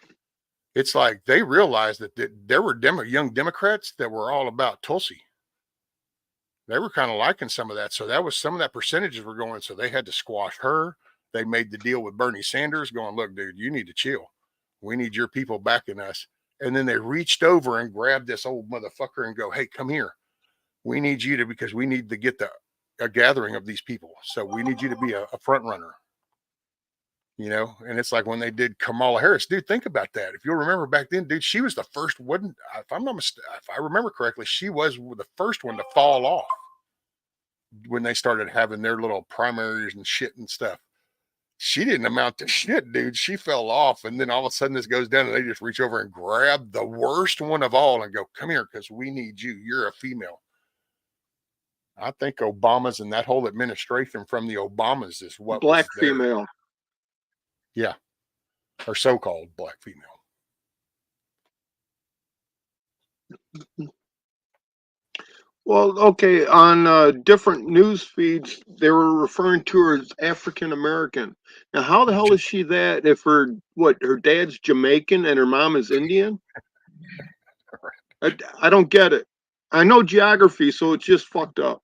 Speaker 1: It's like they realized that there were young Democrats that were all about Tulsi. They were kind of liking some of that. So that was some of that percentages were going. So they had to squash her. They made the deal with Bernie Sanders going, look, dude, you need to chill. We need your people backing us. And then they reached over and grabbed this old motherfucker and go, hey, come here. We need you to, because we need to get a gathering of these people. So we need you to be a front runner. You know, and it's like when they did Kamala Harris, dude, think about that. If you'll remember back then, dude, she was the first one. If I'm not mistaken, if I remember correctly, she was the first one to fall off when they started having their little primaries and shit and stuff. She didn't amount to shit, dude. She fell off. And then all of a sudden this goes down and they just reach over and grab the worst one of all and go, come here, because we need you. You're a female. I think Obama's and that whole administration from the Obamas is what
Speaker 10: black
Speaker 1: was there.
Speaker 10: female.
Speaker 1: Yeah. Or so-called black female.
Speaker 10: Well, okay, on different news feeds, they were referring to her as African American. Now, how the hell is she that if her dad's Jamaican and her mom is Indian? I don't get it. I know geography, so it's just fucked up.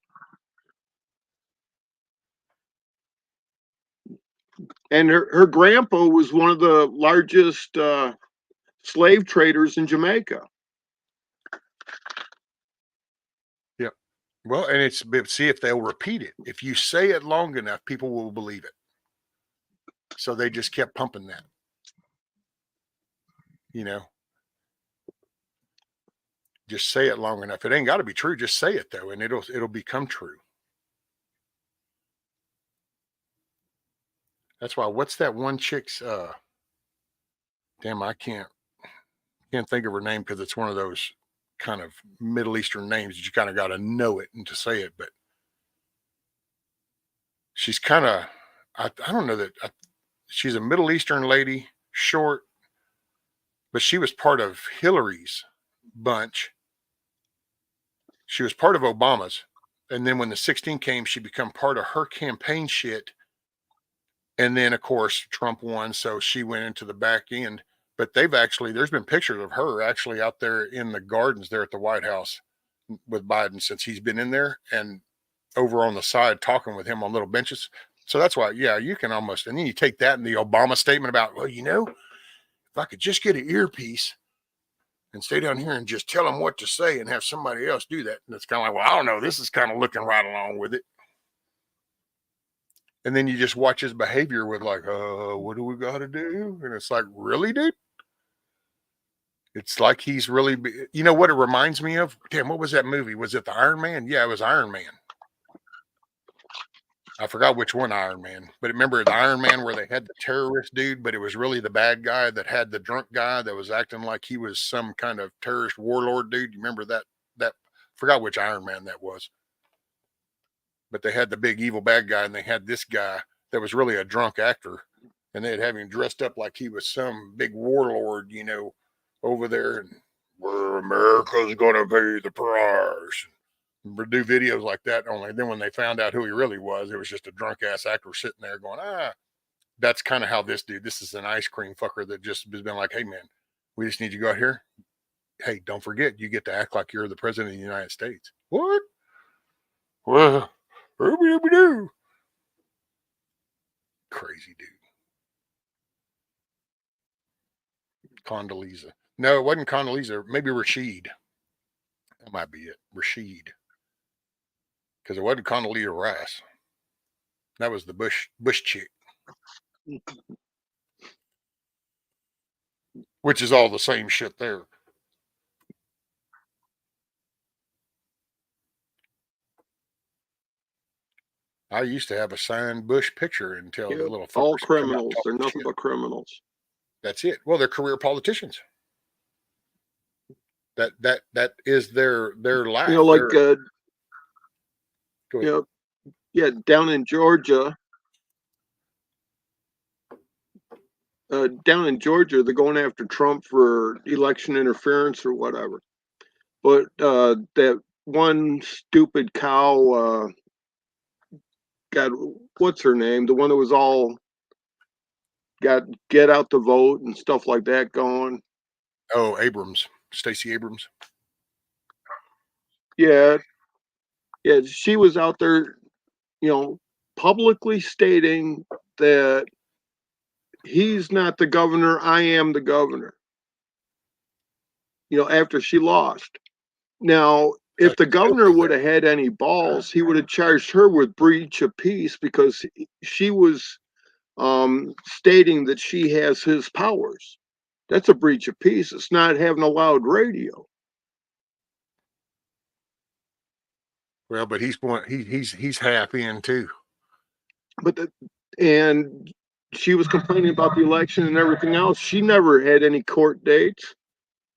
Speaker 10: And her grandpa was one of the largest slave traders in Jamaica.
Speaker 1: Yep. Well, and see if they'll repeat it. If you say it long enough, people will believe it. So they just kept pumping that. You know, just say it long enough. It ain't got to be true. Just say it though, and it'll become true. That's why. What's that one chick's? Damn, I can't think of her name because it's one of those kind of Middle Eastern names that you kind of got to know it and to say it. But she's kind of, I don't know that she's a Middle Eastern lady, short, but she was part of Hillary's bunch. She was part of Obama's. And then when the 16 came, she became part of her campaign shit. And then, of course, Trump won. So she went into the back end. But there's been pictures of her actually out there in the gardens there at the White House with Biden since he's been in there and over on the side talking with him on little benches. So that's why, yeah, you can almost, and then you take that and the Obama statement about, well, you know, if I could just get an earpiece and stay down here and just tell them what to say and have somebody else do that. And it's kind of like, well, I don't know. This is kind of looking right along with it. And then you just watch his behavior with like, what do we got to do? And it's like, really, dude? It's like he's really, you know what it reminds me of? Damn, what was that movie? Was it the Iron Man? Yeah, it was Iron Man. I forgot which one Iron Man, but remember the Iron Man where they had the terrorist dude, but it was really the bad guy that had the drunk guy that was acting like he was some kind of terrorist warlord dude. You remember that? That forgot which Iron Man that was, but they had the big evil bad guy, and they had this guy that was really a drunk actor, and they'd have him dressed up like he was some big warlord, you know, over there, and where America's gonna pay the price. Do videos like that. Only then when they found out who he really was, it was just a drunk ass actor sitting there going, that's kind of how this dude, this is an ice cream fucker that just has been like, hey man, we just need you to go out here. Hey, don't forget, you get to act like you're the president of the United States. What? Well, do crazy dude. Condoleezza. No, it wasn't Condoleezza. Maybe Rashid. That might be it. Rashid. Because it wasn't Condoleezza Rice. That was the Bush chick. Which is all the same shit there. I used to have a signed Bush picture until the little fuckers
Speaker 10: all
Speaker 1: come out
Speaker 10: criminals. They're
Speaker 1: talking
Speaker 10: nothing
Speaker 1: shit.
Speaker 10: but criminals.
Speaker 1: That's it. Well, they're career politicians. That is their life.
Speaker 10: You know, like
Speaker 1: Go ahead.
Speaker 10: yeah, down in Georgia. Down in Georgia, they're going after Trump for election interference or whatever. But that one stupid cow, God, what's her name? The one that was all got get out the vote and stuff like that going.
Speaker 1: Oh, Abrams, Stacey Abrams.
Speaker 10: Yeah, yeah, she was out there, you know, publicly stating that he's not the governor, I am the governor. You know, after she lost. Now, if the governor would have had any balls, he would have charged her with breach of peace because she was stating that she has his powers. That's a breach of peace. It's not having a loud radio.
Speaker 1: Well, but he's half in too.
Speaker 10: But and she was complaining about the election and everything else. She never had any court dates.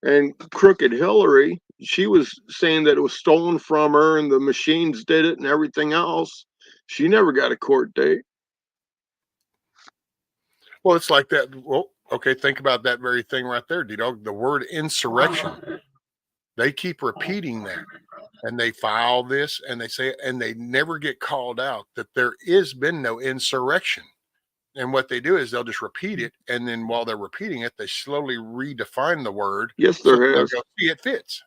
Speaker 10: And Crooked Hillary, she was saying that it was stolen from her and the machines did it and everything else. She never got a court date.
Speaker 1: Well, it's like that. Well, okay, think about that very thing right there, D-Dog. The word insurrection. They keep repeating that. And they file this and they say, and they never get called out that there is been no insurrection. And what they do is they'll just repeat it. And then while they're repeating it, they slowly redefine the word.
Speaker 10: Yes,
Speaker 1: so
Speaker 10: there
Speaker 1: they'll
Speaker 10: has.
Speaker 1: go, see, it fits.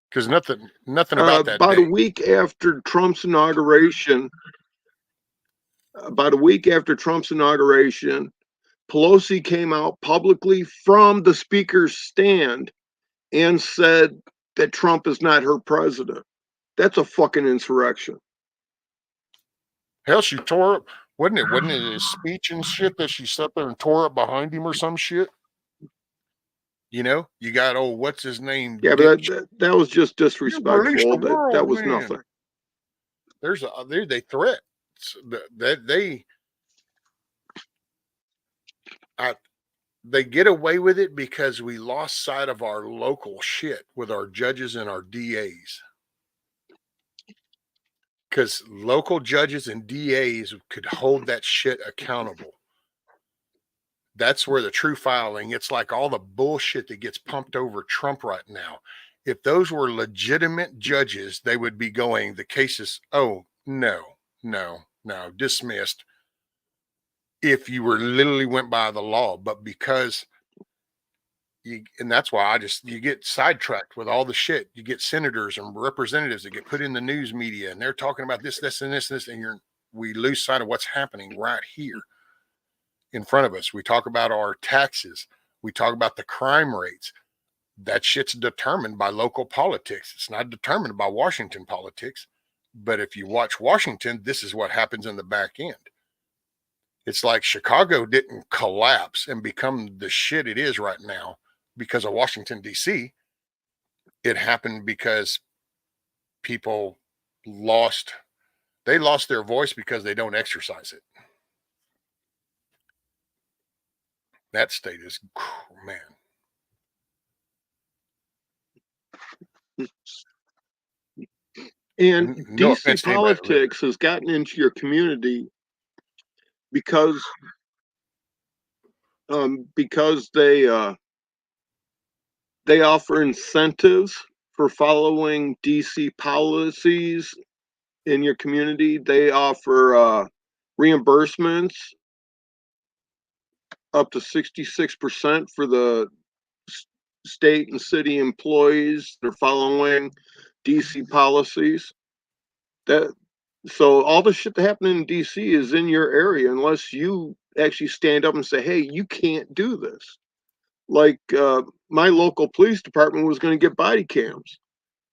Speaker 1: Because nothing about that.
Speaker 10: About a week after Trump's inauguration, Pelosi came out publicly from the speaker's stand and said that Trump is not her president. That's a fucking insurrection.
Speaker 1: Hell, she tore up. Wasn't it his speech and shit that she sat there and tore up behind him or some shit? You know, you got what's his name?
Speaker 10: Yeah, but that was just disrespectful. That was
Speaker 1: man.
Speaker 10: nothing.
Speaker 1: There's they threat that they get away with it because we lost sight of our local shit with our judges and our DAs. Because local judges and DAs could hold that shit accountable. That's where the true filing, it's like all the bullshit that gets pumped over Trump right now. If those were legitimate judges, they would be going, the case is, no, dismissed. If you were literally went by the law, but because and that's why you get sidetracked with all the shit. You get senators and representatives that get put in the news media and they're talking about this, and this, and we lose sight of what's happening right here in front of us. We talk about our taxes. We talk about the crime rates. That shit's determined by local politics. It's not determined by Washington politics. But if you watch Washington, this is what happens in the back end. It's like Chicago didn't collapse and become the shit it is right now because of Washington, D.C. it happened because people lost their voice because they don't exercise it. That state is, man.
Speaker 10: And
Speaker 1: No
Speaker 10: DC
Speaker 1: offense to anybody that lives
Speaker 10: politics has gotten into your community because they offer incentives for following DC policies in your community. They offer reimbursements up to 66% for the state and city employees that are following DC policies. That so all the shit that happened in DC is in your area unless you actually stand up and say, "Hey, you can't do this." Like my local police department was going to get body cams,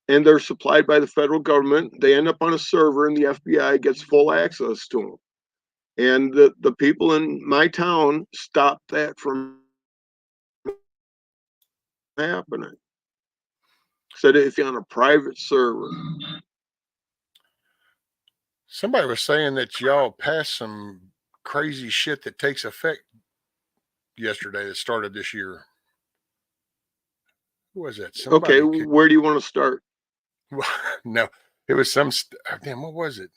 Speaker 10: and they're supplied by the federal government. They end up on a server, and the FBI gets full access to them. And the people in my town stopped that from happening. Said if you're on a private server.
Speaker 1: Somebody was saying that y'all passed some crazy shit that takes effect yesterday that started this year. Who was that?
Speaker 10: Okay,
Speaker 1: Somebody could.
Speaker 10: where do you want to start?
Speaker 1: No, it was some. Damn, what was it?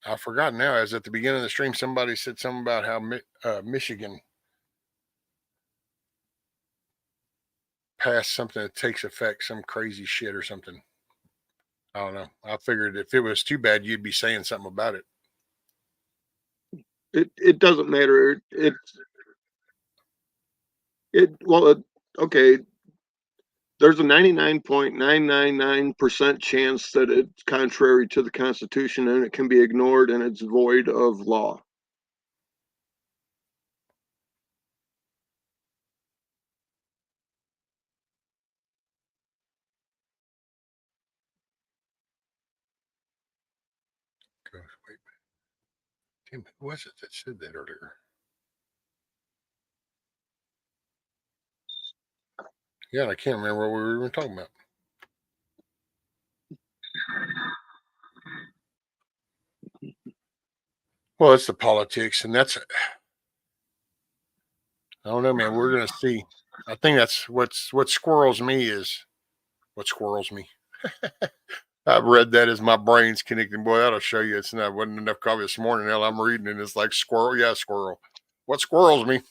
Speaker 1: I forgot now. As at the beginning of the stream, somebody said something about how Michigan passed something that takes effect, some crazy shit or something. I don't know. I figured if it was too bad, you'd be saying something about it.
Speaker 10: It doesn't matter. Okay. There's a 99.999% chance that it's contrary to the Constitution and it can be ignored and it's void of law.
Speaker 1: Gosh, wait. Damn, who was it that said that earlier? Yeah, I can't remember what we were even talking about. Well, it's the politics, and that's, I don't know, man. We're gonna see. I think that's what squirrels me is what squirrels me. I've read that as my brain's connecting. Boy, that'll show you it's not wasn't enough coffee this morning. Hell, I'm reading and it's like squirrel. Yeah, squirrel. What squirrels me?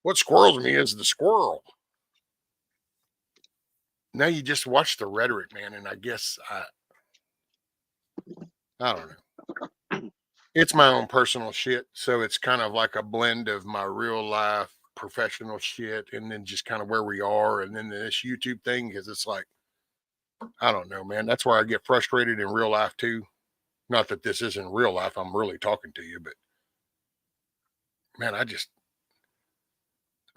Speaker 1: What squirrels me is the squirrel. Now you just watch the rhetoric, man, and I guess I don't know. It's my own personal shit, so it's kind of like a blend of my real life professional shit and then just kind of where we are and then this YouTube thing because it's like I don't know, man. That's where I get frustrated in real life too. Not that this isn't real life. I'm really talking to you, but man,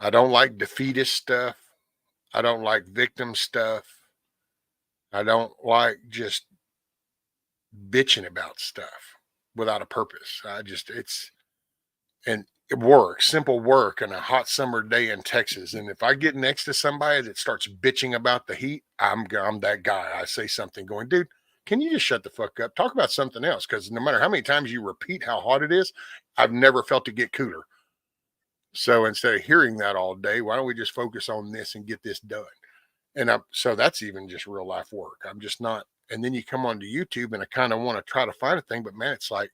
Speaker 1: I don't like defeatist stuff. I don't like victim stuff. I don't like just bitching about stuff without a purpose. It's and work, simple work on a hot summer day in Texas. And if I get next to somebody that starts bitching about the heat, I'm that guy. I say something going, dude, can you just shut the fuck up? Talk about something else. Because no matter how many times you repeat how hot it is, I've never felt it get cooler. So instead of hearing that all day, why don't we just focus on this and get this done? And so that's even just real life work. I'm just not. And then you come onto YouTube and I kind of want to try to find a thing, but man, it's like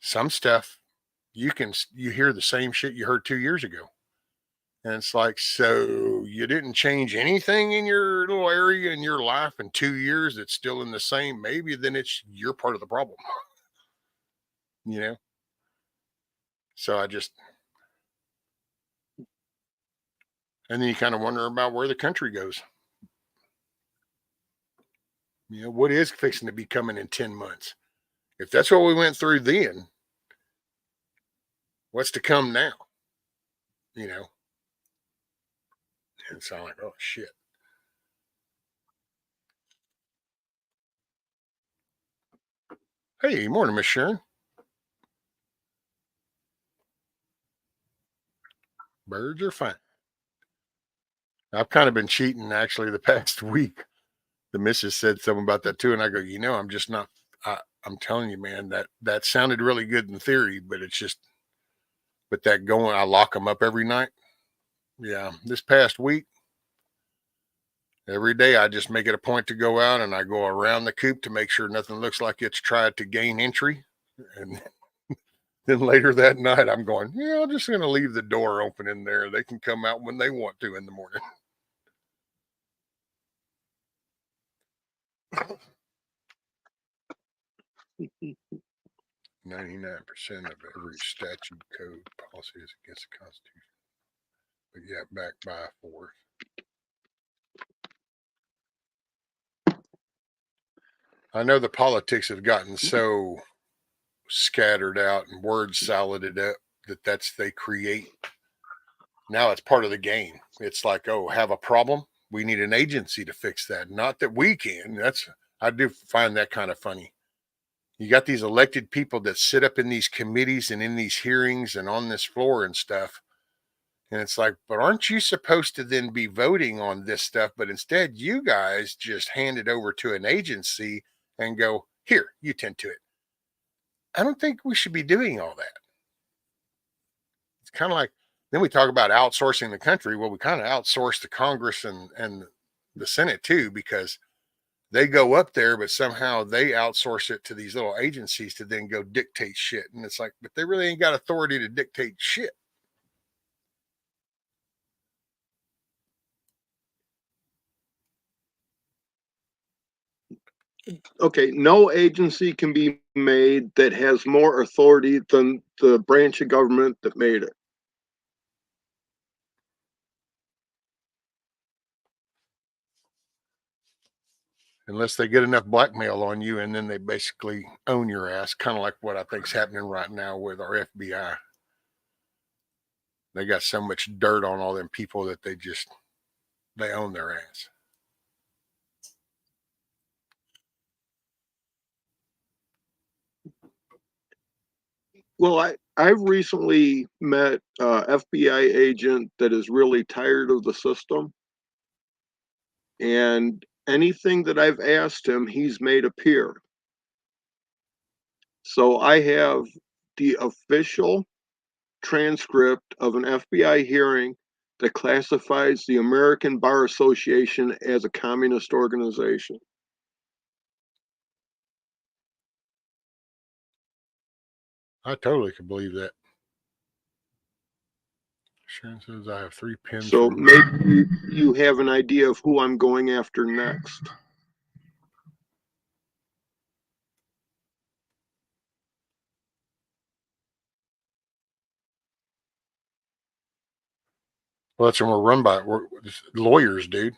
Speaker 1: some stuff you hear the same shit you heard 2 years ago. And it's like, so you didn't change anything in your little area in your life in 2 years. It's still in the same. Maybe then you're part of the problem, you know? So and then you kind of wonder about where the country goes. What is fixing to be coming in 10 months? If that's what we went through then, what's to come now? You know? And so I'm like, oh shit. Hey, morning, Miss Sharon. Birds are fine. I've kind of been cheating actually the past week. The missus said something about that too, and I go, I'm just not. I'm telling you, man, that sounded really good in theory, but it's just, but that going, I lock them up every night. Yeah, this past week, every day I just make it a point to go out and I go around the coop to make sure nothing looks like it's tried to gain entry. And then later that night, I'm going, I'm just going to leave the door open in there. They can come out when they want to in the morning. 99% of every statute, code, policy is against the Constitution. But yeah, backed by a fourth. I know the politics have gotten so scattered out and word saladed up that they create. Now it's part of the game. It's like, oh, have a problem? We need an agency to fix that. Not that we can. I do find that kind of funny. You got these elected people that sit up in these committees and in these hearings and on this floor and stuff. And it's like, but aren't you supposed to then be voting on this stuff? But instead, you guys just hand it over to an agency and go, here, you tend to it. I don't think we should be doing all that. It's kind of like, then we talk about outsourcing the country. Well, we kind of outsource the Congress and the Senate too, because they go up there, but somehow they outsource it to these little agencies to then go dictate shit. And it's like, but they really ain't got authority to dictate shit.
Speaker 10: Okay, no agency can be made that has more authority than the branch of government that made it.
Speaker 1: Unless they get enough blackmail on you and then they basically own your ass, kind of like what I think's happening right now with our FBI. They got so much dirt on all them people that they own their ass.
Speaker 10: Well, I've recently met a FBI agent that is really tired of the system. And anything that I've asked him, he's made appear. So I have the official transcript of an FBI hearing that classifies the American Bar Association as a communist organization.
Speaker 1: I totally could believe that. Sharon says I have 3 pins.
Speaker 10: So maybe you have an idea of who I'm going after next.
Speaker 1: Well, that's when we're run by we're lawyers, dude.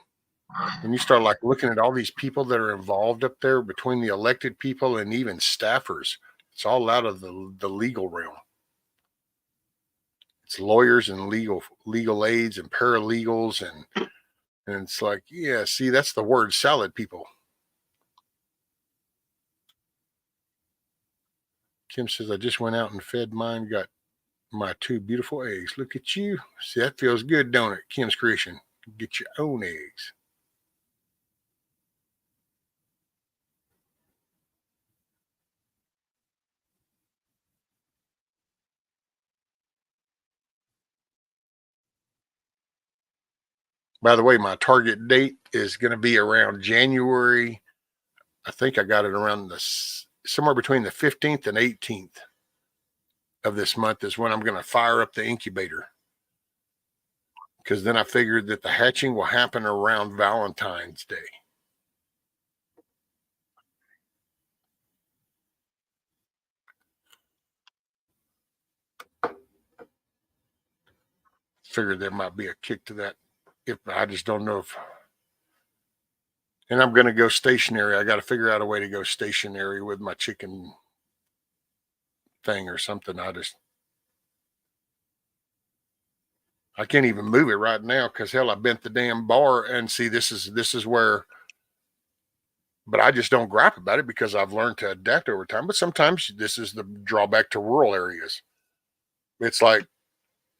Speaker 1: When you start like looking at all these people that are involved up there between the elected people and even staffers, it's all out of the legal realm. It's lawyers and legal aides and paralegals and it's like, yeah, see, that's the word salad people. Kim says, I just went out and fed mine, got my 2 beautiful eggs. Look at you. See, that feels good, don't it? Kim's creation. Get your own eggs. By the way, my target date is going to be around January. I think I got it around somewhere between the 15th and 18th of this month is when I'm going to fire up the incubator. Because then I figured that the hatching will happen around Valentine's Day. Figured there might be a kick to that. If I just don't know if, and I'm going to go stationary. I got to figure out a way to go stationary with my chicken thing or something. I can't even move it right now because hell, I bent the damn bar and see this is where, but I just don't gripe about it because I've learned to adapt over time. But sometimes this is the drawback to rural areas. It's like,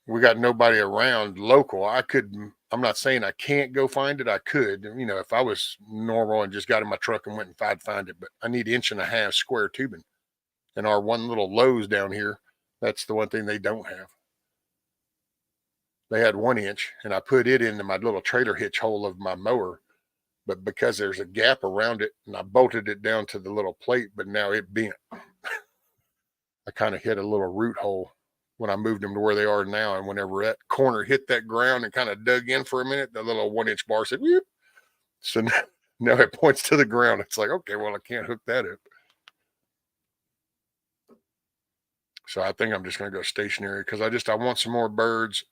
Speaker 1: we got nobody around local. I'm not saying I can't go find it. I could, if I was normal and just got in my truck and went and I'd find it, but I need 1.5 inch square tubing. And our one little Lowe's down here, that's the one thing they don't have. They had 1 inch, and I put it into my little trailer hitch hole of my mower, but because there's a gap around it, and I bolted it down to the little plate, but now it bent. I kind of hit a little root hole when I moved them to where they are now. And whenever that corner hit that ground and kind of dug in for a minute, the little 1 inch bar said, whoop. So now it points to the ground. It's like, okay, well, I can't hook that up. So I think I'm just going to go stationary because I want some more birds.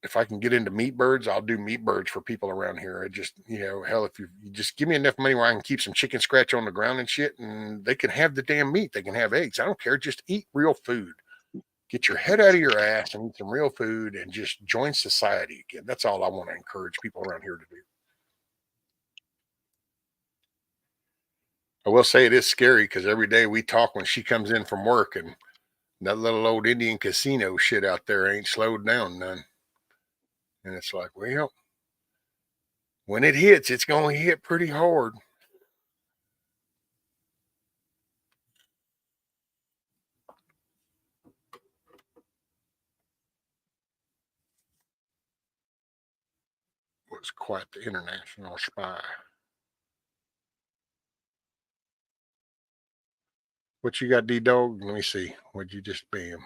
Speaker 1: If I can get into meat birds, I'll do meat birds for people around here. I just, hell, if you just give me enough money where I can keep some chicken scratch on the ground and shit, and they can have the damn meat. They can have eggs. I don't care. Just eat real food. Get your head out of your ass and eat some real food and just join society again. That's all I want to encourage people around here to do. I will say it is scary because every day we talk when she comes in from work, and that little old Indian casino shit out there ain't slowed down none. And it's like, well, when it hits, it's going to hit pretty hard. Was quite the international spy. What you got, D-Dog? Let me see. What'd you just bam?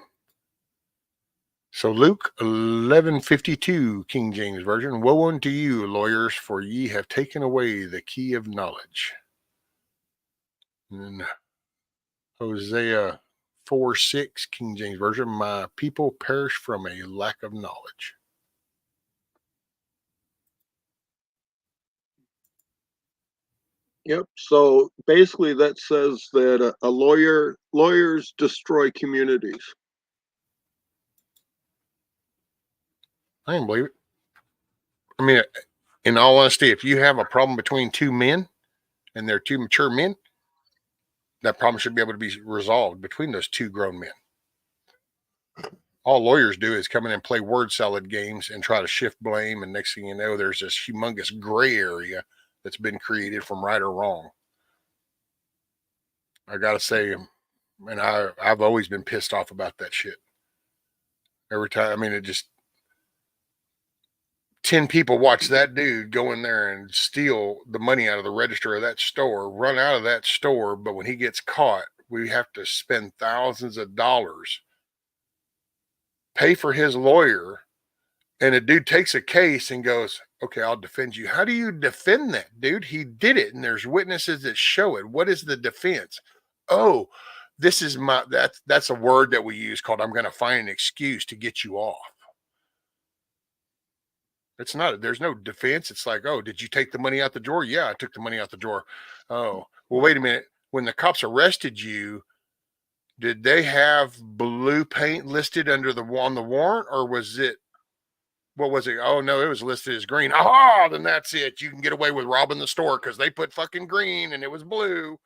Speaker 1: So Luke 11:52, King James Version. Woe unto you, lawyers, for ye have taken away the key of knowledge. And Hosea 4:6, King James Version. My people perish from a lack of knowledge.
Speaker 10: Yep. So basically, that says that lawyers destroy communities.
Speaker 1: I can believe it. I mean, in all honesty, if you have a problem between two men and they're two mature men, that problem should be able to be resolved between those two grown men. All lawyers do is come in and play word salad games and try to shift blame. And next thing you know, there's this humongous gray area that's been created from right or wrong. I got to say, and I've always been pissed off about that shit. Every time, I mean, it just 10 people watch that dude go in there and steal the money out of the register of that store, run out of that store. But when he gets caught, we have to spend thousands of dollars, pay for his lawyer. And a dude takes a case and goes, okay, I'll defend you. How do you defend that, dude? He did it. And there's witnesses that show it. What is the defense? Oh, this is that's a word that we use called, I'm going to find an excuse to get you off. It's not, there's no defense. It's like, oh, did you take the money out the drawer? Yeah, I took the money out the drawer. Oh, well, wait a minute. When the cops arrested you, did they have blue paint listed on the warrant, or was it, what was it? Oh, no, it was listed as green. Aha, then that's it. You can get away with robbing the store because they put fucking green and it was blue.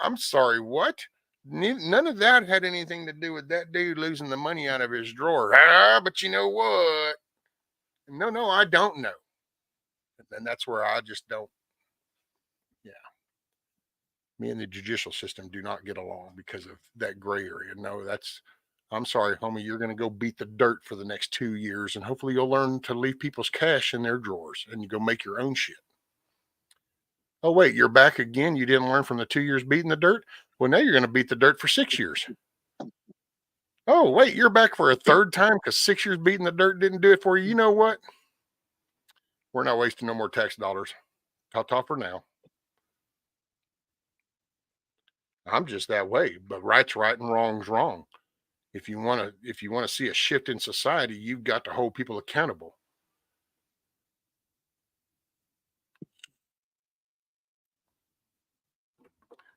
Speaker 1: I'm sorry, what? None of that had anything to do with that dude losing the money out of his drawer. But you know what? No, I don't know. And that's where I just don't. Yeah. Me and the judicial system do not get along because of that gray area. No, I'm sorry, homie, you're going to go beat the dirt for the next 2 years, and hopefully you'll learn to leave people's cash in their drawers and you go make your own shit. Oh, wait, you're back again? You didn't learn from the 2 years beating the dirt? Well, now you're going to beat the dirt for 6 years. Oh, wait, you're back for a third time because 6 years beating the dirt didn't do it for you. You know what? We're not wasting no more tax dollars. Ta-ta for now. I'm just that way, but right's right and wrong's wrong. If you want to see a shift in society, you've got to hold people accountable.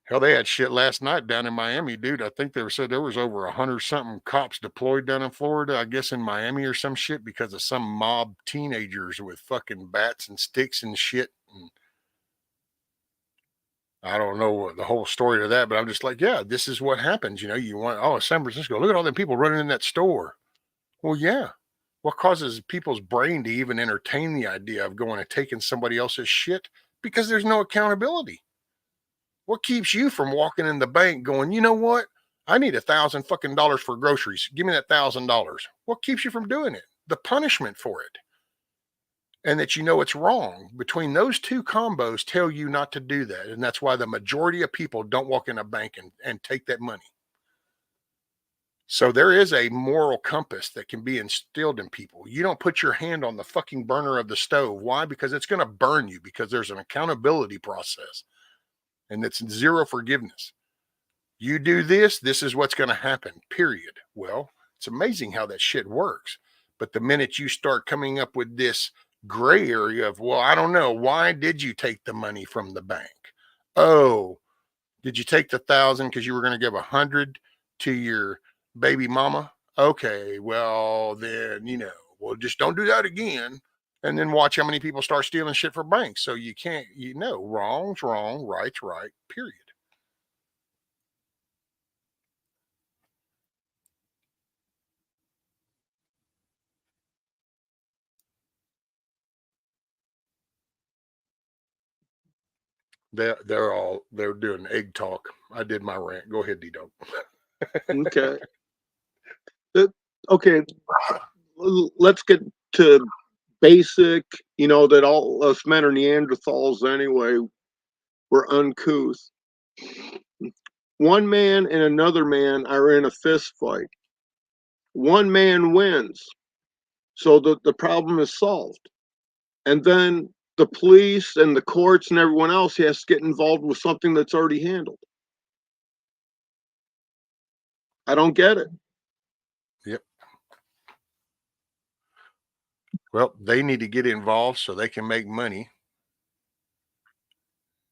Speaker 1: Hell, they had shit last night down in Miami, dude. I think they said there was over 100-something cops deployed down in Florida, I guess in Miami or some shit, because of some mob teenagers with fucking bats and sticks and shit. And I don't know the whole story to that, but I'm just like, yeah, this is what happens. You want, oh, San Francisco, look at all them people running in that store. Well, yeah. What causes people's brain to even entertain the idea of going and taking somebody else's shit? Because there's no accountability. What keeps you from walking in the bank going, you know what? I need $1,000 for groceries. Give me that $1,000. What keeps you from doing it? The punishment for it. And that it's wrong. Between those two combos tell you not to do that. And that's why the majority of people don't walk in a bank and take that money. So there is a moral compass that can be instilled in people. You don't put your hand on the fucking burner of the stove. Why? Because it's going to burn you, because there's an accountability process and it's zero forgiveness. You do this, this is what's going to happen, period. Well, it's amazing how that shit works. But the minute you start coming up with this gray area of, well, I don't know, why did you take the money from the bank? Oh, did you take the 1,000 because you were going to give 100 to your baby mama? Okay, well then, well, just don't do that again. And then watch how many people start stealing shit for banks. So you can't, wrong's wrong, right's right, period. They're doing egg talk. I did my rant. Go ahead, D-Dog.
Speaker 10: Okay. Okay. Let's get to basic, that all us men are Neanderthals anyway. We're uncouth. One man and another man are in a fist fight. One man wins. So the problem is solved. And then the police and the courts and everyone else has to get involved with something that's already handled. I don't get it.
Speaker 1: Yep. Well, they need to get involved so they can make money.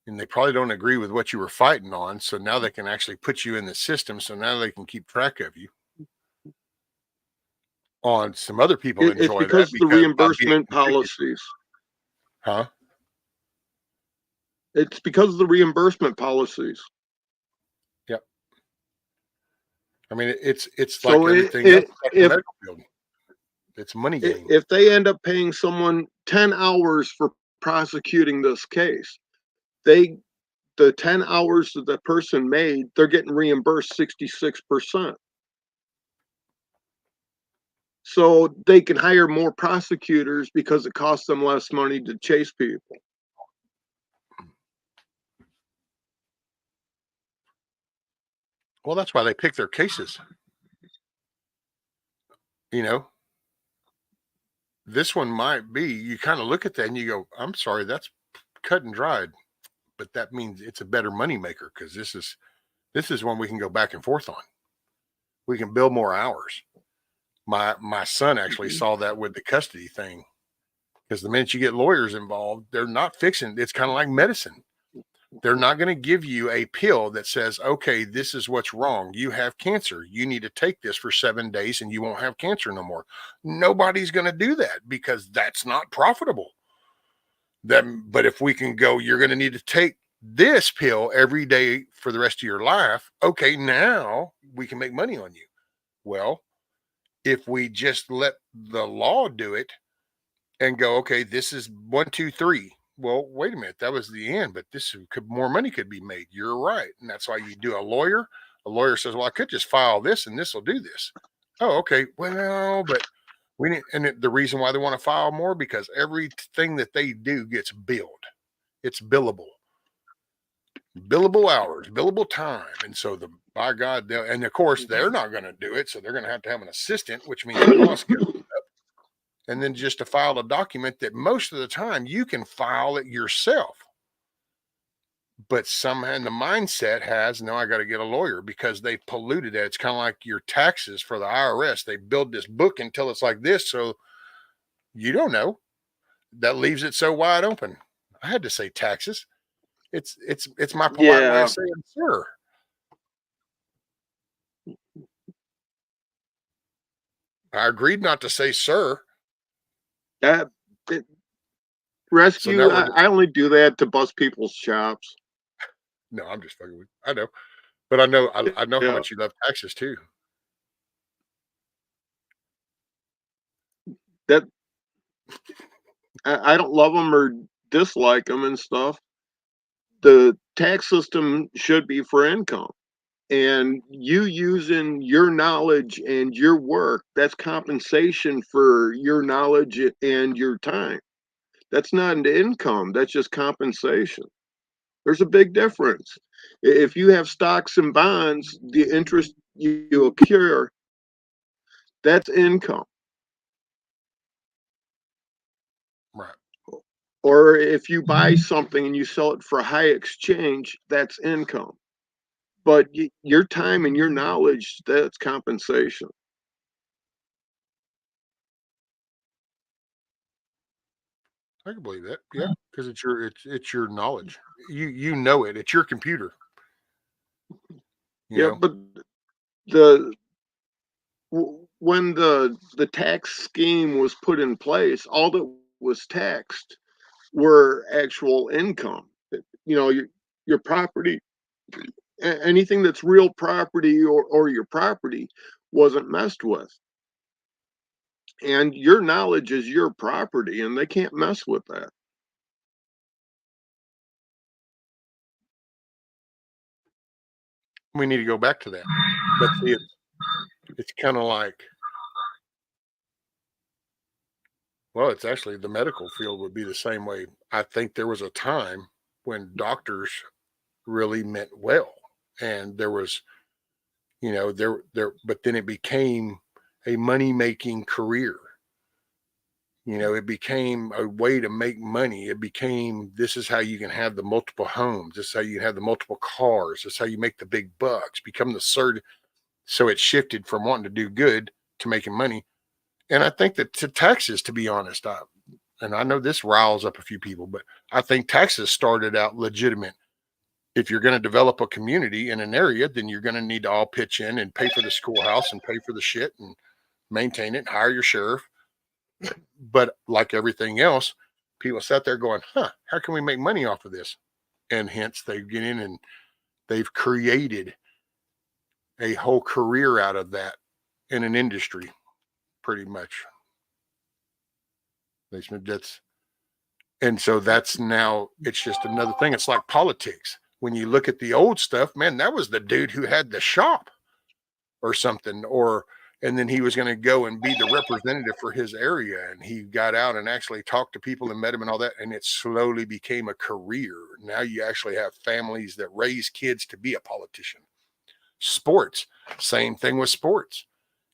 Speaker 1: And they probably don't agree with what you were fighting on. So now they can actually put you in the system. So now they can keep track of you. On some other people
Speaker 10: It's
Speaker 1: enjoy
Speaker 10: because
Speaker 1: that
Speaker 10: of the reimbursement policies.
Speaker 1: Huh?
Speaker 10: It's because of the reimbursement policies.
Speaker 1: Yep. I mean, it's
Speaker 10: So
Speaker 1: like everything else, like the medical field. It's money game.
Speaker 10: If they end up paying someone 10 hours for prosecuting this case, the 10 hours that the person made, they're getting reimbursed 66%. So they can hire more prosecutors because it costs them less money to chase people.
Speaker 1: Well, that's why they pick their cases. This one might be, you kind of look at that and you go, I'm sorry, that's cut and dried. But that means it's a better moneymaker, because this is one we can go back and forth on. We can build more hours. My son actually saw that with the custody thing, because the minute you get lawyers involved, they're not fixing. It's kind of like medicine. They're not going to give you a pill that says, okay, this is what's wrong. You have cancer. You need to take this for 7 days and you won't have cancer no more. Nobody's going to do that, because that's not profitable. But if we can go, you're going to need to take this pill every day for the rest of your life. Okay, now we can make money on you. Well, if we just let the law do it and go, okay, this is 1, 2, 3. Well, wait a minute, that was the end, but more money could be made. You're right. And that's why you do a lawyer. A lawyer says, well, I could just file this and this will do this. Oh, okay. Well, but we need, and the reason why they want to file more, because everything that they do gets billed. It's billable hours, billable time. And so by God, and of course they're not going to do it. So they're going to have an assistant, which means the cost goes up. And then just to file a document that most of the time you can file it yourself. But somehow the mindset has, no, I got to get a lawyer, because they polluted it. It's kind of like your taxes for the IRS. They build this book until it's like this. So you don't know. That leaves it so wide open. I had to say taxes. It's my polite way of saying sir. I agreed not to say sir.
Speaker 10: Rescue, I only do that to bust people's chops.
Speaker 1: No, I'm just fucking with you. I know. But I know how
Speaker 10: Yeah,
Speaker 1: much you love taxes too.
Speaker 10: that I don't love them or dislike them and stuff. The tax system should be for income. And you using your knowledge and your work, that's compensation for your knowledge and your time. That's not an income, that's just compensation. There's a big difference. If you have stocks and bonds, the interest you accrue, that's income.
Speaker 1: Right.
Speaker 10: Or if you buy something and you sell it for a high exchange, that's income. But your time and your knowledge, that's compensation.
Speaker 1: I can believe that. Yeah, because it's your knowledge. You know it. It's your computer. You
Speaker 10: Yeah,
Speaker 1: know.
Speaker 10: but the when the tax scheme was put in place, all that was taxed were actual income. You know, your property, anything that's real property or your property wasn't messed with. And your knowledge is your property, and they can't mess with that.
Speaker 1: We need to go back to that. But see, it's kind of like, well, it's actually the medical field would be the same way. I think there was a time when doctors really meant well, and there was, but then it became a money making career. It became a way to make money. It became, this is how you can have the multiple homes. This is how you can have the multiple cars. This is how you make the big bucks. Become the third. So it shifted from wanting to do good to making money. And I think that to taxes, to be honest, and I know this riles up a few people, but I think taxes started out legitimate. If you're going to develop a community in an area, then you're going to need to all pitch in and pay for the schoolhouse and pay for the shit and maintain it, hire your sheriff. But like everything else, people sat there going, how can we make money off of this? And hence they get in and they've created a whole career out of that in an industry, pretty much. That's And so that's now, it's just another thing. It's like politics. When you look at the old stuff, man, that was the dude who had the shop or something, and then he was going to go and be the representative for his area. And he got out and actually talked to people and met them and all that. And it slowly became a career. Now you actually have families that raise kids to be a politician. Sports, same thing with sports.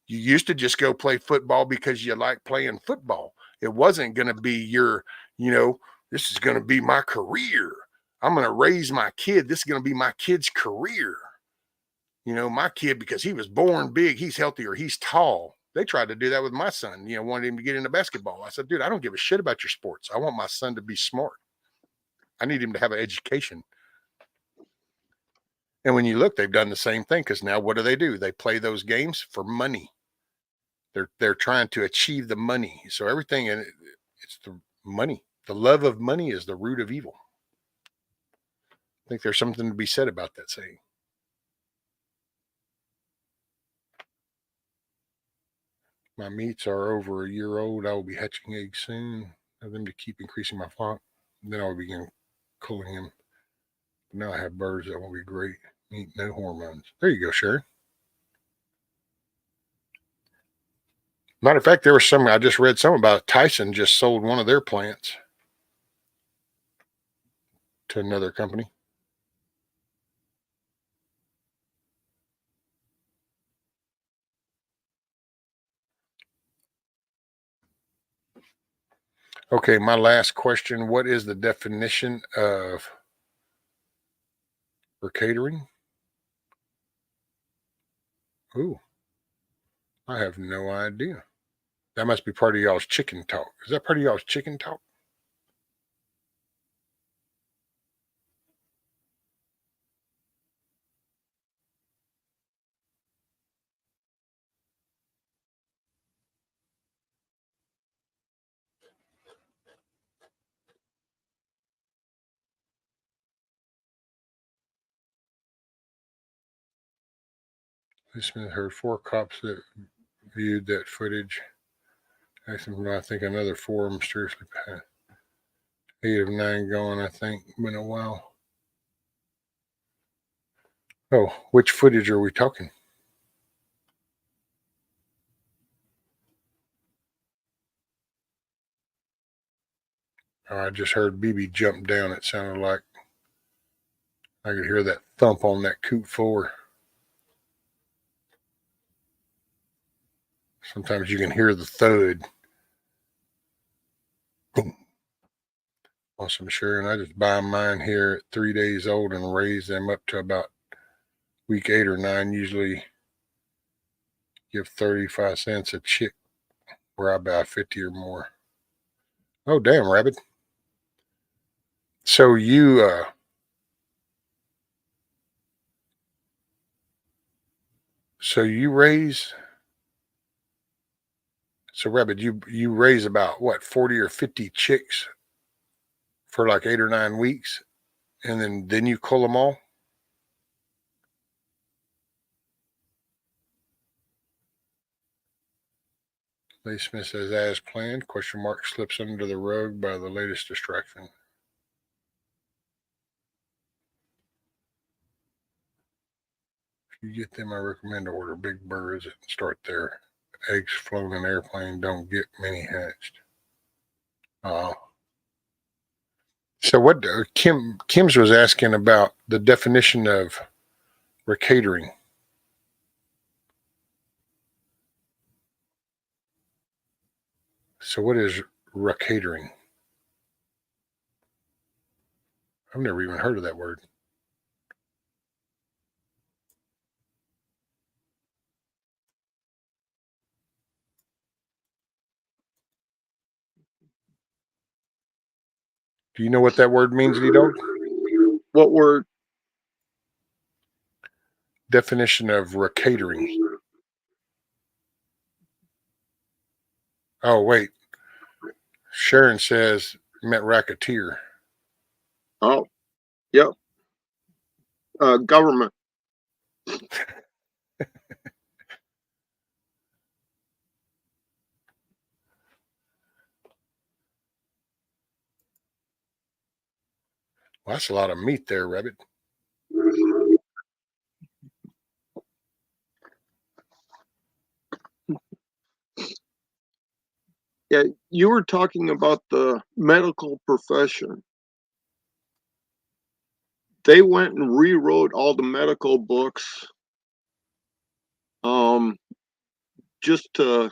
Speaker 1: You used to just go play football because you like playing football. It wasn't going to be you know, this is going to be my career. I'm going to raise my kid. This is going to be my kid's career. My kid, because he was born big, he's healthy, or he's tall. They tried to do that with my son, wanted him to get into basketball. I said, dude, I don't give a shit about your sports. I want my son to be smart. I need him to have an education. And when you look, they've done the same thing, because now what do? They play those games for money. They're trying to achieve the money. So everything in it, it's the money. The love of money is the root of evil. I think there's something to be said about that saying. My meats are over a year old. I will be hatching eggs soon. I have them to keep increasing my flock. Then I'll begin culling them. But now I have birds that will be great. Meat, no hormones. There you go, Sherry. Matter of fact, there was some, I just read something about Tyson just sold one of their plants to another company. Okay, my last question. What is the definition of for catering? Ooh, I have no idea. That must be part of y'all's chicken talk. Is that part of y'all's chicken talk? Smith heard 4 cops that viewed that footage. Actually, I think another 4 mysteriously passed. 8 of 9 gone, I think. Been a while. Oh, which footage are we talking? Oh, I just heard BB jump down. It sounded like I could hear that thump on that coop floor. Sometimes you can hear the thud. Boom. Awesome, Sharon. I just buy mine here at 3 days old and raise them up to about week 8 or 9. Usually give 35 cents a chick where I buy 50 or more. Oh, damn, rabbit. So you raise, so rabbit, you raise about what, 40 or 50 chicks for like 8 or 9 weeks, and then you cull them all? Lee Smith says, as planned, question mark slips under the rug by the latest distraction. If you get them, I recommend to order big birds and start there. Eggs flown in airplane don't get many hatched. So what Kim's was asking about the definition of recatering. So what is recatering? I've never even heard of that word. Do you know what that word means, Lee-Dog?
Speaker 10: What word?
Speaker 1: Definition of recatering. Oh, wait. Sharon says meant racketeer.
Speaker 10: Oh, yep. Government.
Speaker 1: Well, that's a lot of meat there, Rabbit.
Speaker 10: Yeah, you were talking about the medical profession. They went and rewrote all the medical books just to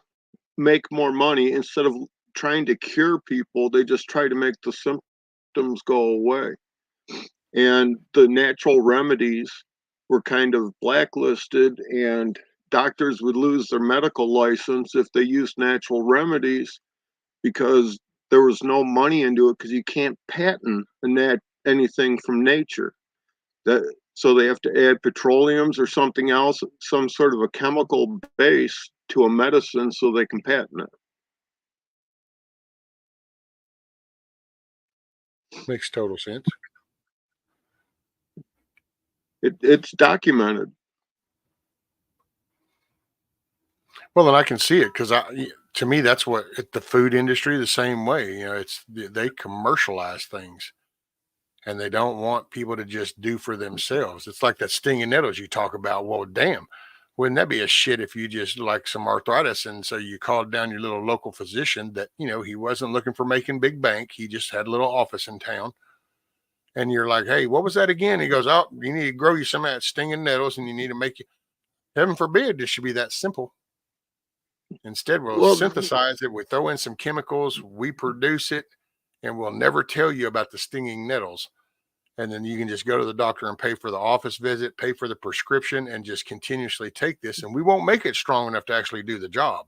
Speaker 10: make more money. Instead of trying to cure people, they just try to make the symptoms go away. And the natural remedies were kind of blacklisted, and doctors would lose their medical license if they used natural remedies because there was no money into it because you can't patent anything from nature. So they have to add petroleums or something else, some sort of a chemical base to a medicine so they can patent it.
Speaker 1: Makes total sense.
Speaker 10: It's documented.
Speaker 1: Well, and I can see it because to me, that's what the food industry the same way. They commercialize things, and they don't want people to just do for themselves. It's like that stinging nettles you talk about. Well, damn, wouldn't that be a shit if you just like some arthritis, and so you called down your little local physician that he wasn't looking for making big bank. He just had a little office in town. And you're like, hey, what was that again? He goes, oh, you need to grow you some of that stinging nettles, and you need to make you. Heaven forbid this should be that simple. Instead, we'll synthesize it. We throw in some chemicals. We produce it, and we'll never tell you about the stinging nettles. And then you can just go to the doctor and pay for the office visit, pay for the prescription, and just continuously take this. And we won't make it strong enough to actually do the job.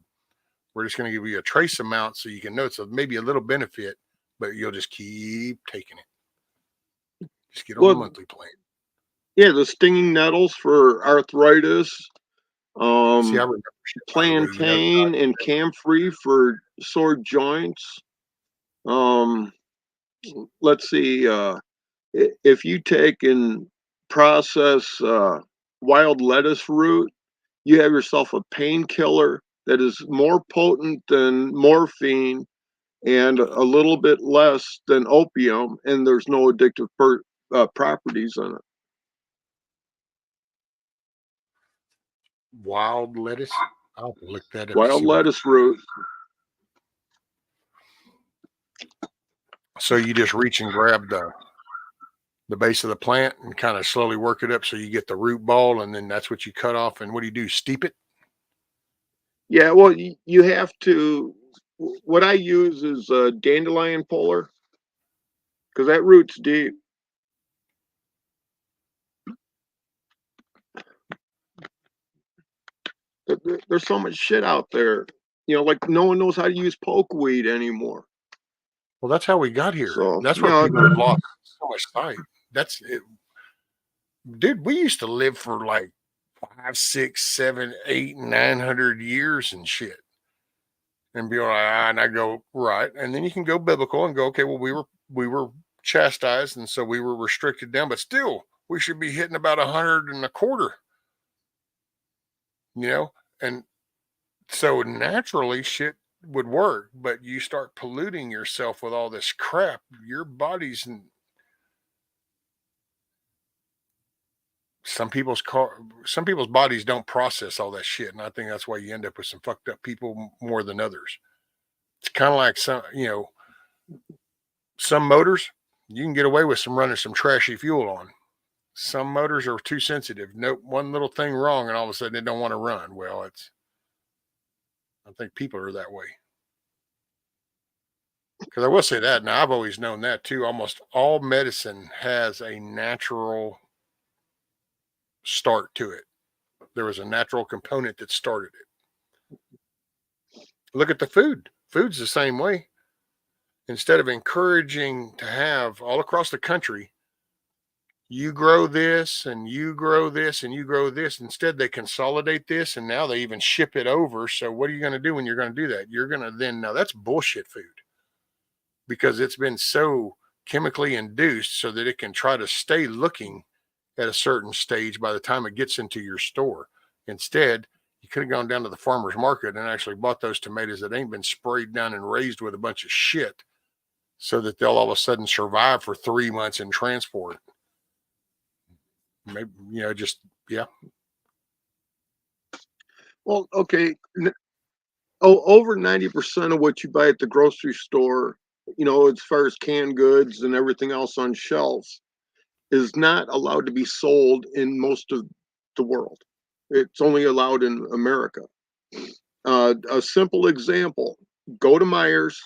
Speaker 1: We're just going to give you a trace amount so you can know it's maybe a little benefit, but you'll just keep taking it. Just get on the monthly plan.
Speaker 10: Yeah, the stinging nettles for arthritis.
Speaker 1: See, I remember
Speaker 10: plantain and camphor for sore joints. Let's see. If you take and process wild lettuce root, you have yourself a painkiller that is more potent than morphine and a little bit less than opium, and there's no addictive properties in it.
Speaker 1: Wild lettuce. I'll look that up.
Speaker 10: Wild lettuce root.
Speaker 1: So you just reach and grab the base of the plant and kind of slowly work it up so you get the root ball, and then that's what you cut off. And what do? Steep it?
Speaker 10: Yeah, well, you have to. What I use is a dandelion puller because that root's deep. There's so much shit out there. Like no one knows how to use pokeweed anymore.
Speaker 1: Well, that's how we got here.
Speaker 10: So,
Speaker 1: That's where people have lost so much sight. That's it. Dude, we used to live for like 5, 6, 7, 8, 900 years and shit. And be like, and I go, right. And then you can go biblical and go, okay, well, we were chastised, and so we were restricted down, but still we should be hitting about 100 and a quarter. And so naturally shit would work, but you start polluting yourself with all this crap, your body's some people's bodies don't process all that shit, and I think that's why you end up with some fucked up people more than others. It's kind of like some motors you can get away with running some trashy fuel on. Some motors are too sensitive. Nope, one little thing wrong and all of a sudden they don't want to run. Well, I think people are that way. Because I will say that, now I've always known that too. Almost all medicine has a natural start to it. There was a natural component that started it. Look at the food. Food's the same way. Instead of encouraging to have all across the country, you grow this and you grow this and you grow this, instead they consolidate this and now they even ship it over. So what are you going to do when you're going to do that? You're going to then, now that's bullshit food, because it's been so chemically induced so that it can try to stay looking at a certain stage by the time it gets into your store. Instead, you could have gone down to the farmer's market and actually bought those tomatoes that ain't been sprayed down and raised with a bunch of shit so that they'll all of a sudden survive for 3 months in transport. Maybe, yeah.
Speaker 10: Well, okay. Over 90% of what you buy at the grocery store, as far as canned goods and everything else on shelves, is not allowed to be sold in most of the world. It's only allowed in America. A simple example: go to Myers,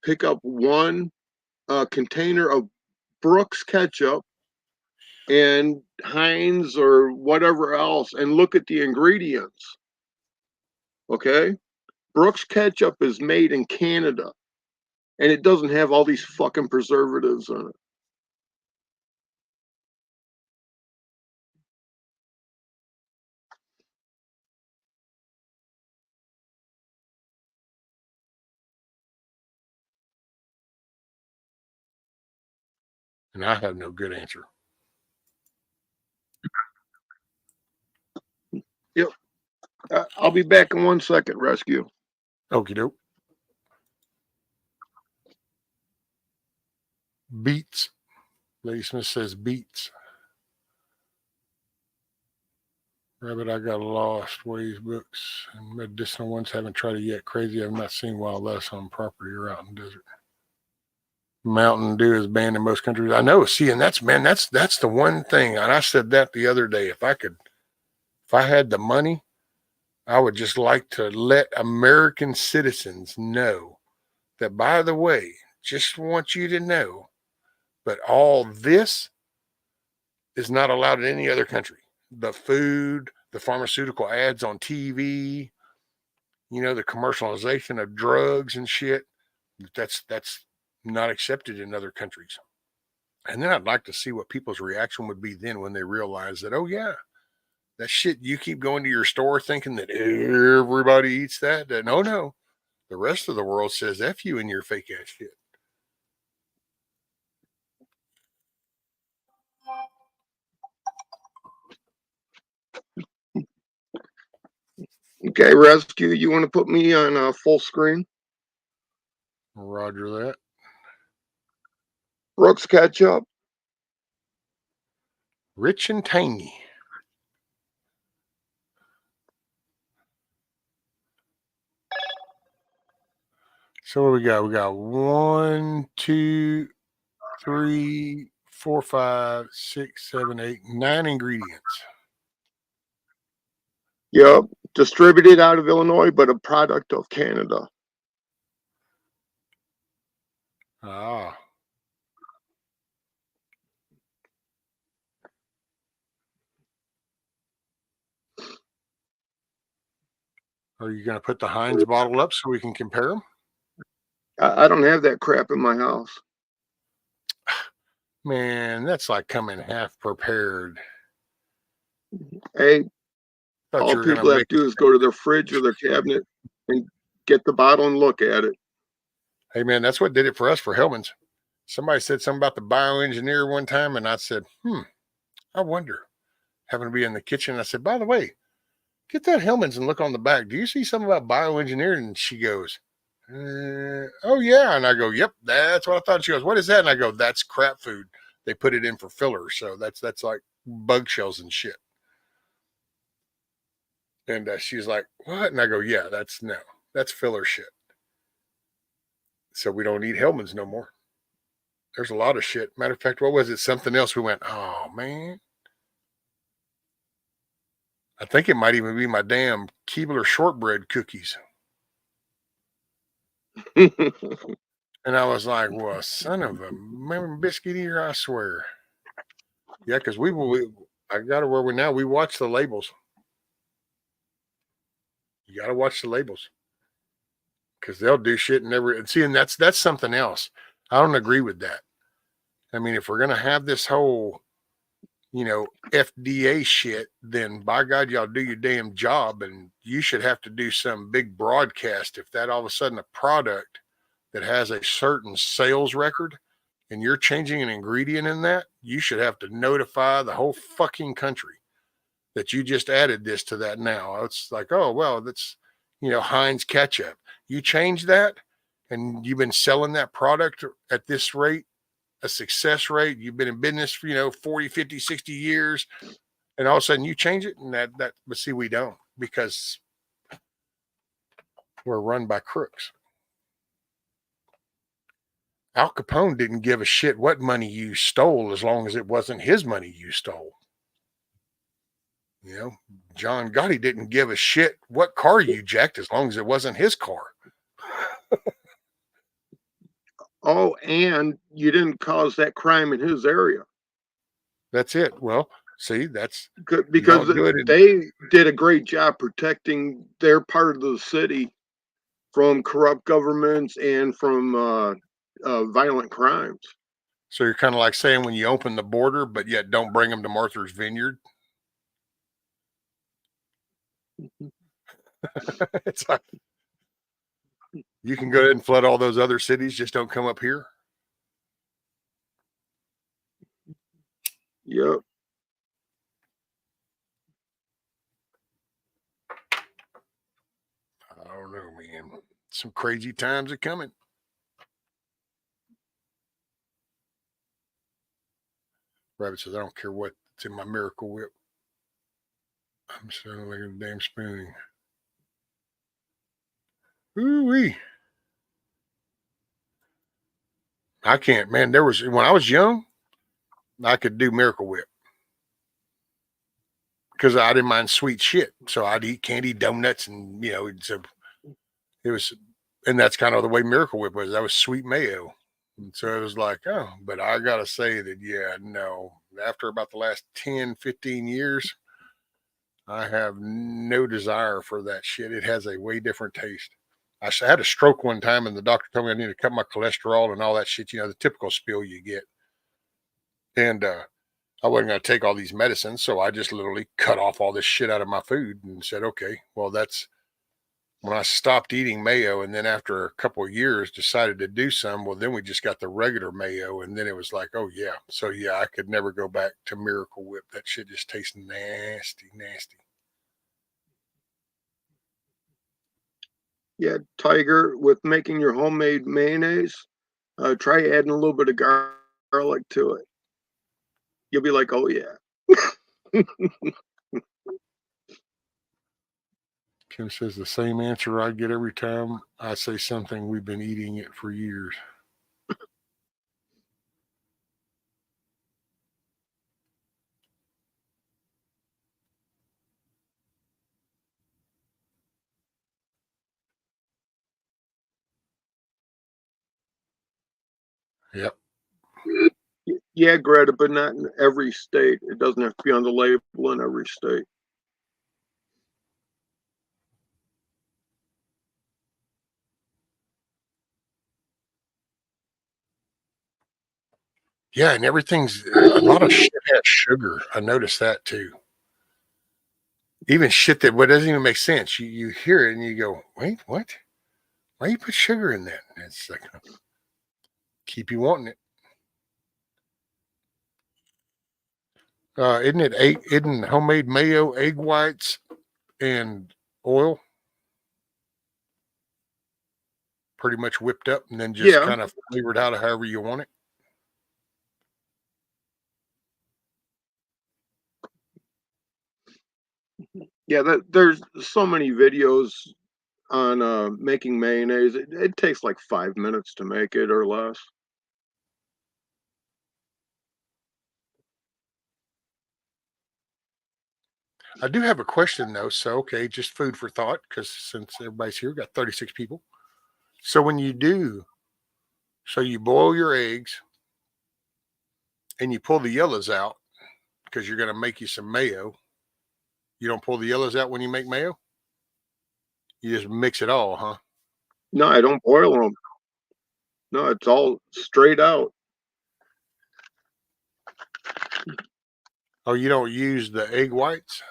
Speaker 10: pick up one container of Brooks ketchup and Heinz or whatever else, and look at the ingredients. Okay? Brooks ketchup is made in Canada, and it doesn't have all these fucking preservatives in it.
Speaker 1: And I have no good answer.
Speaker 10: Yep. I'll be back in 1 second, Rescue.
Speaker 1: Okie doke. Beets. Lady Smith says beets. Rabbit, I got lost. Ways books and medicinal ones. Haven't tried it yet. Crazy. I've not seen wild lettuce on property or out in desert. Mountain Dew is banned in most countries. I know. See, and that's the one thing. And I said that the other day. If I had the money, I would just like to let American citizens know that, by the way, just want you to know, but all this is not allowed in any other country. The food, the pharmaceutical ads on TV, the commercialization of drugs and shit, that's not accepted in other countries. And then I'd like to see what people's reaction would be then when they realize that, oh yeah, that shit you keep going to your store thinking that everybody eats that. No, the rest of the world says F you and your fake ass shit.
Speaker 10: Okay, Rescue, you want to put me on full screen?
Speaker 1: Roger that.
Speaker 10: Brooks ketchup.
Speaker 1: Rich and tangy. So what we got? We got 1, 2, 3, 4, 5, 6, 7, 8, 9 ingredients.
Speaker 10: Yep, distributed out of Illinois, but a product of Canada.
Speaker 1: Ah. Are you going to put the Heinz bottle up so we can compare them?
Speaker 10: I don't have that crap in my house.
Speaker 1: Man, that's like coming half prepared.
Speaker 10: Hey,
Speaker 1: Thought
Speaker 10: all
Speaker 1: you were going to
Speaker 10: people have
Speaker 1: make.
Speaker 10: to do is go to their fridge or their cabinet and get the bottle and look at it.
Speaker 1: Hey, man, that's what did it for us for Hellman's. Somebody said something about the bioengineer one time, and I said, I wonder. Having to be in the kitchen, I said, by the way, get that Hellman's and look on the back. Do you see something about bioengineering? And she goes, oh, yeah. And I go, yep, that's what I thought. She goes, what is that? And I go, that's crap food. They put it in for filler. So that's like bug shells and shit. And she's like, what? And I go, yeah, that's filler shit. So we don't eat Hellman's no more. There's a lot of shit. Matter of fact, what was it? Something else. We went, oh, man. I think it might even be my damn Keebler shortbread cookies. And I was like, well, son of a biscuit eater, I swear. Yeah, because I got to where we watch the labels. You got to watch the labels. Because they'll do shit and see, and that's something else. I don't agree with that. I mean, if we're going to have this whole, FDA shit, then by God, y'all do your damn job. And you should have to do some big broadcast if that all of a sudden a product that has a certain sales record and you're changing an ingredient in that, you should have to notify the whole fucking country that you just added this to that now. It's like, oh, well, that's, Heinz ketchup. You change that and you've been selling that product at this rate, a success rate. You've been in business for, 40, 50, 60 years. And all of a sudden you change it and but see, we don't because we're run by crooks. Al Capone didn't give a shit what money you stole as long as it wasn't his money you stole. John Gotti didn't give a shit what car you jacked as long as it wasn't his car.
Speaker 10: Oh, and you didn't cause that crime in his area.
Speaker 1: That's it. Well, see, that's
Speaker 10: because they did a great job protecting their part of the city from corrupt governments and from violent crimes.
Speaker 1: So you're kind of like saying when you open the border, but yet don't bring them to Martha's Vineyard. It's like you can go ahead and flood all those other cities, just don't come up here.
Speaker 10: Yep.
Speaker 1: I don't know, man. Some crazy times are coming. Rabbit says, I don't care what's in my Miracle Whip. I'm sounding like a damn spooning. Ooh-wee. I can't, man. When I was young, I could do Miracle Whip because I didn't mind sweet shit. So I'd eat candy, donuts, and so it was, and that's kind of the way Miracle Whip was. That was sweet mayo. And so it was like, oh, but I got to say that, yeah, no, after about the last 10, 15 years, I have no desire for that shit. It has a way different taste. I had a stroke one time and the doctor told me I need to cut my cholesterol and all that shit, the typical spill you get. And I wasn't going to take all these medicines. So I just literally cut off all this shit out of my food and said, okay, well, that's when I stopped eating mayo. And then after a couple of years decided to do some, well, then we just got the regular mayo. And then it was like, oh yeah. So yeah, I could never go back to Miracle Whip. That shit just tastes nasty, nasty.
Speaker 10: Yeah, Tiger, with making your homemade mayonnaise, try adding a little bit of garlic to it. You'll be like, oh yeah.
Speaker 1: Kim says the same answer I get every time I say something. We've been eating it for years. Yep.
Speaker 10: Yeah, Greta, but not in every state. It doesn't have to be on the label in every state.
Speaker 1: Yeah, and everything's a lot of shit has sugar. I noticed that too. Even shit that what doesn't even make sense. You hear it and you go, wait, what? Why you put sugar in that? And it's like keep you wanting it. Isn't it eight? Isn't homemade mayo, egg whites, and oil pretty much whipped up and then just
Speaker 10: Yeah,
Speaker 1: kind of flavored out of however you want it?
Speaker 10: yeah. There's so many videos on making mayonnaise. It takes like 5 minutes to make it or less.
Speaker 1: I do have a question though. So okay, just food for thought because since everybody's here, we got 36 people. So when you do, so you boil your eggs and you pull the yellows out because you're going to make you some mayo. You don't pull the yellows out when you make mayo. You just mix it all, huh?
Speaker 10: No, I don't boil them. No, it's all straight out.
Speaker 1: Oh, you don't use the egg whites?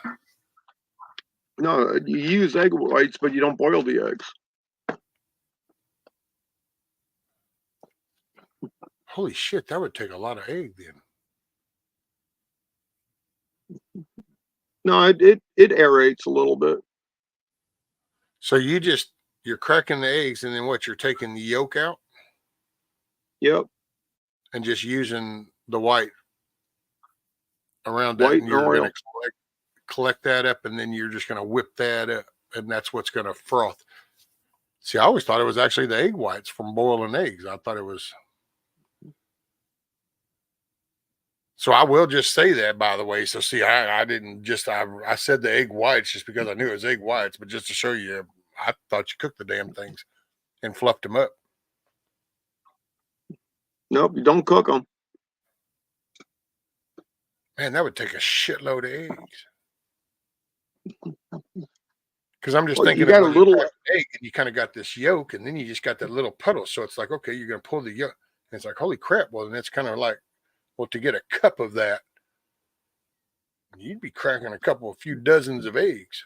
Speaker 10: No, you use egg whites, but you don't boil the eggs.
Speaker 1: Holy shit, that would take a lot of egg then.
Speaker 10: No, it aerates a little bit.
Speaker 1: So you're cracking the eggs and then what? You're taking the yolk out
Speaker 10: Yep,
Speaker 1: and just using the white around that,
Speaker 10: white
Speaker 1: and
Speaker 10: and
Speaker 1: you're going
Speaker 10: oil.
Speaker 1: to collect that up, and then you're just going to whip that up, and that's what's going to froth. See, I always thought it was actually the egg whites from boiling eggs. I thought it was. So I will just say that, by the way. So see, I didn't just I said the egg whites just because I knew it was egg whites, but just to show you, I thought you cooked the damn things and fluffed them up.
Speaker 10: Nope, you don't cook them.
Speaker 1: Man, that would take a shitload of eggs. Because I'm just
Speaker 10: Well, you
Speaker 1: thinking of
Speaker 10: got a
Speaker 1: when you
Speaker 10: little.
Speaker 1: crack an egg and you kind of got this yolk, and then you just got that little puddle. So it's like, okay, you're going to pull the yolk. And it's like, holy crap. Well, then it's kind of like, well, to get a cup of that, you'd be cracking a few dozens of eggs.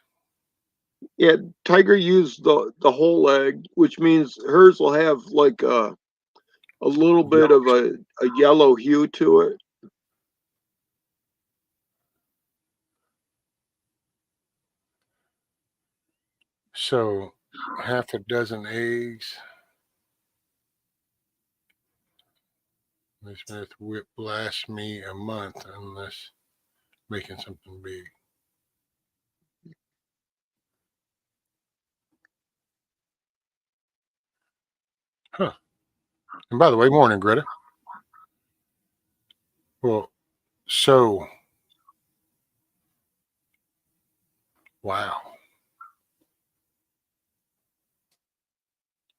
Speaker 10: Yeah, Tiger used the whole egg, which means hers will have like a little bit of a yellow hue to it.
Speaker 1: So half a dozen eggs. Miss Smith whip lasts me a month unless making something big. Huh. And by the way, morning, Greta. Well, so wow.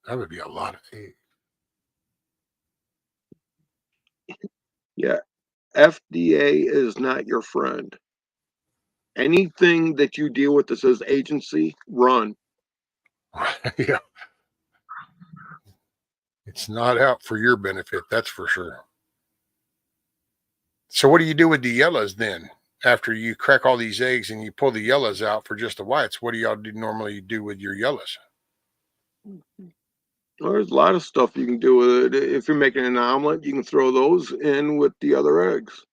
Speaker 1: That would be a lot of eggs.
Speaker 10: Yeah, FDA is not your friend. Anything that you deal with that says agency, run.
Speaker 1: Yeah. It's not out for your benefit, that's for sure. So what do you do with the yellows then? After you crack all these eggs and you pull the yellows out for just the whites, what do y'all normally do with your yellows?
Speaker 10: Well, there's a lot of stuff you can do with it. If you're making an omelet, you can throw those in with the other eggs.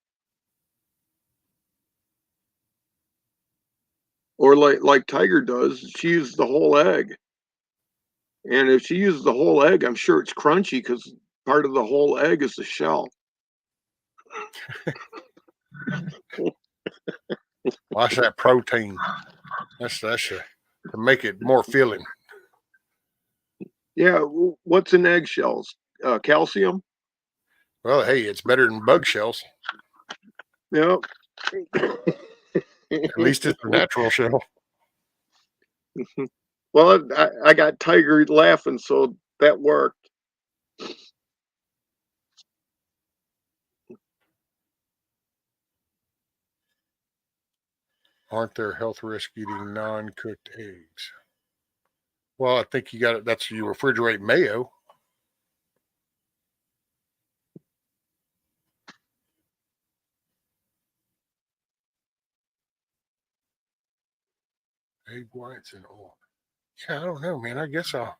Speaker 10: Or like Tiger does, she uses the whole egg. And if she uses the whole egg, I'm sure it's crunchy because part of the whole egg is the shell.
Speaker 1: Watch that protein. That's to make it more filling.
Speaker 10: Yeah, what's in eggshells? Calcium?
Speaker 1: Well, hey, it's better than bug shells.
Speaker 10: Yep.
Speaker 1: At least it's a natural shell.
Speaker 10: Well, I got Tiger laughing, so that worked.
Speaker 1: Aren't there health risks eating non-cooked eggs? Well, I think you got it. That's you refrigerate mayo. Egg whites and oil. Yeah, I don't know, man. I guess I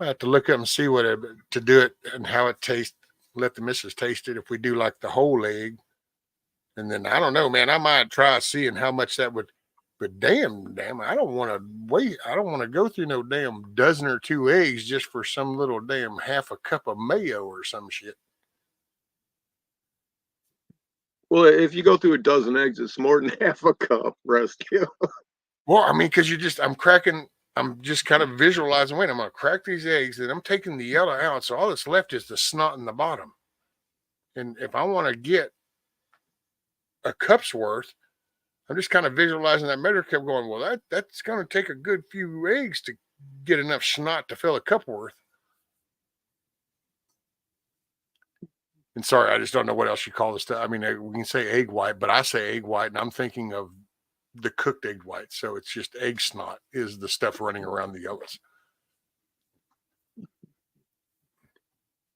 Speaker 1: have to look up and see what to do it and how it tastes. Let the missus taste it. If we do like the whole egg, and then I don't know, man. I might try seeing how much that would. But damn, I don't want to wait. I don't want to go through no damn dozen or two eggs just for some little damn half a cup of mayo or some shit.
Speaker 10: Well, if you go through a dozen eggs, it's more than half a cup. Rescue.
Speaker 1: Well, I mean, because I'm just kind of visualizing. Wait, I'm gonna crack these eggs, and I'm taking the yellow out, so all that's left is the snot in the bottom. And if I want to get a cup's worth, I'm just kind of visualizing that measure cup, going, well, that's going to take a good few eggs to get enough snot to fill a cup worth. And sorry, I just don't know what else you call this stuff. I mean, we can say egg white, but I say egg white, and I'm thinking of the cooked egg white. So it's just egg snot is the stuff running around the yellows.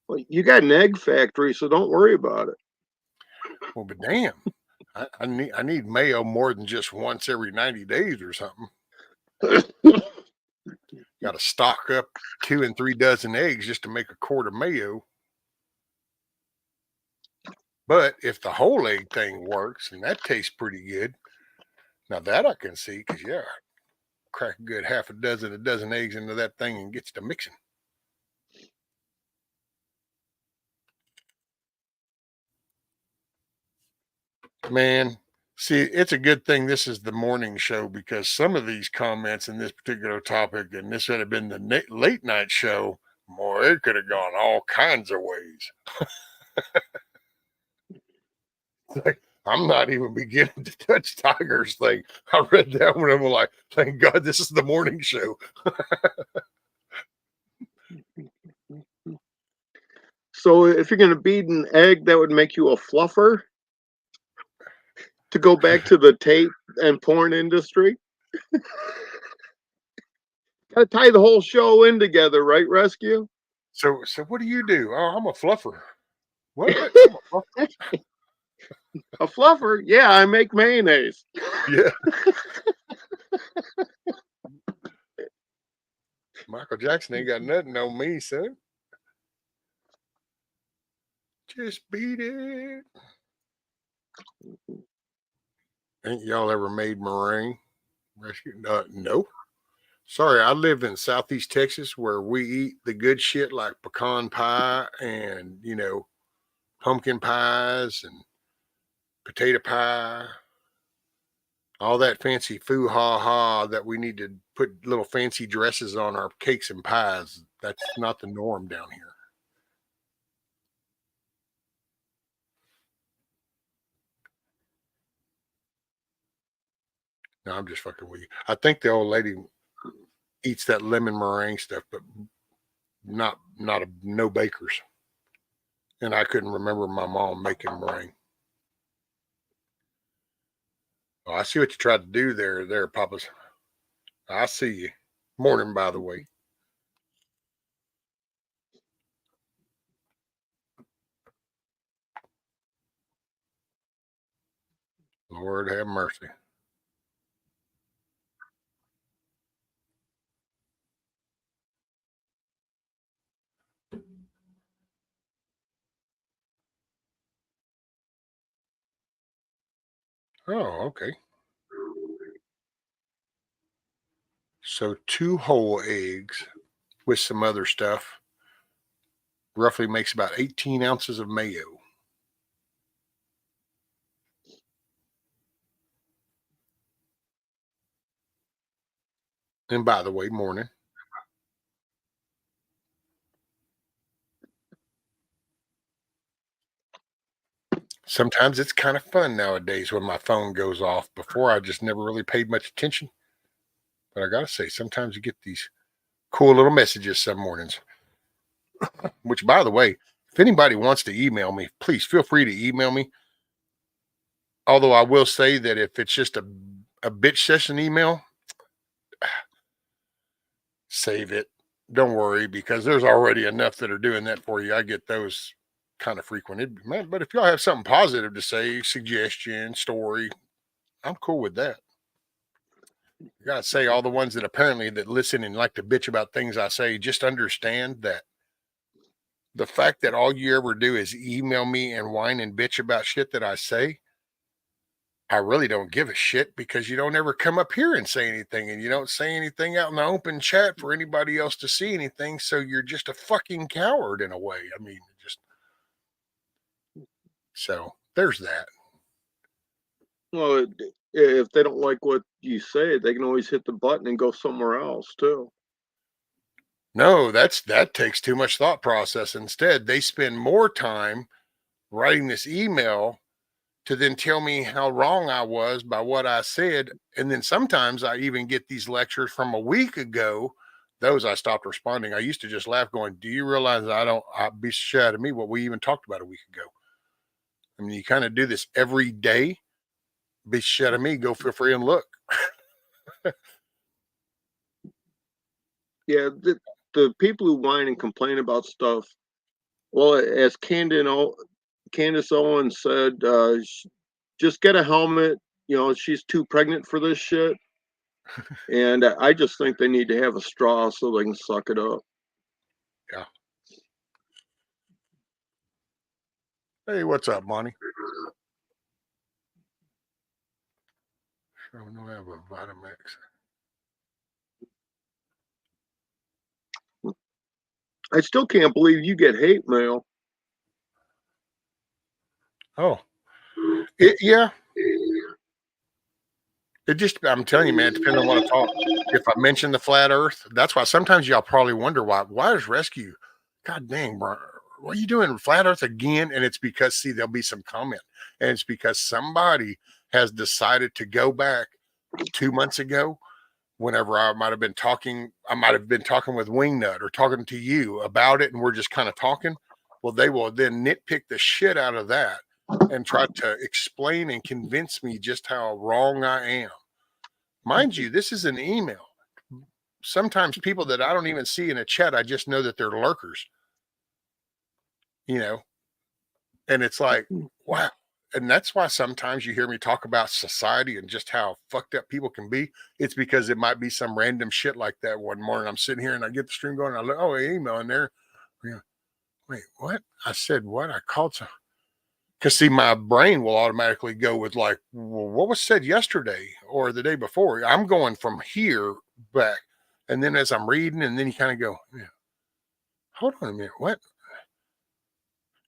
Speaker 10: Well, you got an egg factory, so don't worry about it.
Speaker 1: Well, but damn, I need mayo more than just once every 90 days or something. Got to stock up 2 and 3 dozen eggs just to make a quart of mayo. But if the whole egg thing works and that tastes pretty good, now that I can see, because yeah, crack a good half a dozen eggs into that thing and gets to mixing. Man, see, it's a good thing this is the morning show, because some of these comments in this particular topic, and this would have been the late night show, boy, it could have gone all kinds of ways. Like, I'm not even beginning to touch Tiger's thing. I read that one and I'm like, thank God this is the morning show.
Speaker 10: So if you're going to beat an egg, that would make you a fluffer. To go back to the tape and porn industry. Gotta tie the whole show in together, right, Rescue?
Speaker 1: So what do you do? Oh, I'm a fluffer. What? I'm a fluffer.
Speaker 10: A fluffer? Yeah, I make mayonnaise.
Speaker 1: Yeah. Michael Jackson ain't got nothing on me, son. Just beat it. Ain't y'all ever made meringue? No. Sorry, I live in Southeast Texas where we eat the good shit like pecan pie and, pumpkin pies and potato pie, all that fancy foo ha ha that we need to put little fancy dresses on our cakes and pies. That's not the norm down here. No, I'm just fucking with you. I think the old lady eats that lemon meringue stuff, but no bakers. And I couldn't remember my mom making meringue. Oh, I see what you tried to do there, Papas. I see you. Morning, by the way. Lord have mercy. Oh, okay. So 2 whole eggs with some other stuff roughly makes about 18 ounces of mayo. And by the way, morning. Sometimes it's kind of fun nowadays when my phone goes off. Before, I just never really paid much attention. But I got to say, sometimes you get these cool little messages some mornings. Which, by the way, if anybody wants to email me, please feel free to email me. Although I will say that if it's just a bitch session email, save it. Don't worry, because there's already enough that are doing that for you. I get those kind of frequent. But if y'all have something positive to say, suggestion, story, I'm cool with that. I gotta say, all the ones that apparently that listen and like to bitch about things I say, just understand that the fact that all you ever do is email me and whine and bitch about shit that I say, I really don't give a shit, because you don't ever come up here and say anything, and you don't say anything out in the open chat for anybody else to see anything. So you're just a fucking coward in a way. I mean, just so there's that.
Speaker 10: Well, if they don't like what you say, they can always hit the button and go somewhere else too.
Speaker 1: No, that takes too much thought process. Instead, they spend more time writing this email to then tell me how wrong I was by what I said. And then sometimes I even get these lectures from a week ago. Those I stopped responding. I used to just laugh going, do you realize I'd be shit out of me what we even talked about a week ago? I mean, you kind of do this every day. Be shit of me. Go feel free and look.
Speaker 10: Yeah, the people who whine and complain about stuff. Well, as Candace Owens said, just get a helmet. You know, she's too pregnant for this shit. And I just think they need to have a straw so they can suck it up.
Speaker 1: Yeah. Hey, what's up, Monty? Sure, we don't have a Vitamix.
Speaker 10: I still can't believe you get hate mail.
Speaker 1: Oh, yeah. It just, I'm telling you, man, it depends on what I talk. If I mention the flat earth, that's why sometimes y'all probably wonder why is rescue? God dang, bro. What are you doing? Flat earth again? And it's because, see, there'll be some comment. And it's because somebody has decided to go back 2 months ago, whenever I might have been talking with Wingnut or talking to you about it, and we're just kind of talking. Well, they will then nitpick the shit out of that and try to explain and convince me just how wrong I am. Mind you, this is an email. Sometimes people that I don't even see in a chat, I just know that they're lurkers, you know, and it's like, wow. And that's why sometimes you hear me talk about society and just how fucked up people can be. It's because it might be some random shit like that. One morning I'm sitting here and I get the stream going. And I look, oh, email in there. Yeah. Wait, what? I said what? I called some. Because see, my brain will automatically go with like, well, what was said yesterday or the day before? I'm going from here back. And then as I'm reading, and then you kind of go, yeah, hold on a minute, what?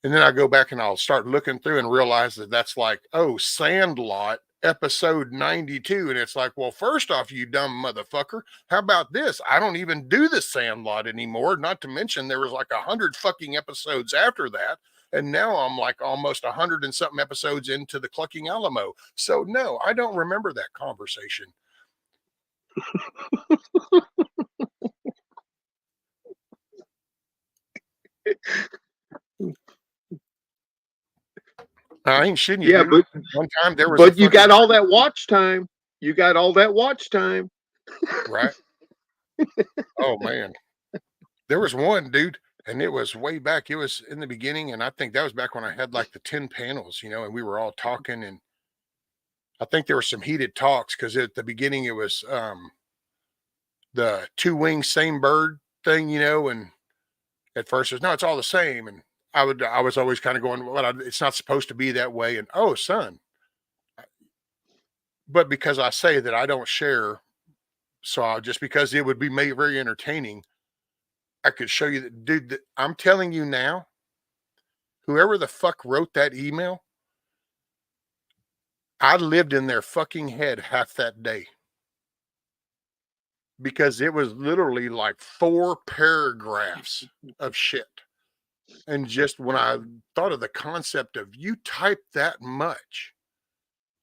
Speaker 1: And then I go back and I'll start looking through and realize that that's like, oh, Sandlot episode 92. And it's like, well, first off, you dumb motherfucker, how about this? I don't even do the Sandlot anymore. Not to mention there was like 100 fucking episodes after that. And now I'm like almost 100 and something episodes into the Clucking Alamo. So no, I don't remember that conversation. I ain't shitting you.
Speaker 10: Yeah,
Speaker 1: dude. But one time there was,
Speaker 10: but you got all that watch time. You got all that watch time,
Speaker 1: right? Oh man, there was one dude, and it was way back. It was in the beginning, and I think that was back when I had like the 10 panels, you know, and we were all talking, and I think there were some heated talks because at the beginning it was the two wings, same bird thing, you know, and at first it was no, it's all the same, and I was always kind of going, well, it's not supposed to be that way, and oh, son, but because I say that I don't share So just because it would be made very entertaining, I could show you that, dude, that I'm telling you now, whoever the fuck wrote that email, I lived in their fucking head half that day. Because it was literally like 4 paragraphs of shit. And just when I thought of the concept of you type that much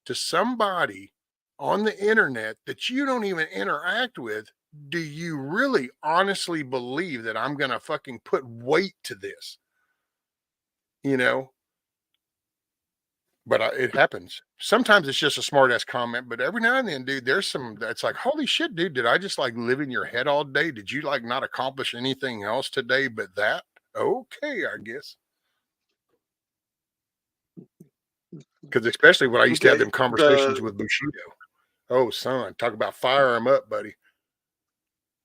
Speaker 1: to somebody on the internet that you don't even interact with, do you really honestly believe that I'm going to fucking put weight to this? You know? But it happens. Sometimes it's just a smart ass comment, but every now and then, dude, there's some that's like, holy shit, dude, did I just like live in your head all day? Did you like not accomplish anything else today but that? Okay, I guess. Because especially when I used to have
Speaker 10: Okay.
Speaker 1: them conversations with Bushido. Oh, son, talk about fire him up, buddy.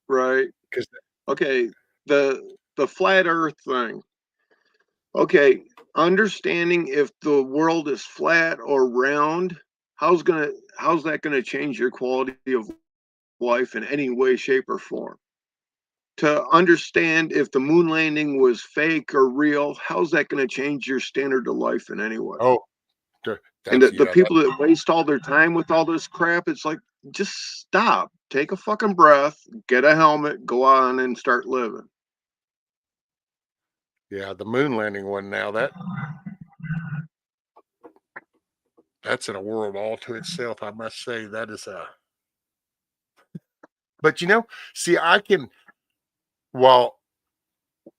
Speaker 10: Right.
Speaker 1: Because
Speaker 10: Okay. The flat Earth thing. Okay. Understanding if the world is flat or round, how's that gonna change your quality of life in any way, shape, or form? To understand if the moon landing was fake or real, how's that going to change your standard of life in any way?
Speaker 1: oh,
Speaker 10: And
Speaker 1: that's
Speaker 10: the
Speaker 1: yeah, that,
Speaker 10: people that waste all their time with all this crap, it's like, just stop, take a fucking breath, get a helmet, go on and start living.
Speaker 1: yeah, the moon landing one now that's in a world all to itself. I must say that is a. But see, I can. While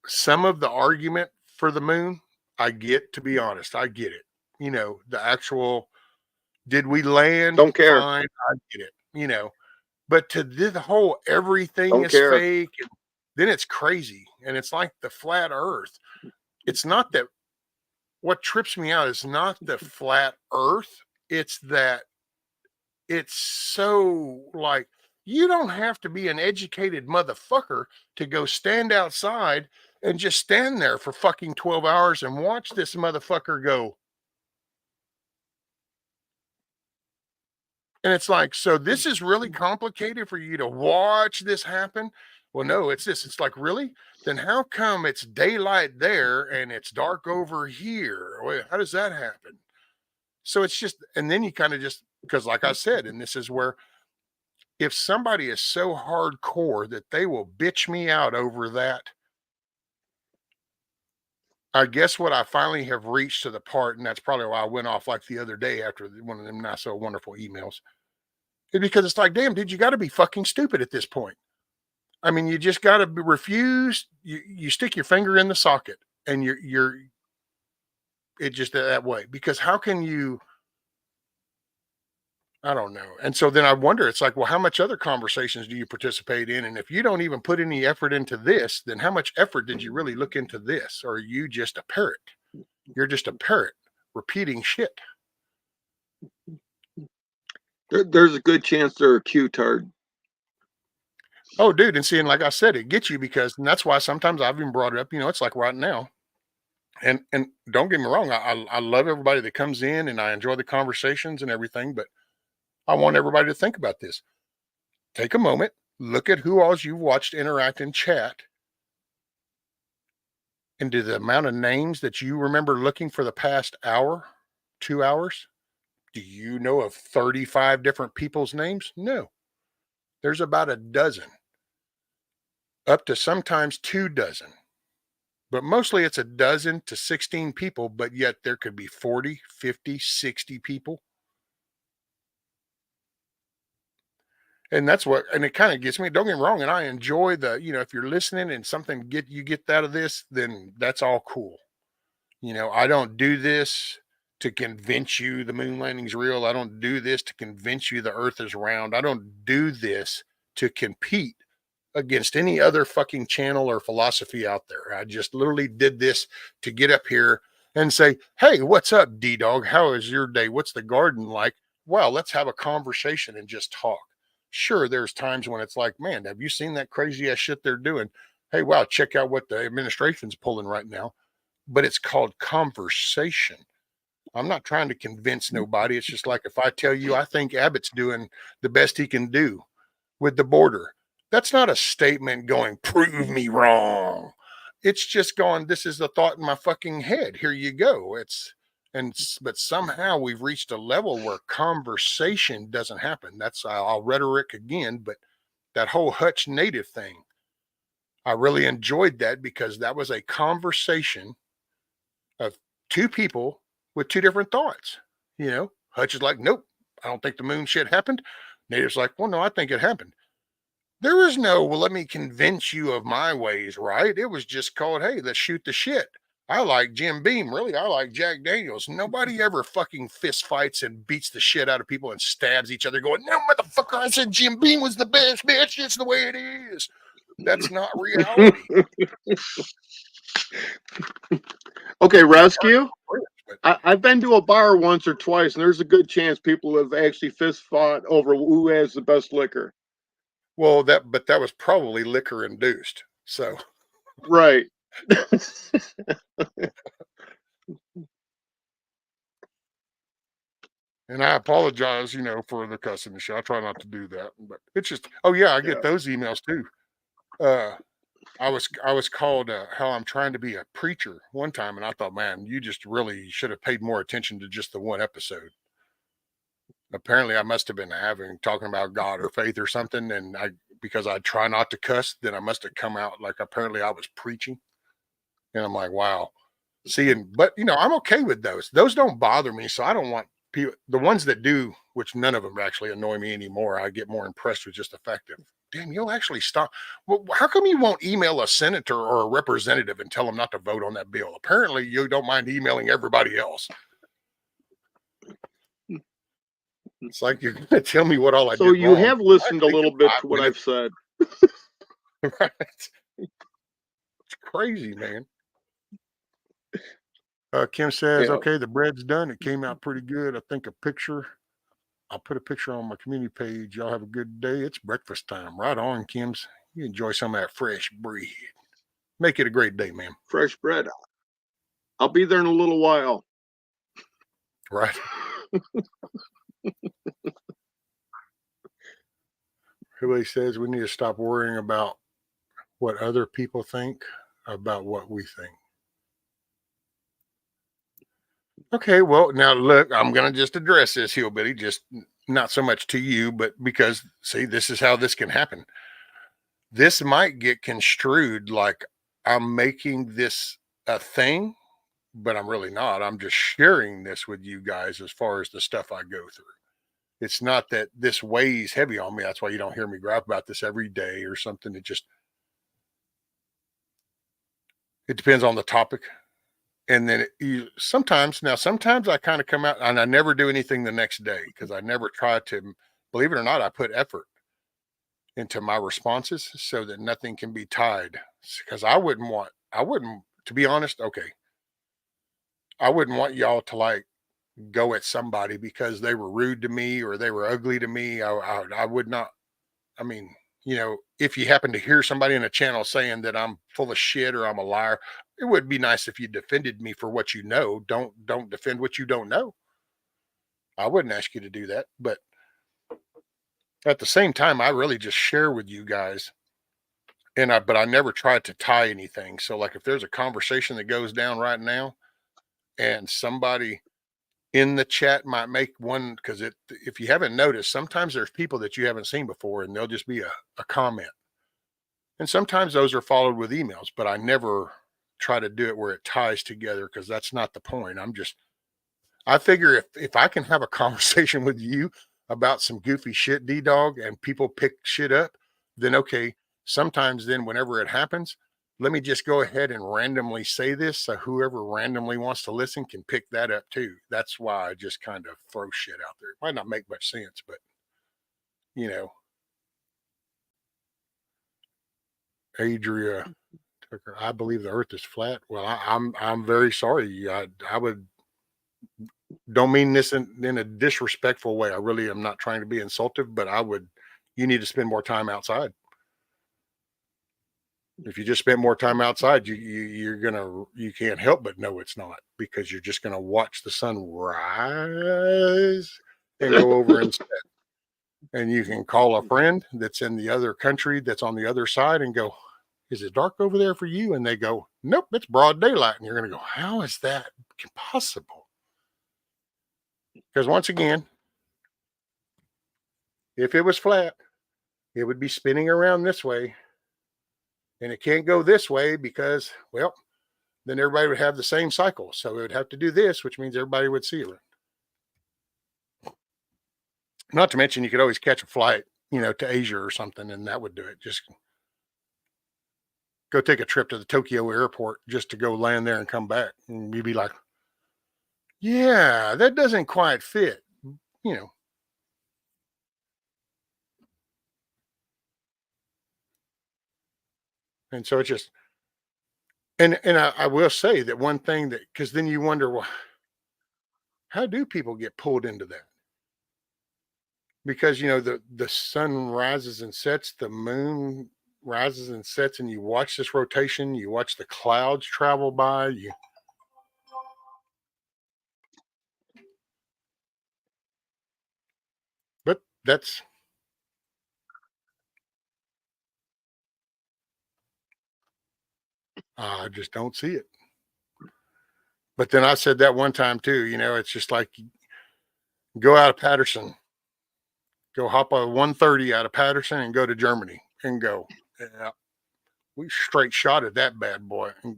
Speaker 1: some of the argument for the moon, I get, to be honest, I get it. The actual, did we land?
Speaker 10: Don't care.
Speaker 1: Fine, I get it. But to the whole everything
Speaker 10: Don't
Speaker 1: is
Speaker 10: care.
Speaker 1: fake, and then it's crazy. And it's like the flat earth. It's not that what trips me out is not the flat earth, it's that it's so like you don't have to be an educated motherfucker to go stand outside and just stand there for fucking 12 hours and watch this motherfucker go. And it's like, so this is really complicated for you to watch this happen? Well, no, it's this. It's like, really? Then how come it's daylight there and it's dark over here? Wait, how does that happen? So it's just, and then you kind of just, because like I said, and this is where if somebody is so hardcore that they will bitch me out over that, I guess what I finally have reached to the part, and that's probably why I went off like the other day after one of them not so wonderful emails, is because it's like, damn, dude, you got to be fucking stupid at this point. I mean, you just got to refuse. You stick your finger in the socket, and you're it just that way. Because how can you? I don't know. And so then I wonder, it's like, well, how much other conversations do you participate in? And if you don't even put any effort into this, then how much effort did you really look into this? Or are you just a parrot? You're just a parrot repeating shit.
Speaker 10: There's a good chance they're a Q-tard.
Speaker 1: Oh, dude. And seeing, like I said, it gets you because, and that's why sometimes I've even brought it up, it's like right now. And don't get me wrong, I love everybody that comes in and I enjoy the conversations and everything, but I want everybody to think about this. Take a moment, look at who all you've watched interact in chat, and do the amount of names that you remember looking for the past hour, 2 hours, do you know of 35 different people's names? No. There's about a dozen, up to sometimes 2 dozen. But mostly it's a dozen to 16 people, but yet there could be 40, 50, 60 people. And that's what, and it kind of gets me, don't get me wrong. And I enjoy if you're listening and something you get out of this, then that's all cool. I don't do this to convince you the moon landing's real. I don't do this to convince you the earth is round. I don't do this to compete against any other fucking channel or philosophy out there. I just literally did this to get up here and say, hey, what's up, D-Dog? How is your day? What's the garden like? Well, let's have a conversation and just talk. Sure, there's times when it's like, man, have you seen that crazy ass shit they're doing? Hey, wow, check out what the administration's pulling right now. But it's called conversation. I'm not trying to convince nobody. It's just like if I tell you I think Abbott's doing the best he can do, with the border. That's not a statement going, prove me wrong. It's just going, this is the thought in my fucking head. Here you go. But somehow we've reached a level where conversation doesn't happen. That's, I'll rhetoric again, but that whole Hutch native thing, I really enjoyed that because that was a conversation of two people with two different thoughts. Hutch is like, nope, I don't think the moon shit happened. Native's like, well, no, I think it happened. There was no, well, let me convince you of my ways, right? It was just called, hey, let's shoot the shit. I like Jim Beam, really. I like Jack Daniels. Nobody ever fucking fist fights and beats the shit out of people and stabs each other going, no, motherfucker, I said Jim Beam was the best, bitch. It's the way it is. That's not reality.
Speaker 10: Okay, Rescue. I've been to a bar once or twice, and there's a good chance people have actually fist fought over who has the best liquor.
Speaker 1: Well, but that was probably liquor induced. So,
Speaker 10: right.
Speaker 1: And I apologize, for the cussing and shit. I try not to do that, but it's just, oh yeah, I get those emails too. I was called how I'm trying to be a preacher one time, and I thought, man, you just really should have paid more attention to just the one episode. Apparently, I must have been talking about God or faith or something, and because I try not to cuss, then I must have come out like apparently I was preaching, and I'm like, wow. But I'm okay with those. Those don't bother me, so I don't want people. The ones that do, which none of them actually annoy me anymore. I get more impressed with just the fact that, damn, you'll actually stop. Well, how come you won't email a senator or a representative and tell them not to vote on that bill? Apparently, you don't mind emailing everybody else. It's like you're going to tell me what all I did wrong.
Speaker 10: So you have listened a little bit to what I've said.
Speaker 1: Right. It's crazy, man. Kim says, okay, the bread's done. It came out pretty good. I think I'll put a picture on my community page. Y'all have a good day. It's breakfast time. Right on, Kim's. You enjoy some of that fresh bread. Make it a great day, man.
Speaker 10: Fresh bread. I'll be there in a little while.
Speaker 1: Right. Everybody says we need to stop worrying about what other people think about what we think. Okay, well, now look, I'm going to just address this, Hillbilly, just not so much to you, but because, see, this is how this can happen. This might get construed like I'm making this a thing, but I'm really not. I'm just sharing this with you guys as far as the stuff I go through. It's not that this weighs heavy on me. That's why you don't hear me gripe about this every day or something. It depends on the topic. And then sometimes I kind of come out and I never do anything the next day because I never try to, believe it or not, I put effort into my responses so that nothing can be tied. Because I wouldn't, to be honest, okay, I wouldn't want y'all to like go at somebody because they were rude to me or they were ugly to me. I would not, I mean, if you happen to hear somebody in a channel saying that I'm full of shit or I'm a liar, it would be nice if you defended me for what you know. Don't defend what you don't know. I wouldn't ask you to do that, but at the same time, I really just share with you guys, but I never try to tie anything. So, like, if there's a conversation that goes down right now, and somebody in the chat might make one, because if you haven't noticed, sometimes there's people that you haven't seen before, and they'll just be a comment. And sometimes those are followed with emails, but I never try to do it where it ties together because that's not the point. I figure if I can have a conversation with you about some goofy shit, D-Dog, and people pick shit up, then okay, sometimes then whenever it happens, let me just go ahead and randomly say this so whoever randomly wants to listen can pick that up too. That's why I just kind of throw shit out there. It might not make much sense, but Adria Tucker, I believe the earth is flat. Well, I'm very sorry. I don't mean this in a disrespectful way. I really am not trying to be insultive, but you need to spend more time outside. If you just spend more time outside, you can't help but know it's not, because you're just gonna watch the sun rise and go over and set. And you can call a friend that's in the other country that's on the other side and go, is it dark over there for you? And they go, nope, it's broad daylight. And you're going to go, how is that possible? Because once again, if it was flat, it would be spinning around this way. And it can't go this way because, well, then everybody would have the same cycle. So it would have to do this, which means everybody would see it. Not to mention, you could always catch a flight, to Asia or something, and that would do it. Just go take a trip to the Tokyo airport just to go land there and come back. And you'd be like, yeah, that doesn't quite fit, you know. And so it's just, and I will say that one thing that, because then you wonder, well, how do people get pulled into that? Because the sun rises and sets, the moon rises and sets, and you watch this rotation, you watch the clouds travel by, but that's I just don't see it. But then I said that one time too, it's just like go out of Patterson, go hop a 130 out of Patterson and go to Germany and go. Yeah, we straight shot at that bad boy. And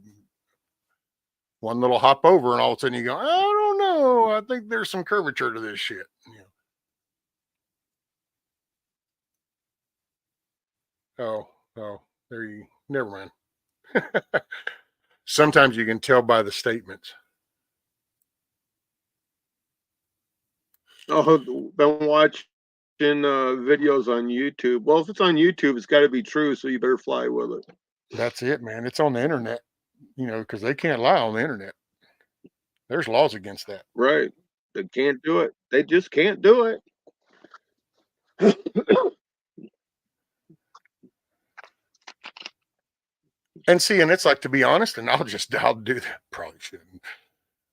Speaker 1: one little hop over, and all of a sudden you go, I don't know. I think there's some curvature to this shit. Oh, there you never mind. Sometimes you can tell by the statements.
Speaker 10: Oh, been watching videos on YouTube. Well, if it's on YouTube, it's got to be true, so you better fly with it.
Speaker 1: That's it, man. It's on the internet, because they can't lie on the internet. There's laws against that.
Speaker 10: Right. They can't do it. They just can't do it.
Speaker 1: And see, and it's like, to be honest, and I'll do that. Probably shouldn't.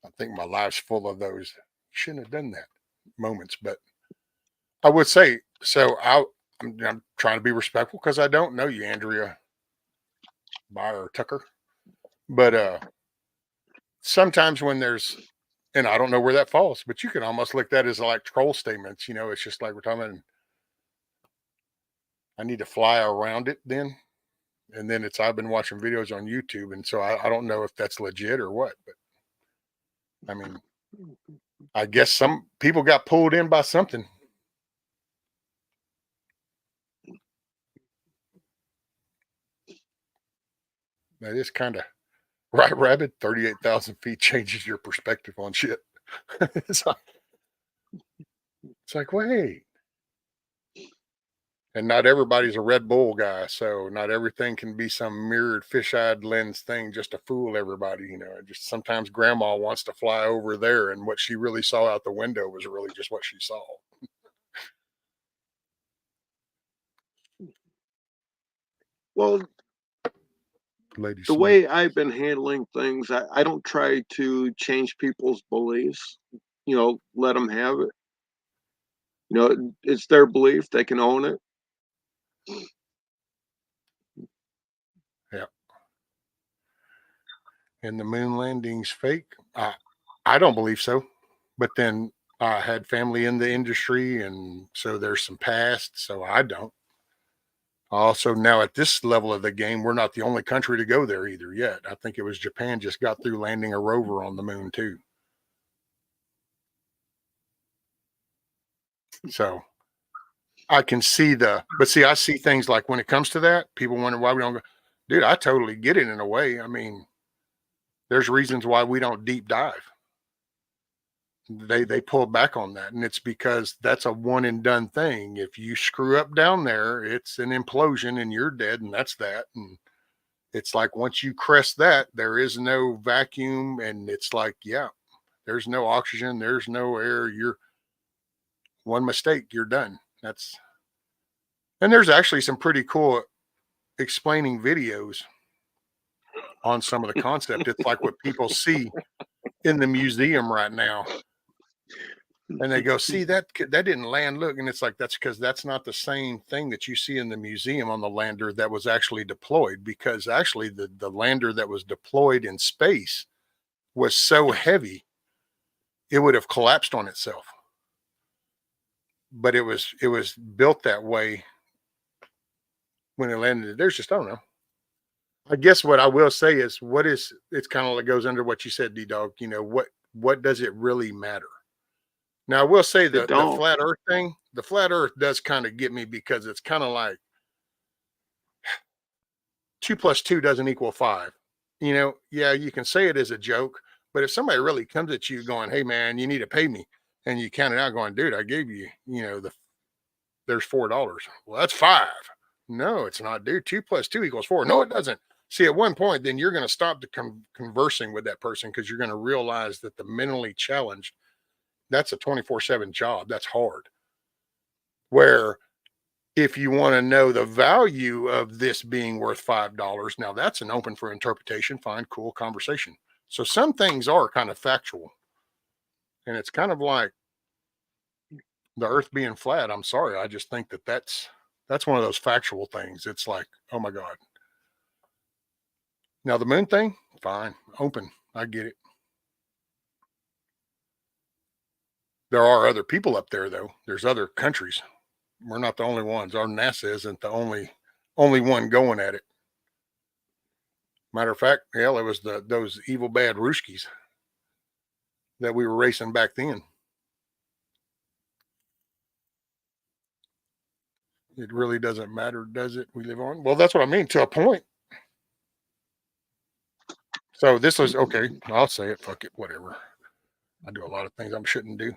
Speaker 1: I think my life's full of those. Shouldn't have done that moments, but I would say so. I'm trying to be respectful because I don't know you, Andrea Byer Tucker, but sometimes when there's, and I don't know where that falls, but you can almost look that as like troll statements. It's just like we're talking about, I need to fly around it then. And then I've been watching videos on YouTube. And so I don't know if that's legit or what, but I mean, I guess some people got pulled in by something. That is kind of right, Rabbit. 38,000 feet changes your perspective on shit. it's like, wait. And not everybody's a Red Bull guy, so not everything can be some mirrored fish-eyed lens thing just to fool everybody. Just sometimes grandma wants to fly over there, and what she really saw out the window was really just what she saw.
Speaker 10: Well,
Speaker 1: Lady
Speaker 10: the
Speaker 1: Smith.
Speaker 10: way I've been handling things, I don't try to change people's beliefs. Let them have it. It's their belief. They can own it.
Speaker 1: Yeah. And the moon landing's fake? I don't believe so. But then I had family in the industry, and so there's some past, so I don't. Also, now at this level of the game, we're not the only country to go there either yet. I think it was Japan just got through landing a rover on the moon too. So I can see but see, I see things like when it comes to that, people wonder why we don't go. Dude, I totally get it in a way. I mean, there's reasons why we don't deep dive. They pull back on that, and it's because that's a one and done thing. If you screw up down there, it's an implosion and you're dead, and that's that. And it's like once you crest that, there is no vacuum, and it's like, yeah, there's no oxygen, there's no air. You're one mistake, you're done. And there's actually some pretty cool explaining videos on some of the concept. It's like what people see in the museum right now. And they go, see, that didn't land. Look, and it's like, that's because that's not the same thing that you see in the museum on the lander that was actually deployed, because actually the lander that was deployed in space was so heavy it would have collapsed on itself. But it was built that way when it landed. There's just, I don't know. I guess what I will say is, it's kind of like goes under what you said, D-Dog. You know, what does it really matter? Now, I will say the flat earth thing, the flat earth does kind of get me, because it's kind of like 2 + 2 doesn't equal 5. You know, yeah, you can say it as a joke, but if somebody really comes at you going, hey man, you need to pay me, and you count it out going, dude, I gave you, there's $4. Well, that's 5. No, it's not, dude. 2 + 2 = 4. No, it doesn't. See, at one point, then you're going to stop conversing with that person, because you're going to realize that the mentally challenged, that's a 24/7 job. That's hard. Where if you want to know the value of this being worth $5, now that's an open for interpretation. Fine, cool conversation. So some things are kind of factual. And it's kind of like the earth being flat. I'm sorry. I just think that that's one of those factual things. It's like, oh my God. Now the moon thing, fine, open. I get it. There are other people up there though. There's other countries. We're not the only ones. Our NASA isn't the only one going at it. Matter of fact, hell, it was those evil bad Ruskies that we were racing back then. It really doesn't matter, does it? We live on. Well, that's what I mean, to a point. So this was okay. I'll say it. Fuck it. Whatever. I do a lot of things I shouldn't do.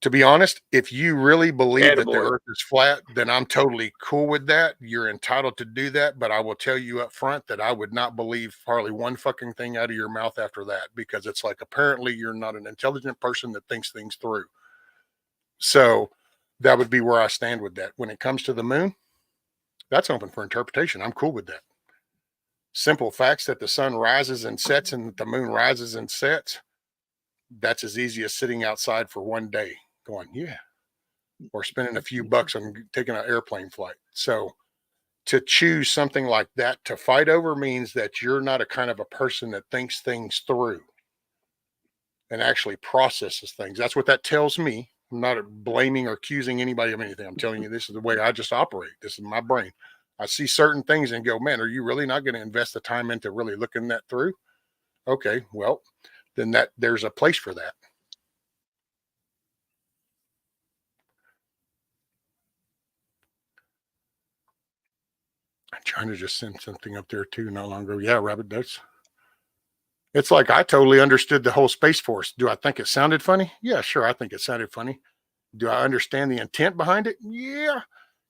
Speaker 1: To be honest, if you really believe that the earth is flat, then I'm totally cool with that. You're entitled to do that. But I will tell you up front that I would not believe hardly one fucking thing out of your mouth after that, because it's like, apparently you're not an intelligent person that thinks things through. So that would be where I stand with that. When it comes to the moon, that's open for interpretation. I'm cool with that. Simple facts that the sun rises and sets and that the moon rises and sets, that's as easy as sitting outside for one day going, yeah, or spending a few bucks on taking an airplane flight. So to choose something like that to fight over means that you're not a kind of a person that thinks things through and actually processes things. That's what that tells me. I'm not blaming or accusing anybody of anything. I'm telling you, this is the way I just operate. This is my brain. I see certain things and go, man, are you really not going to invest the time into really looking that through? Okay, well, then there's a place for that. I'm trying to just send something up there too not long ago. Yeah, Rabbit, it's like I totally understood the whole Space Force. Do I think it sounded funny? Yeah, sure. I think it sounded funny. Do I understand the intent behind it? Yeah.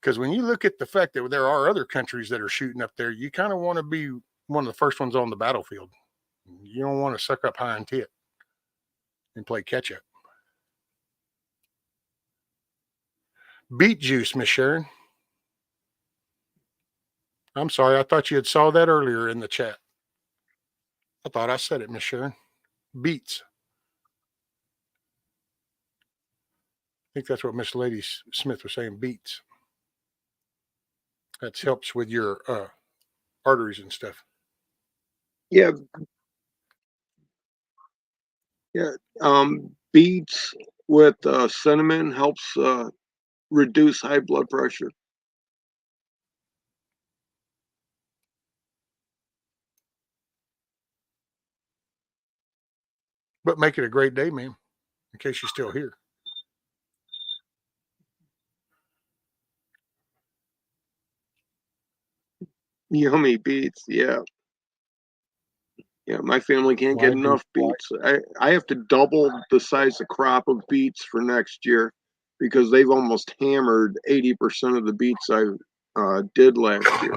Speaker 1: Because when you look at the fact that there are other countries that are shooting up there, you kind of want to be one of the first ones on the battlefield. You don't want to suck up high and tit and play catch up. Beet juice, Miss Sharon. I'm sorry. I thought you had saw that earlier in the chat. I thought I said it, Miss Sharon. Beets. I think that's what Miss Lady Smith was saying. Beets. That helps with your arteries and stuff.
Speaker 10: Yeah. Yeah. Beets with cinnamon helps reduce high blood pressure.
Speaker 1: But make it a great day, ma'am, in case you're still here.
Speaker 10: Yummy beets, yeah. Yeah, my family can't get enough beets. I have to double the size of crop of beets for next year because they've almost hammered 80% of the beets I did last year.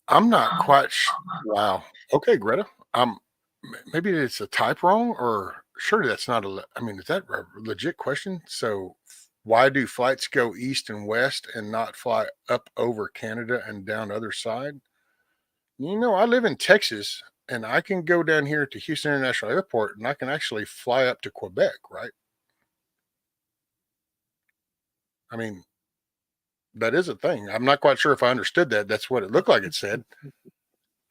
Speaker 1: I'm not quite wow. Okay, Greta. Maybe it's a type wrong, or surely that's not I mean, is that a legit question? So why do flights go east and west and not fly up over Canada and down the other side? I live in Texas, and I can go down here to Houston International Airport and I can actually fly up to Quebec, right? I mean, that is a thing. I'm not quite sure if I understood that. That's what it looked like it said.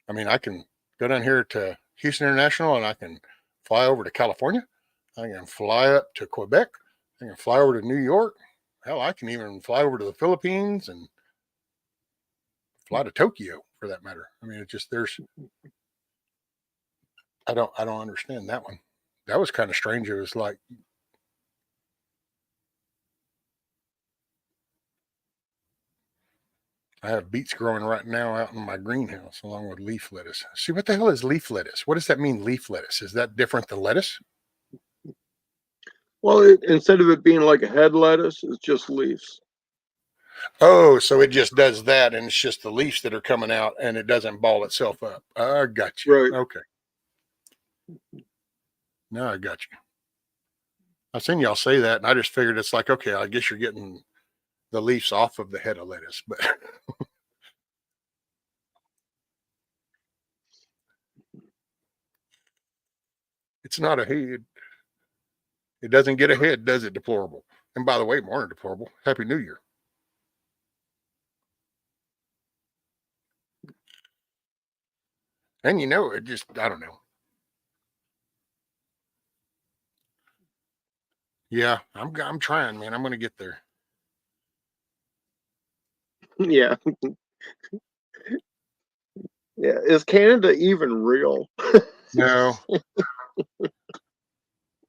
Speaker 1: I mean, I can go down here to Houston International and I can fly over to California. I can fly up to Quebec. I can fly over to New York. Hell, I can even fly over to the Philippines and fly to Tokyo for that matter. I mean, it just I don't understand that one. That was kind of strange. It was like I have beets growing right now out in my greenhouse along with leaf lettuce. See, what the hell is leaf lettuce? What does that mean, leaf lettuce? Is that different than lettuce?
Speaker 10: Well, instead of it being like a head lettuce, it's just leaves.
Speaker 1: Oh, so it just does that, and it's just the leaves that are coming out, and it doesn't ball itself up. I got you.
Speaker 10: Right.
Speaker 1: Okay. Now I got you. I've seen y'all say that, and I just figured it's like, okay, I guess you're getting the leaves off of the head of lettuce, but it's not a head. It doesn't get a head, does it, deplorable? And by the way, morning, deplorable. Happy New Year. And you know, it just, I don't know. Yeah, I'm trying, man. I'm going to get there.
Speaker 10: Yeah. Yeah. Is Canada even real?
Speaker 1: No.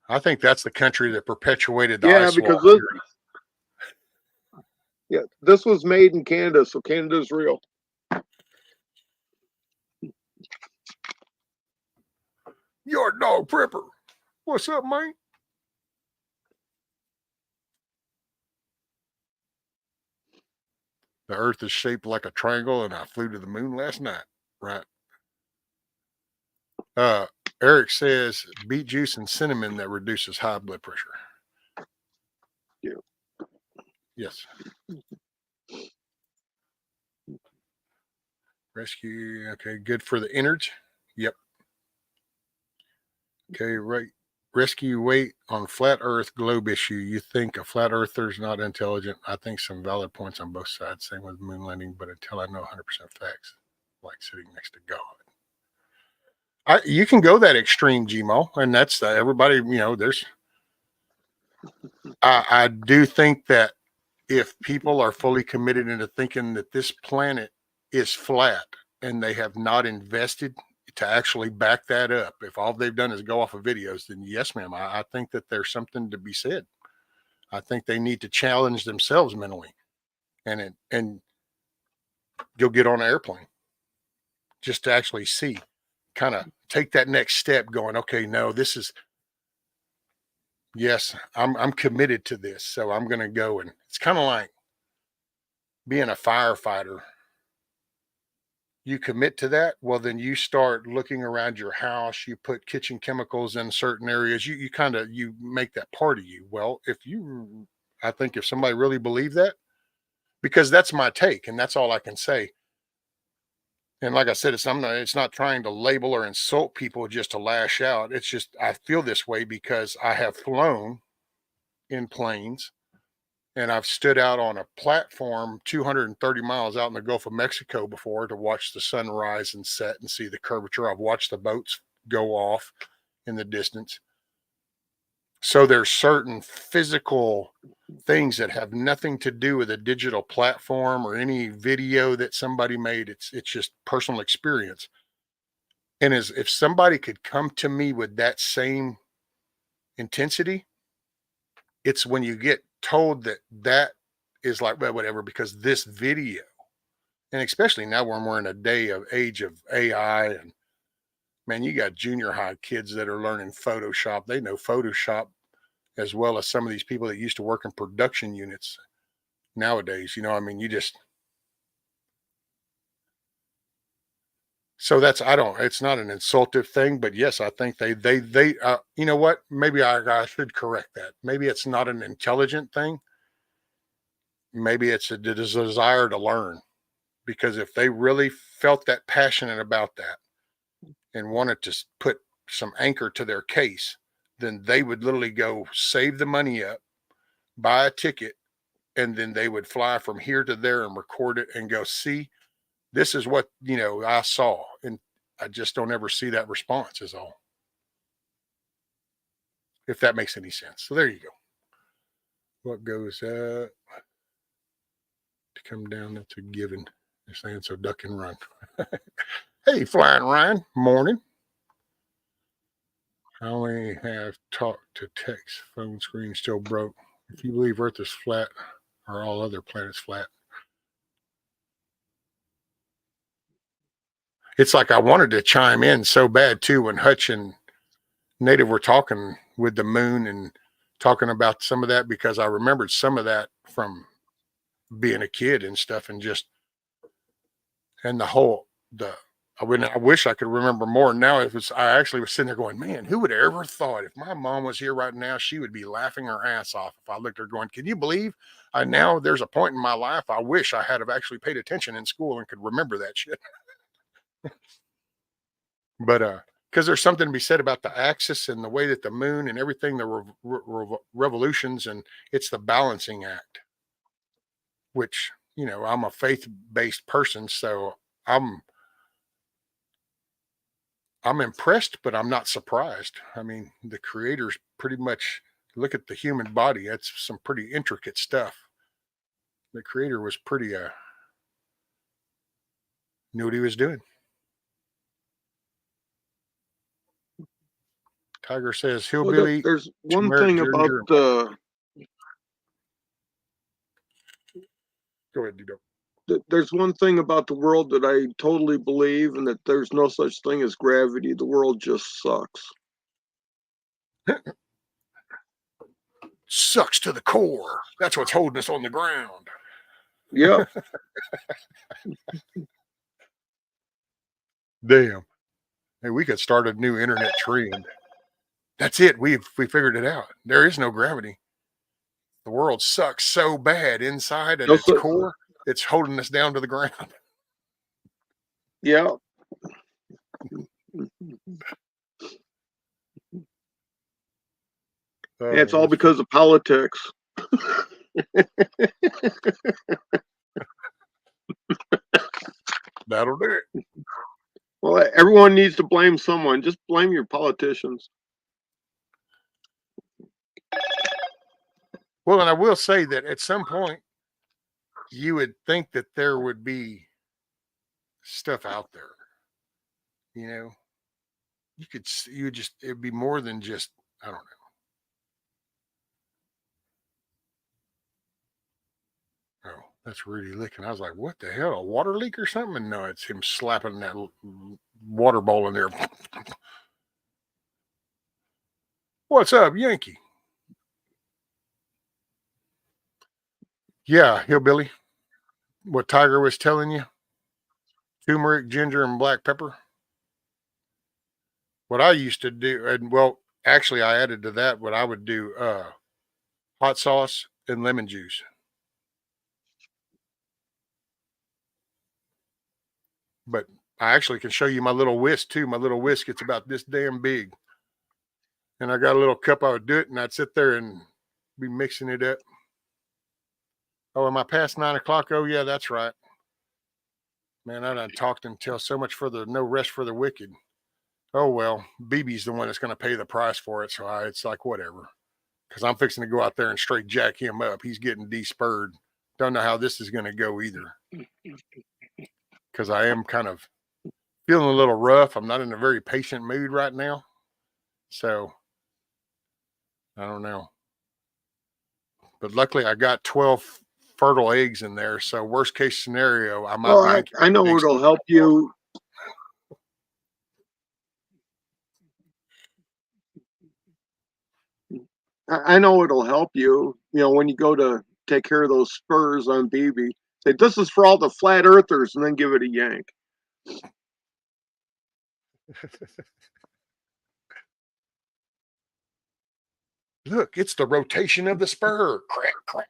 Speaker 1: I think that's the country that perpetuated the
Speaker 10: Yeah,
Speaker 1: ice wall
Speaker 10: because this,
Speaker 1: theory.
Speaker 10: yeah, this was made in Canada, so Canada's real.
Speaker 1: You're a dog prepper. What's up, man? The earth is shaped like a triangle, and I flew to the moon last night. Right. Eric says beet juice and cinnamon that reduces high blood pressure.
Speaker 10: Yeah.
Speaker 1: Yes. Rescue. Okay, good for the innards. Yep. Okay, right. Rescue weight on flat Earth globe issue. You think a flat earther's not intelligent? I think some valid points on both sides. Same with moon landing, but until I know 100% facts, like sitting next to God. You can go that extreme, Gmo, and that's everybody. You know, there's. I do think that if people are fully committed into thinking that this planet is flat and they have not invested to actually back that up, if all they've done is go off of videos, then yes, ma'am, I think that there's something to be said. I think they need to challenge themselves mentally, and you'll get on an airplane just to actually see, kind of take that next step. Going, okay, no, this is yes, I'm committed to this, so I'm going to go. And it's kind of like being a firefighter. You commit to that, well, then you start looking around your house. You put kitchen chemicals in certain areas. You kind of you make that part of you. Well, I think if somebody really believed that, because that's my take, and that's all I can say. And like I said, it's not trying to label or insult people just to lash out. It's just I feel this way because I have flown in planes and I've stood out on a platform 230 miles out in the Gulf of Mexico before to watch the sun rise and set and see the curvature. I've watched the boats go off in the distance. So there's certain physical things that have nothing to do with a digital platform or any video that somebody made. It's just personal experience. And as if somebody could come to me with that same intensity, it's when you get told that is like, well, whatever, because this video, and especially now when we're in age of AI, and man, you got junior high kids that are learning Photoshop. They know Photoshop as well as some of these people that used to work in production units nowadays. You know, I mean, so that's, it's not an insultive thing, but yes, I think you know what? Maybe I should correct that. Maybe it's not an intelligent thing. Maybe it's a desire to learn, because if they really felt that passionate about that and wanted to put some anchor to their case, then they would literally go save the money up, buy a ticket, and then they would fly from here to there and record it and go, see, this is what, I saw. And I just don't ever see that response is all. If that makes any sense. So there you go. What goes up to come down, that's a given. They're saying so, duck and run. Hey, Flying Ryan, morning. I only have talk to text. Phone screen still broke. If you believe Earth is flat, are all other planets flat? It's like I wanted to chime in so bad too when Hutch and Native were talking with the moon and talking about some of that, because I remembered some of that from being a kid and stuff, and I wish I could remember more. Now I actually was sitting there going, man, who would have ever thought if my mom was here right now, she would be laughing her ass off if I looked at her going, can you believe now there's a point in my life I wish I had have actually paid attention in school and could remember that shit. But because there's something to be said about the axis and the way that the moon and everything, the revolutions, and it's the balancing act, which, I'm a faith-based person, so I'm impressed, but I'm not surprised. I mean, the creator's pretty much, look at the human body. That's some pretty intricate stuff. The creator was pretty, knew what he was doing. Tiger says, hillbilly,
Speaker 10: there's one
Speaker 1: turmeric,
Speaker 10: thing about
Speaker 1: ginger. Go ahead, Dido.
Speaker 10: There's one thing about the world that I totally believe, and that there's no such thing as gravity. The world just sucks.
Speaker 1: Sucks to the core. That's what's holding us on the ground.
Speaker 10: Yeah.
Speaker 1: Damn. Hey, we could start a new internet trend. That's it. We figured it out. There is no gravity. The world sucks so bad inside at its core, it's holding us down to the ground.
Speaker 10: Yeah. It's all because of politics.
Speaker 1: That'll do it.
Speaker 10: Well, everyone needs to blame someone. Just blame your politicians.
Speaker 1: Well, and I will say that at some point, you would think that there would be stuff out there. It'd be more than just, I don't know. Oh, that's Rudy licking. I was like, what the hell? A water leak or something? And no, it's him slapping that water bowl in there. What's up, Yankee? Yeah, hillbilly. What Tiger was telling you? Turmeric, ginger, and black pepper. What I used to do, and well, actually, I added to that what I would do: hot sauce and lemon juice. But I actually can show you my little whisk too. My little whisk, it's about this damn big, and I got a little cup. I would do it, and I'd sit there and be mixing it up. Oh, am I past 9 o'clock? Oh, yeah, that's right. Man, I done talked until so much further, no rest for the wicked. Oh, well, BB's the one that's going to pay the price for it. So it's like, whatever. Because I'm fixing to go out there and straight jack him up. He's getting despurred. Don't know how this is going to go either. Because I am kind of feeling a little rough. I'm not in a very patient mood right now. So, I don't know. But luckily, I got 12 fertile eggs in there. So, worst case scenario, I might.
Speaker 10: Well, I know it'll help you. I know it'll help you. When you go to take care of those spurs on BB, say this is for all the flat earthers, and then give it a yank.
Speaker 1: Look, it's the rotation of the spur. Crack, crack.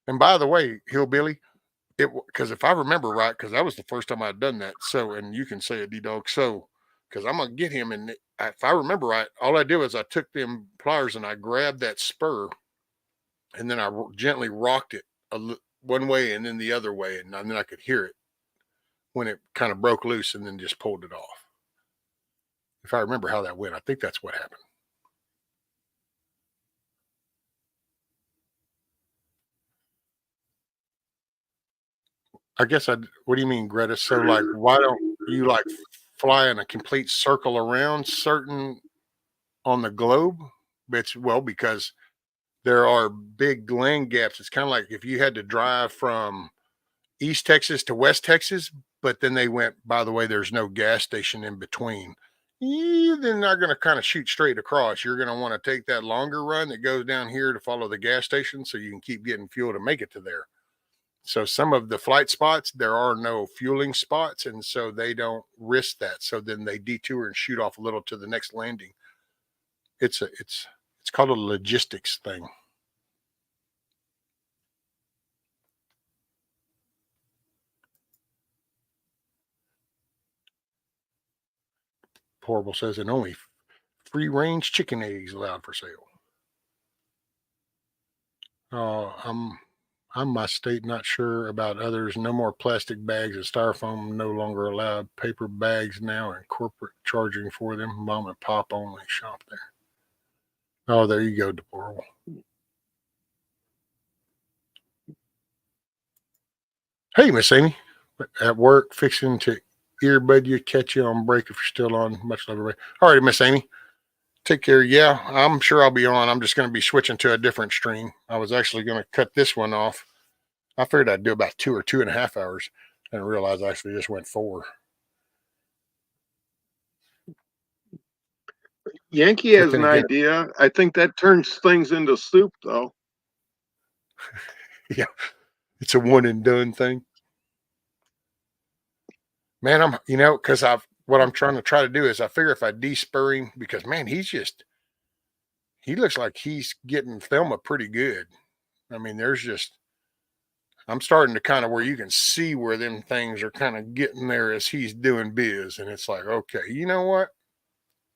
Speaker 1: And by the way, Hillbilly, because if I remember right, because that was the first time I'd done that. So, and you can say it, D-Dog. So, because I'm gonna get him, and if I remember right, all I did was I took them pliers and I grabbed that spur, and then I gently rocked it one way and then the other way, and then I could hear it when it kind of broke loose, and then just pulled it off. If I remember how that went, I think that's what happened. I guess what do you mean, Greta? So, like, why don't you like fly in a complete circle around certain on the globe? Well, because there are big land gaps. It's kind of like if you had to drive from East Texas to West Texas, but then they went, by the way, there's no gas station in between. They're not going to kind of shoot straight across. You're going to want to take that longer run that goes down here to follow the gas station so you can keep getting fuel to make it to there. So some of the flight spots, there are no fueling spots, and so they don't risk that. So then they detour and shoot off a little to the next landing. It's called a logistics thing. Horrible says, and only free range chicken eggs allowed for sale. I'm my state, not sure about others. No more plastic bags and styrofoam no longer allowed. Paper bags now and corporate charging for them. Mom and pop only shop there. Oh, there you go, deplorable. Hey, Miss Amy, at work fixing to earbud you, catch you on break if you're still on. Much love, everybody. All right, Miss Amy. Take care. Yeah, I'm sure I'll be on. I'm just going to be switching to a different stream. I was actually going to cut this one off. I figured I'd do about 2 or 2.5 hours and realized I actually just went 4.
Speaker 10: Yankee has an idea. I think that turns things into soup, though.
Speaker 1: Yeah, it's a one and done thing. Man, because what I'm trying to do is I figure if I de-spur him, because man, he looks like he's getting Thelma pretty good. I mean, I'm starting to kind of where you can see where them things are kind of getting there as he's doing biz. And it's like, okay, you know what?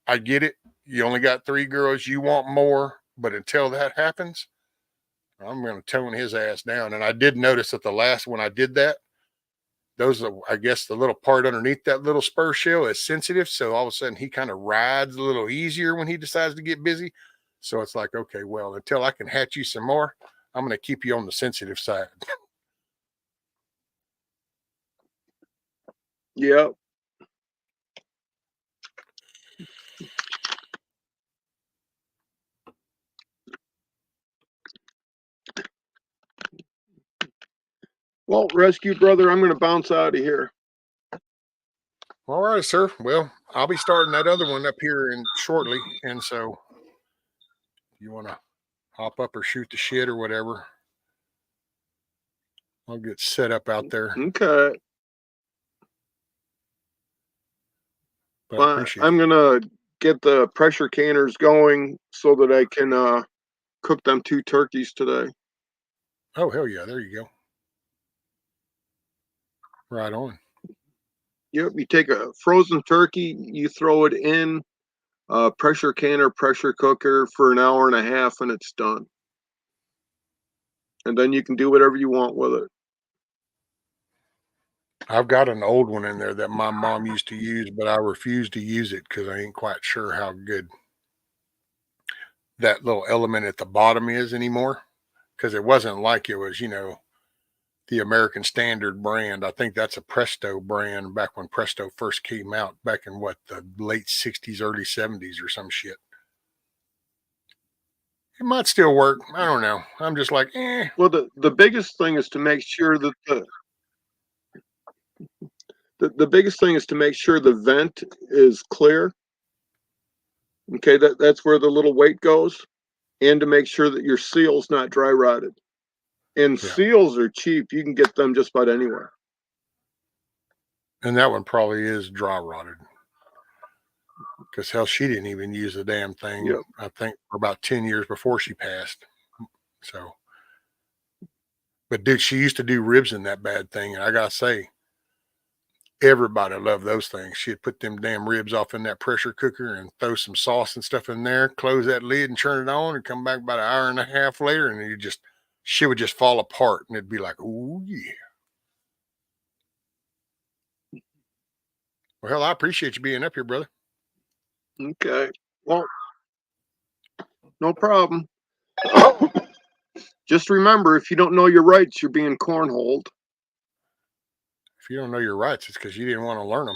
Speaker 1: I get it. You only got 3 girls. You want more. But until that happens, I'm going to tone his ass down. And I did notice that the last one I did that, I guess the little part underneath that little spur shell is sensitive. So all of a sudden he kind of rides a little easier when he decides to get busy. So it's like, okay, well, until I can hatch you some more, I'm going to keep you on the sensitive side.
Speaker 10: Yep. Well, Rescue Brother, I'm going to bounce out of here.
Speaker 1: All right, sir. Well, I'll be starting that other one up here shortly. And so you want to hop up or shoot the shit or whatever, I'll get set up out there.
Speaker 10: Okay.
Speaker 1: But
Speaker 10: well,
Speaker 1: I appreciate
Speaker 10: I'm going to get the pressure canners going so that I can cook them 2 turkeys today.
Speaker 1: Oh, hell yeah. There you go. Right on.
Speaker 10: Yep. You take a frozen turkey, you throw it in a pressure canner, pressure cooker for an hour and a half, and it's done. And then you can do whatever you want with it.
Speaker 1: I've got an old one in there that my mom used to use, but I refuse to use it because I ain't quite sure how good that little element at the bottom is anymore. Because it wasn't like it was, the American Standard brand. I think that's a Presto brand back when Presto first came out back in the late 60s, early 70s or some shit. It might still work. I don't know. I'm just like, eh.
Speaker 10: Well, the biggest thing is to make sure that the biggest thing is to make sure the vent is clear. Okay, that's where the little weight goes, and to make sure that your seal's not dry rotted. And seals are cheap. You can get them just about anywhere.
Speaker 1: And that one probably is dry rotted. Because hell, she didn't even use the damn thing.
Speaker 10: Yep.
Speaker 1: I think for about 10 years before she passed. So, But dude, she used to do ribs in that bad thing. And I got to say, everybody loved those things. She'd put them damn ribs off in that pressure cooker and throw some sauce and stuff in there, close that lid and turn it on and come back about an hour and a half later. And she would just fall apart and it'd be like, oh yeah. Well, hell, I appreciate you being up here, brother.
Speaker 10: Okay. Well, no problem. Just remember, if you don't know your rights, you're being cornholed.
Speaker 1: If you don't know your rights, it's because you didn't want to learn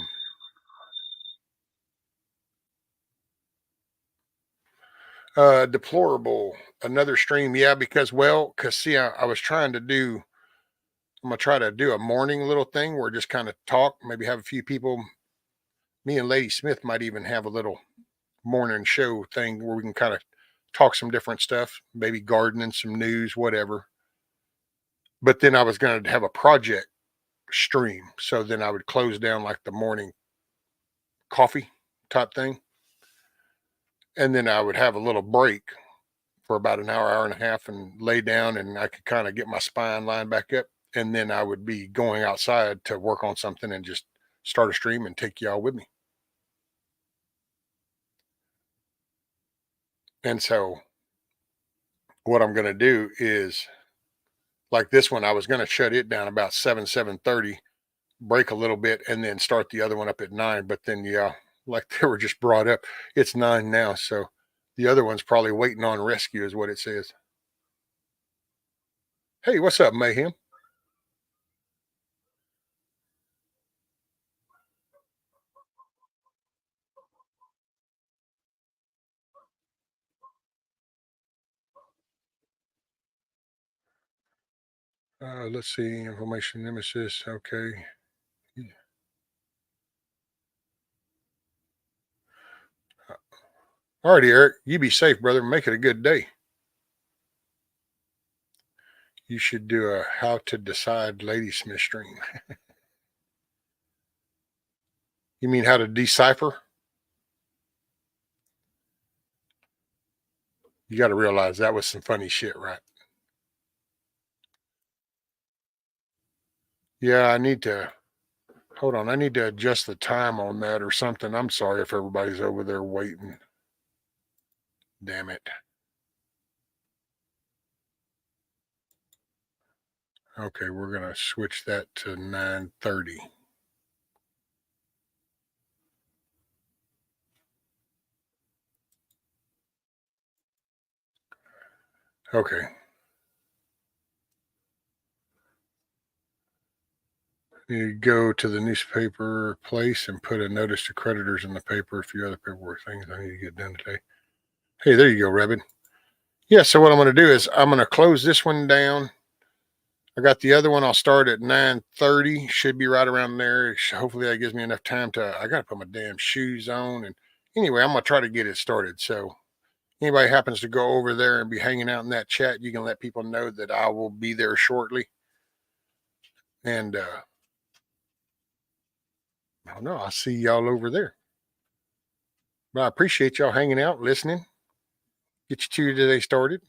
Speaker 1: them. Deplorable. Another stream. Yeah, because see, I was trying to do, I'm going to try to do a morning little thing where just kind of talk, maybe have a few people. Me and Lady Smith might even have a little morning show thing where we can kind of talk some different stuff, maybe gardening, some news, whatever. But then I was going to have a project stream. So then I would close down like the morning coffee type thing. And then I would have a little break for about an hour, hour and a half and lay down and I could kind of get my spine lined back up. And then I would be going outside to work on something and just start a stream and take y'all with me. And so what I'm going to do is like this one, I was going to shut it down about 7:30, break a little bit and then start the other one up at 9. But then, yeah, like they were just brought up, it's 9 now. So the other one's probably waiting on rescue is what it says. Hey, what's up, Mayhem? Let's see, information nemesis. Okay. Yeah. All righty, Eric. You be safe, brother. Make it a good day. You should do a how to decide Ladysmith stream. You mean how to decipher? You got to realize that was some funny shit, right? Yeah, I need to, hold on. I need to adjust the time on that or something. I'm sorry if everybody's over there waiting. Damn it. Okay, we're going to switch that to 9:30. Okay. You go to the newspaper place and put a notice to creditors in the paper, a few other paperwork things I need to get done today. Hey, there you go, Rabbit. Yeah, so what I'm going to do is I'm going to close this one down. I got the other one. I'll start at 9:30. Should be right around there. Hopefully that gives me enough time to, I got to put my damn shoes on. And anyway, I'm going to try to get it started. So anybody happens to go over there and be hanging out in that chat, you can let people know that I will be there shortly. And I don't know. I'll see y'all over there. But I appreciate y'all hanging out, listening. Get you today started.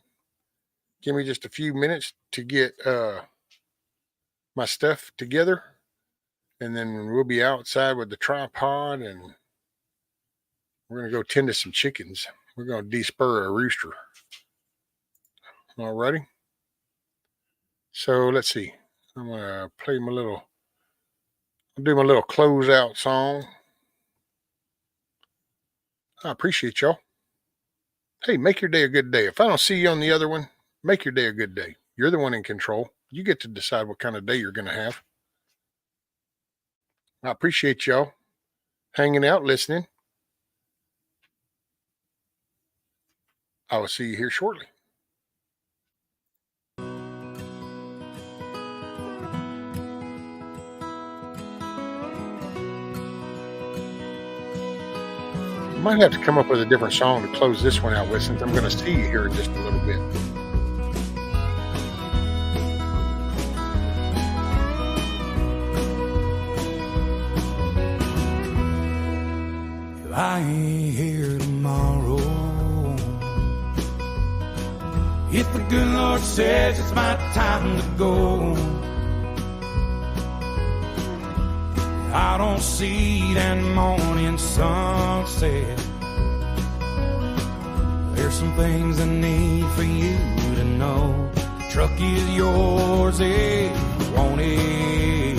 Speaker 1: Give me just a few minutes to get my stuff together. And then we'll be outside with the tripod and we're going to go tend to some chickens. We're going to despur a rooster. All righty. So let's see. I'm going to play my little, I'll do my little closeout song. I appreciate y'all. Hey, make your day a good day. If I don't see you on the other one, make your day a good day. You're the one in control. You get to decide what kind of day you're going to have. I appreciate y'all hanging out, listening. I will see you here shortly. I might have to come up with a different song to close this one out with since I'm going to see you here in just a little bit.
Speaker 6: I ain't here tomorrow. It if the good Lord says it's my time to go, I don't see that morning sunset. There's some things I need for you to know. The truck is yours if you want it.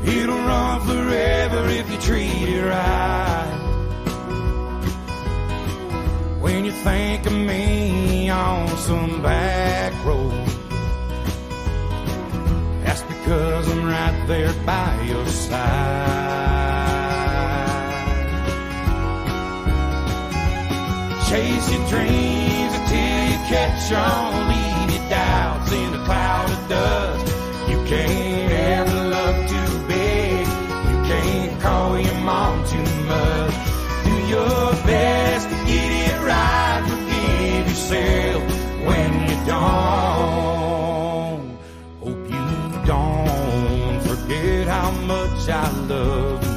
Speaker 6: It'll run forever if you treat it right. When you think of me on some back road, that's because I'm right there by your side. Chase your dreams until you catch on. Leave your doubts in a cloud of dust. You can't ever look too big. You can't call your mom too much. Do your best to get it right. Forgive yourself when you don't. Hope you don't forget how much I love you.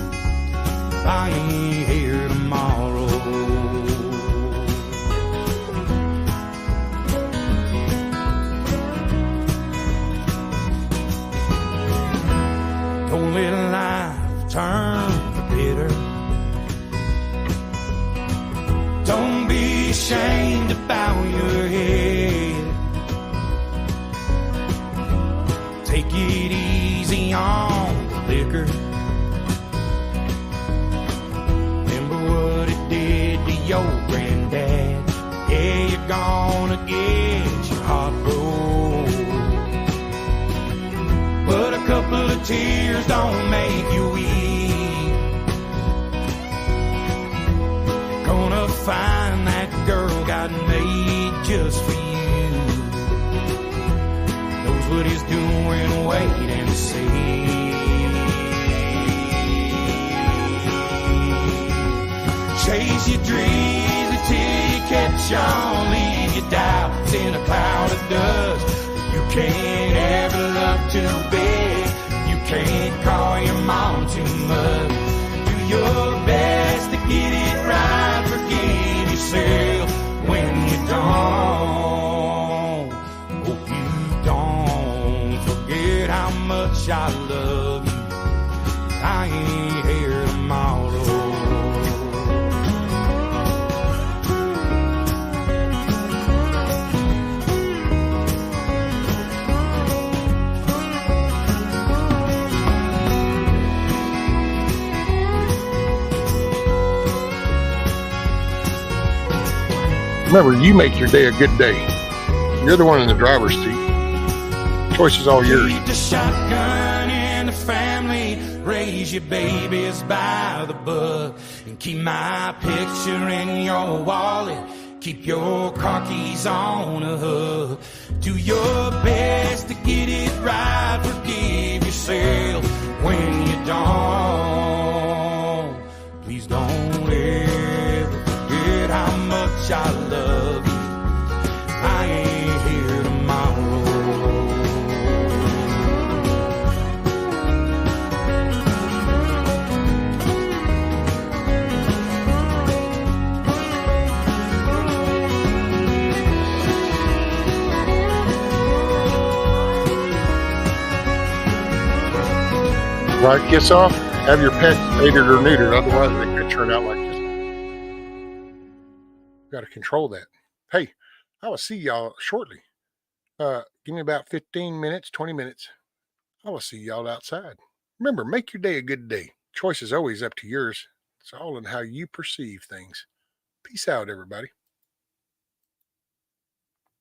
Speaker 6: I ain't here tomorrow. Don't let life turn bitter. Don't be ashamed about your head. Take it easy on the liquor. Remember what it did to your granddad. Yeah, you're gonna get your heart broke, but a couple of tears don't make you weak. Gonna find that girl God made just for you. Knows what he's doing, wait and see. Chase your dreams until you catch on. Leave your doubts in a cloud of dust. You can't ever love too big. You can't call your mom too much. Do your best to get it right. Forgive yourself when you don't. Hope you don't forget how much I love you. I ain't here tomorrow.
Speaker 1: Remember, you make your day a good day. You're the one in the driver's seat. Choice is all yours.
Speaker 6: Keep the shotgun in the family. Raise your babies by the book. And keep my picture in your wallet. Keep your car keys on a hook. Do your best to get it right. Forgive yourself when you don't. Please don't ever forget how much I love you. I ain't here tomorrow.
Speaker 1: Right, kiss off. Have your pet spayed or neutered, otherwise they could turn out like this. Got to control that. Hey, I will see y'all shortly. Give me about 15 minutes, 20 minutes. I will see y'all outside. Remember, make your day a good day. Choice is always up to yours. It's all in how you perceive things. Peace out, everybody.